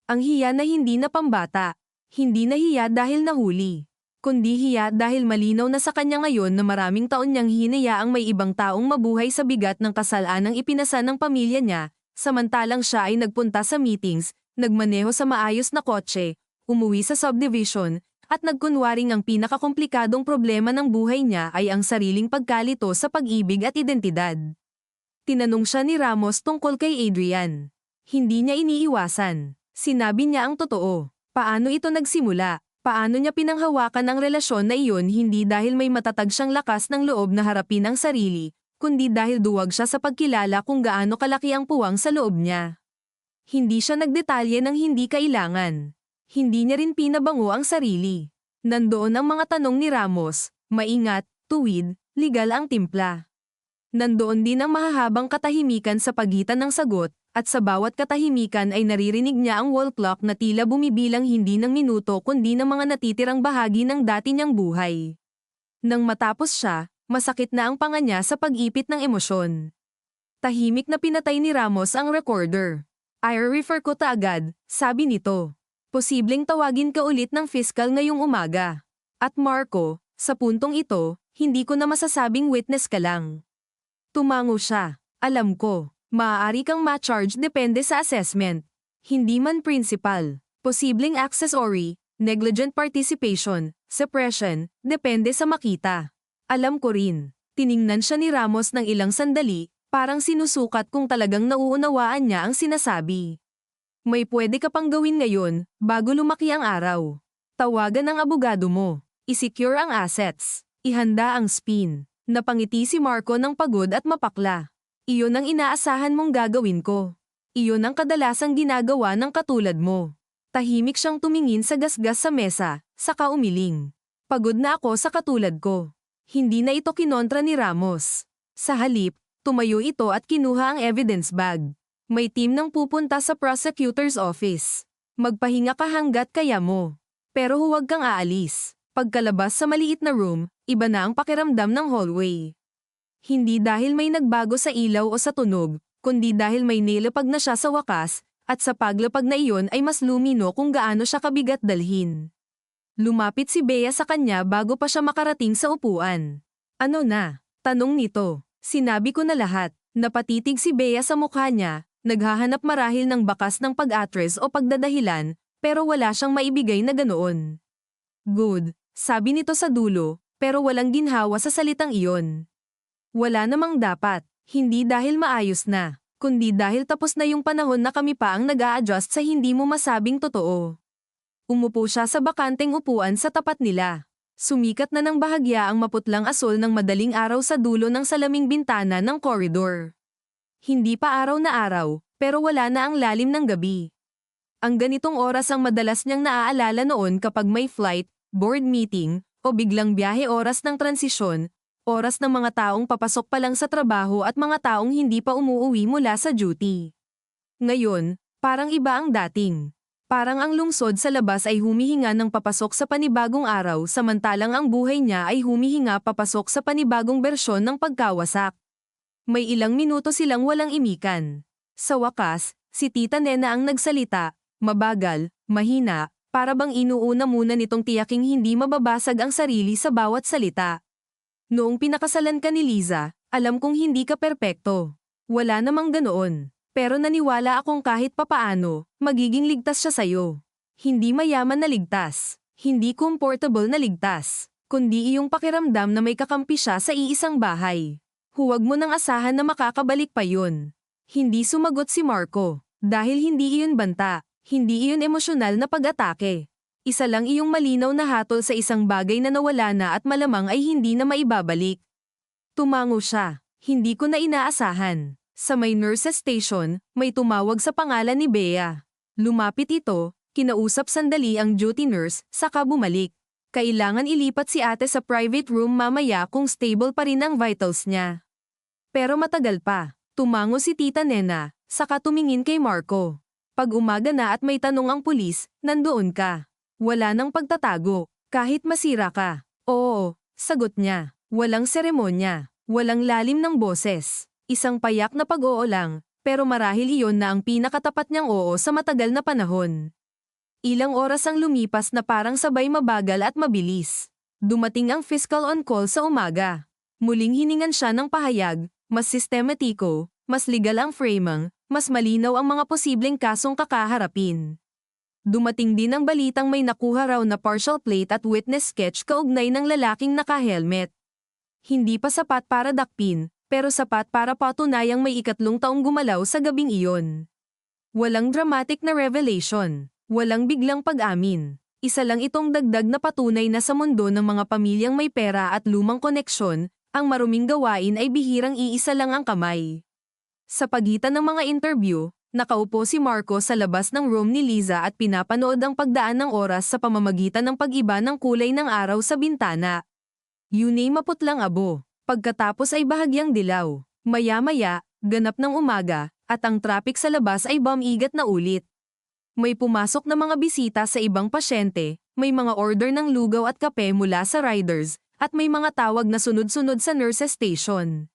Ang hiya na hindi na pambata. Hindi na hiya dahil nahuli. Kundi hiya dahil malinaw na sa kanya ngayon na maraming taon niyang hinayaang may ibang taong mabuhay sa bigat ng kasalanang ipinasa ng pamilya niya, samantalang siya ay nagpunta sa meetings, nagmaneho sa maayos na kotse, umuwi sa subdivision, at nagkunwaring ang pinakakomplikadong problema ng buhay niya ay ang sariling pagkalito sa pag-ibig at identidad. Tinanong siya ni Ramos tungkol kay Adrian. Hindi niya iniiwasan. Sinabi niya ang totoo. Paano ito nagsimula? Paano niya pinanghawakan ang relasyon na iyon hindi dahil may matatag siyang lakas ng loob na harapin ang sarili, kundi dahil duwag siya sa pagkilala kung gaano kalaki ang puwang sa loob niya. Hindi siya nagdetalye ng hindi kailangan. Hindi niya rin pinabango ang sarili. Nandoon ang mga tanong ni Ramos, maingat, tuwid, legal ang timpla. Nandoon din ang mahahabang katahimikan sa pagitan ng sagot, at sa bawat katahimikan ay naririnig niya ang wall clock na tila bumibilang hindi ng minuto kundi ng mga natitirang bahagi ng dati niyang buhay. Nang matapos siya, masakit na ang panga niya sa pag-ipit ng emosyon. Tahimik na pinatay ni Ramos ang recorder. I-refer ko agad, sabi nito. Posibleng tawagin ka ulit ng fiscal ngayong umaga. At Marco, sa puntong ito, hindi ko na masasabing witness ka lang. Tumango siya. Alam ko, maaari kang ma-charge depende sa assessment. Hindi man principal. Posibleng accessory, negligent participation, suppression, depende sa makita. Alam ko rin. Tiningnan siya ni Ramos ng ilang sandali, parang sinusukat kung talagang nauunawaan niya ang sinasabi. May pwede ka pang gawin ngayon, bago lumaki ang araw. Tawagan ang abogado mo. I-secure ang assets. Ihanda ang spin. Napangiti si Marco ng pagod at mapakla. Iyon ang inaasahan mong gagawin ko. Iyon ang kadalasang ginagawa ng katulad mo. Tahimik siyang tumingin sa gasgas sa mesa, saka umiling. Pagod na ako sa katulad ko. Hindi na ito kinontra ni Ramos. Sa halip, tumayo ito at kinuha ang evidence bag. May team nang pupunta sa prosecutor's office. Magpahinga ka hanggat kaya mo. Pero huwag kang aalis. Pagkalabas sa maliit na room, iba na ang pakiramdam ng hallway. Hindi dahil may nagbago sa ilaw o sa tunog, kundi dahil may nilapag na siya sa wakas, at sa paglapag na iyon ay mas lumino kung gaano siya kabigat dalhin. Lumapit si Bea sa kanya bago pa siya makarating sa upuan. Ano na? Tanong nito. Sinabi ko na lahat. Napatitig si Bea sa mukha niya, naghahanap marahil ng bakas ng pag-atres o pagdadahilan, pero wala siyang maibigay na ganoon. Good. Sabi nito sa dulo, pero walang ginhawa sa salitang iyon. Wala namang dapat, hindi dahil maayos na, kundi dahil tapos na yung panahon na kami pa ang nag-a-adjust sa hindi mo masabing totoo. Umupo siya sa bakanteng upuan sa tapat nila. Sumikat na ng bahagya ang maputlang asol ng madaling araw sa dulo ng salaming bintana ng koridor. Hindi pa araw na araw, pero wala na ang lalim ng gabi. Ang ganitong oras ang madalas niyang naaalala noon kapag may flight, board meeting, o biglang biyahe oras ng transisyon, oras ng mga taong papasok pa lang sa trabaho at mga taong hindi pa umuuwi mula sa duty. Ngayon, parang iba ang dating. Parang ang lungsod sa labas ay humihinga ng papasok sa panibagong araw samantalang ang buhay niya ay humihinga papasok sa panibagong bersyon ng pagkawasak. May ilang minuto silang walang imikan. Sa wakas, si Tita Nena ang nagsalita, mabagal, mahina, para bang inuuna muna nitong tiyaking hindi mababasag ang sarili sa bawat salita. Noong pinakasalan ka ni Liza, alam kong hindi ka perpekto. Wala namang ganoon. Pero naniwala akong kahit papaano, magiging ligtas siya sa'yo. Hindi mayaman na ligtas. Hindi comfortable na ligtas. Kundi iyong pakiramdam na may kakampi siya sa iisang bahay. Huwag mo nang asahan na makakabalik pa yun. Hindi sumagot si Marco. Dahil hindi iyon banta. Hindi iyon emosyonal na pag-atake. Isa lang iyong malinaw na hatol sa isang bagay na nawala na at malamang ay hindi na maibabalik. Tumango siya. Hindi ko na inaasahan. Sa may nurses station, may tumawag sa pangalan ni Bea. Lumapit ito, kinausap sandali ang duty nurse, saka bumalik. Kailangan ilipat si ate sa private room mamaya kung stable pa rin ang vitals niya. Pero matagal pa. Tumango si Tita Nena, saka tumingin kay Marco. Pag umaga na at may tanong ang pulis, nandoon ka. Wala nang pagtatago, kahit masira ka. Oo, sagot niya. Walang seremonya. Walang lalim ng boses. Isang payak na pag-oo lang, pero marahil iyon na ang pinakatapat niyang oo sa matagal na panahon. Ilang oras ang lumipas na parang sabay mabagal at mabilis. Dumating ang fiscal on call sa umaga. Muling hiningan siya ng pahayag, mas sistematiko, mas legal ang framing, mas malinaw ang mga posibleng kasong kakaharapin. Dumating din ang balitang may nakuha raw na partial plate at witness sketch kaugnay ng lalaking naka-helmet. Hindi pa sapat para dakpin, pero sapat para patunayang may ikatlong taong gumalaw sa gabing iyon. Walang dramatic na revelation. Walang biglang pag-amin. Isa lang itong dagdag na patunay na sa mundo ng mga pamilyang may pera at lumang koneksyon, ang maruming gawain ay bihirang iisa lang ang kamay. Sa pagitan ng mga interview, nakaupo si Marco sa labas ng room ni Liza at pinapanood ang pagdaan ng oras sa pamamagitan ng pag-iba ng kulay ng araw sa bintana. Yun ay maputlang abo. Pagkatapos ay bahagyang dilaw. Maya-maya, ganap ng umaga, at ang traffic sa labas ay bumigat na ulit. May pumasok na mga bisita sa ibang pasyente, may mga order ng lugaw at kape mula sa riders, at may mga tawag na sunod-sunod sa nurses station.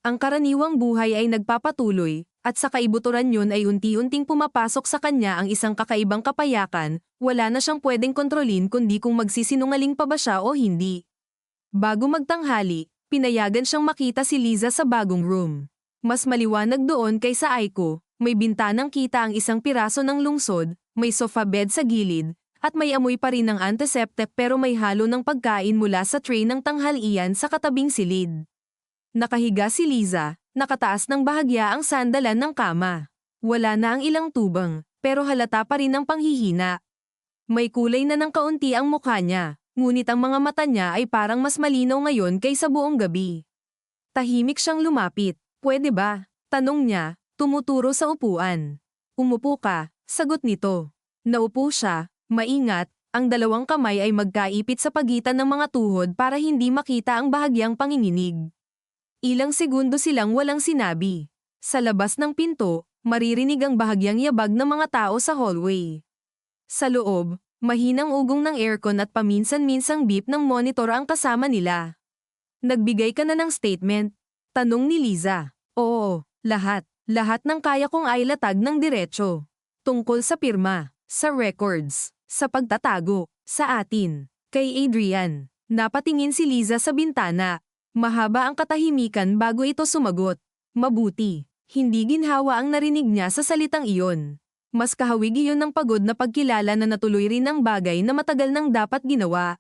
Ang karaniwang buhay ay nagpapatuloy, at sa kaibuturan yun ay unti-unting pumapasok sa kanya ang isang kakaibang kapayakan, wala na siyang pwedeng kontrolin kundi kung magsisinungaling pa ba siya o hindi. Bago magtanghali, pinayagan siyang makita si Liza sa bagong room. Mas maliwanag doon kaysa Aiko, may bintanang kita ang isang piraso ng lungsod, may sofa bed sa gilid, at may amoy pa rin ng antiseptic pero may halo ng pagkain mula sa tray ng tanghalian sa katabing silid. Nakahiga si Liza, nakataas ng bahagya ang sandalan ng kama. Wala na ang ilang tubang, pero halata pa rin ang panghihina. May kulay na ng kaunti ang mukha niya. Ngunit ang mga mata niya ay parang mas malinaw ngayon kaysa buong gabi. Tahimik siyang lumapit. Pwede ba? Tanong niya, tumuturo sa upuan. Umupo ka, sagot nito. Naupo siya, maingat, ang dalawang kamay ay magkaipit sa pagitan ng mga tuhod para hindi makita ang bahagyang panginginig. Ilang segundo silang walang sinabi. Sa labas ng pinto, maririnig ang bahagyang yabag ng mga tao sa hallway. Sa loob, mahinang ugong ng aircon at paminsan-minsang beep ng monitor ang kasama nila. Nagbigay ka na ng statement? Tanong ni Liza. Oo, lahat. Lahat ng kaya kong ay latag ng diretso. Tungkol sa pirma, sa records, sa pagtatago, sa atin. Kay Adrian. Napatingin si Liza sa bintana. Mahaba ang katahimikan bago ito sumagot. Mabuti. Hindi ginhawa ang narinig niya sa salitang iyon. Mas kahawig iyon ng pagod na pagkilala na natuloy rin ang bagay na matagal nang dapat ginawa.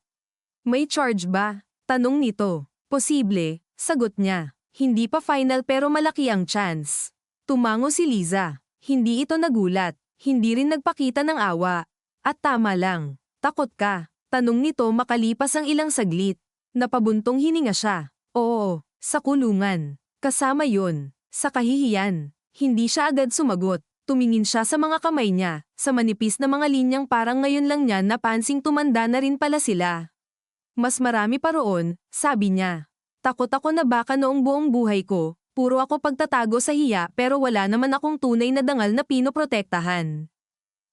May charge ba? Tanong nito. Posible, sagot niya. Hindi pa final pero malaki ang chance. Tumango si Liza. Hindi ito nagulat. Hindi rin nagpakita ng awa. At tama lang. Takot ka? Tanong nito makalipas ang ilang saglit. Napabuntong hininga siya. Oo, sa kulungan. Kasama yun. Sa kahihiyan. Hindi siya agad sumagot. Tumingin siya sa mga kamay niya, sa manipis na mga linyang parang ngayon lang niya napansing tumanda na rin pala sila. Mas marami pa roon, sabi niya. Takot ako na baka noong buong buhay ko, puro ako pagtatago sa hiya pero wala naman akong tunay na dangal na pinoprotektahan.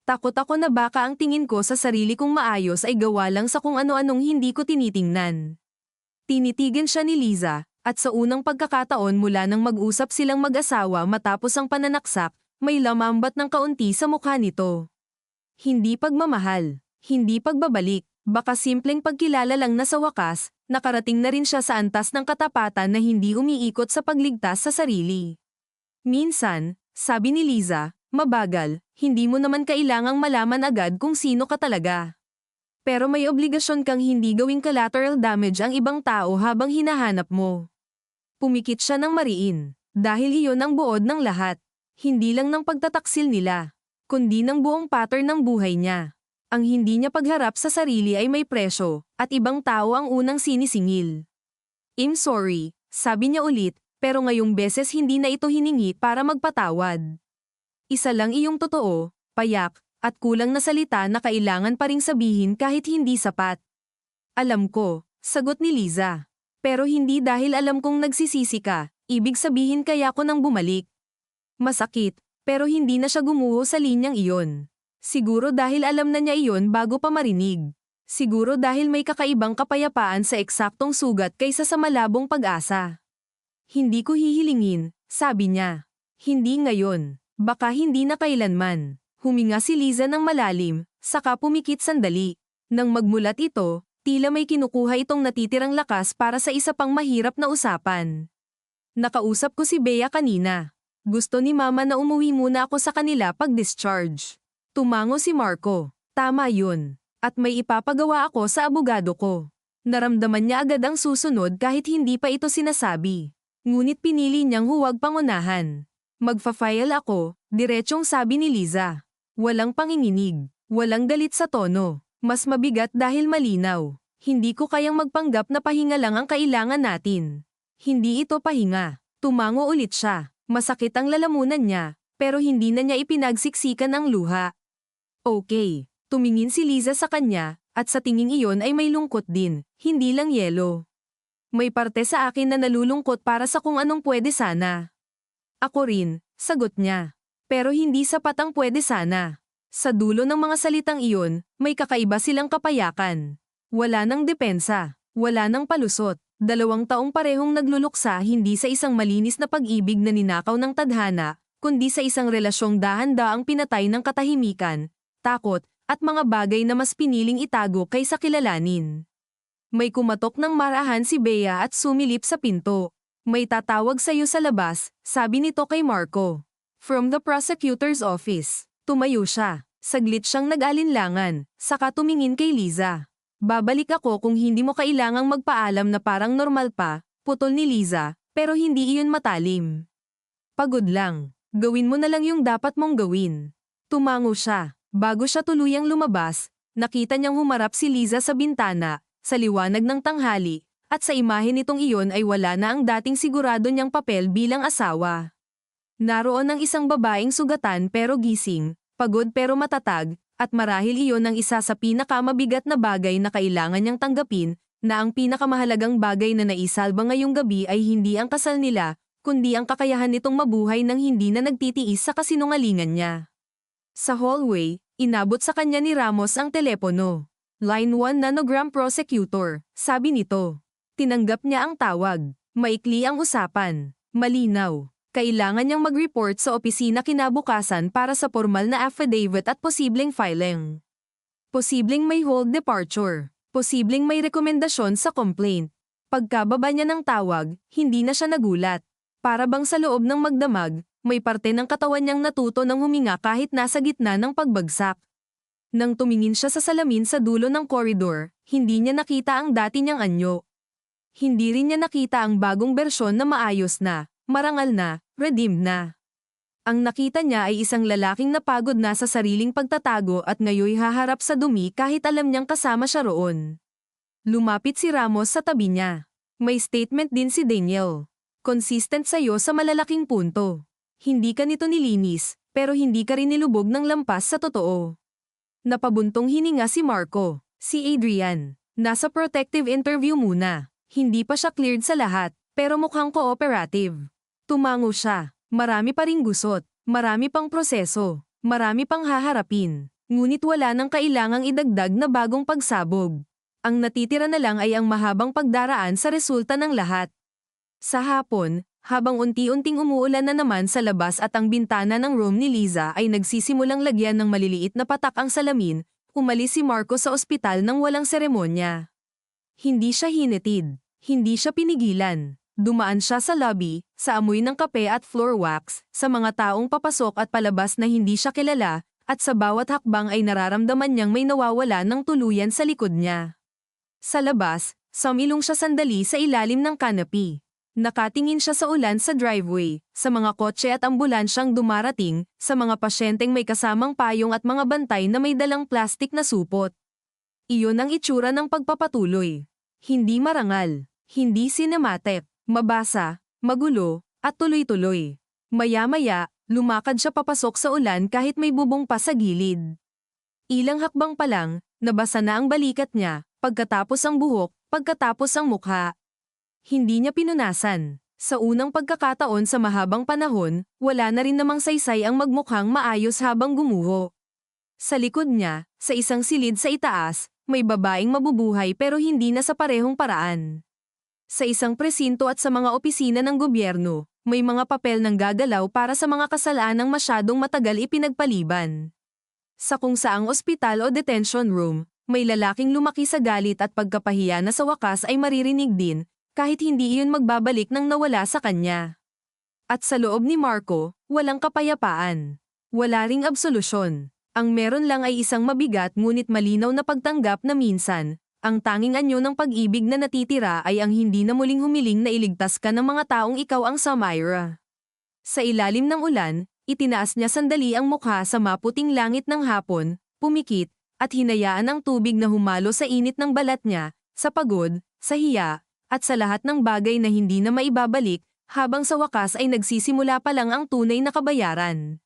Takot ako na baka ang tingin ko sa sarili kong maayos ay gawa lang sa kung ano-anong hindi ko tinitingnan. Tinitigan siya ni Liza, at sa unang pagkakataon mula nang mag-usap silang mag-asawa matapos ang pananaksak, may lamambat ng kaunti sa mukha nito. Hindi pagmamahal, hindi pagbabalik, baka simpleng pagkilala lang na sa wakas, nakarating na rin siya sa antas ng katapatan na hindi umiikot sa pagligtas sa sarili. Minsan, sabi ni Liza, mabagal, hindi mo naman kailangang malaman agad kung sino ka talaga. Pero may obligasyon kang hindi gawing collateral damage ang ibang tao habang hinahanap mo. Pumikit siya ng mariin, dahil iyon ang buod ng lahat. Hindi lang ng pagtataksil nila, kundi ng buong pattern ng buhay niya. Ang hindi niya pagharap sa sarili ay may presyo, at ibang tao ang unang sinisingil. I'm sorry, sabi niya ulit, pero ngayong beses hindi na ito hiningi para magpatawad. Isa lang iyong totoo, payak, at kulang na salita na kailangan pa ring sabihin kahit hindi sapat. Alam ko, sagot ni Liza. Pero hindi dahil alam kong nagsisisi ka, ibig sabihin kaya ko nang bumalik. Masakit, pero hindi na siya gumuho sa linyang iyon. Siguro dahil alam na niya iyon bago pa marinig. Siguro dahil may kakaibang kapayapaan sa eksaktong sugat kaysa sa malabong pag-asa. Hindi ko hihilingin, sabi niya. Hindi ngayon, baka hindi na kailanman. Huminga si Liza ng malalim, saka pumikit sandali. Nang magmulat ito, tila may kinukuha itong natitirang lakas para sa isa pang mahirap na usapan. Nakausap ko si Bea kanina. Gusto ni Mama na umuwi muna ako sa kanila pag-discharge. Tumango si Marco. Tama yun. At may ipapagawa ako sa abogado ko. Naramdaman niya agad ang susunod kahit hindi pa ito sinasabi. Ngunit pinili niyang huwag pangunahan. Magfa-file ako, diretsong sabi ni Liza. Walang panginginig, walang galit sa tono. Mas mabigat dahil malinaw. Hindi ko kayang magpanggap na pahinga lang ang kailangan natin. Hindi ito pahinga. Tumango ulit siya. Masakit ang lalamunan niya, pero hindi na niya ipinagsiksikan ang luha. Okay. Tumingin si Liza sa kanya, at sa tinging iyon ay may lungkot din, hindi lang yelo. May parte sa akin na nalulungkot para sa kung anong pwede sana. Ako rin, sagot niya. Pero hindi sapat ang pwede sana. Sa dulo ng mga salitang iyon, may kakaiba silang kapayakan. Wala nang depensa, wala nang palusot. 2 taong parehong nagluluksa hindi sa isang malinis na pag-ibig na ninakaw ng tadhana, kundi sa isang relasyong dahan-daang pinatay ng katahimikan, takot, at mga bagay na mas piniling itago kaysa kilalanin. May kumatok ng marahan si Bea at sumilip sa pinto. May tatawag sa'yo sa labas, sabi nito kay Marco. From the prosecutor's office. Tumayo siya. Saglit siyang nag-alinlangan, saka tumingin kay Liza. Babalik ako kung hindi mo kailangang magpaalam na parang normal pa, putol ni Liza, pero hindi iyon matalim. Pagod lang. Gawin mo na lang yung dapat mong gawin. Tumango siya. Bago siya tuluyang lumabas, nakita niyang humarap si Liza sa bintana, sa liwanag ng tanghali, at sa imahe nitong iyon ay wala na ang dating sigurado niyang papel bilang asawa. Naroon ang isang babaeng sugatan pero gising, pagod pero matatag, at marahil iyon ang isa sa pinakamabigat na bagay na kailangan niyang tanggapin, na ang pinakamahalagang bagay na naisalba ngayong gabi ay hindi ang kasal nila, kundi ang kakayahan nitong mabuhay nang hindi na nagtitiis sa kasinungalingan niya. Sa hallway, inabot sa kanya ni Ramos ang telepono. Line 1 Nanogram Prosecutor, sabi nito. Tinanggap niya ang tawag. Maikli ang usapan. Malinaw. Kailangan niyang mag-report sa opisina kinabukasan para sa formal na affidavit at posibleng filing. Posibleng may hold departure. Posibleng may rekomendasyon sa complaint. Pagkababa niya ng tawag, hindi na siya nagulat. Para bang sa loob ng magdamag, may parte ng katawan niyang natuto ng huminga kahit nasa gitna ng pagbagsak. Nang tumingin siya sa salamin sa dulo ng koridor, hindi niya nakita ang dati niyang anyo. Hindi rin niya nakita ang bagong bersyon na maayos na, marangal na, redeemed na. Ang nakita niya ay isang lalaking napagod na sa sariling pagtatago at ngayoy haharap sa dumi kahit alam niyang kasama siya roon. Lumapit si Ramos sa tabi niya. May statement din si Daniel. Consistent sa'yo sa malalaking punto. Hindi ka nito nilinis, pero hindi ka rin nilubog ng lampas sa totoo. Napabuntong hininga si Marco. Si Adrian. Nasa protective interview muna. Hindi pa siya cleared sa lahat, pero mukhang cooperative. Tumango siya. Marami pa ring gusot. Marami pang proseso. Marami pang haharapin. Ngunit wala nang kailangang idagdag na bagong pagsabog. Ang natitira na lang ay ang mahabang pagdaraan sa resulta ng lahat. Sa hapon, habang unti-unting umuulan na naman sa labas at ang bintana ng room ni Liza ay nagsisimulang lagyan ng maliliit na patak ang salamin, umalis si Marco sa ospital nang walang seremonya. Hindi siya hinetid. Hindi siya pinigilan. Dumaan siya sa lobby, sa amoy ng kape at floor wax, sa mga taong papasok at palabas na hindi siya kilala, at sa bawat hakbang ay nararamdaman niyang may nawawala ng tuluyan sa likod niya. Sa labas, sumilong siya sandali sa ilalim ng canopy. Nakatingin siya sa ulan sa driveway, sa mga kotse at ambulansyang dumarating, sa mga pasyenteng may kasamang payong at mga bantay na may dalang plastik na supot. Iyon ang itsura ng pagpapatuloy. Hindi marangal, hindi cinematic, mabasa, magulo, at tuloy-tuloy. Maya-maya, lumakad siya papasok sa ulan kahit may bubong pa sa gilid. Ilang hakbang pa lang, nabasa na ang balikat niya, pagkatapos ang buhok, pagkatapos ang mukha. Hindi niya pinunasan. Sa unang pagkakataon sa mahabang panahon, wala na rin namang saysay ang magmukhang maayos habang gumuho. Sa likod niya, sa isang silid sa itaas, may babaeng mabubuhay pero hindi na sa parehong paraan. Sa isang presinto at sa mga opisina ng gobyerno, may mga papel ng gagalaw para sa mga kasalanang masyadong matagal ipinagpaliban. Sa kung saang ospital o detention room, may lalaking lumaki sa galit at pagkapahiya na sa wakas ay maririnig din, kahit hindi iyon magbabalik ng nawala sa kanya. At sa loob ni Marco, walang kapayapaan. Wala ring absolusyon. Ang meron lang ay isang mabigat ngunit malinaw na pagtanggap na minsan, ang tanging anyo ng pag-ibig na natitira ay ang hindi na muling humiling na iligtas ka ng mga taong ikaw ang Samira. Sa ilalim ng ulan, itinaas niya sandali ang mukha sa maputing langit ng hapon, pumikit, at hinayaan ang tubig na humalo sa init ng balat niya, sa pagod, sa hiya, at sa lahat ng bagay na hindi na maibabalik, habang sa wakas ay nagsisimula pa lang ang tunay na kabayaran.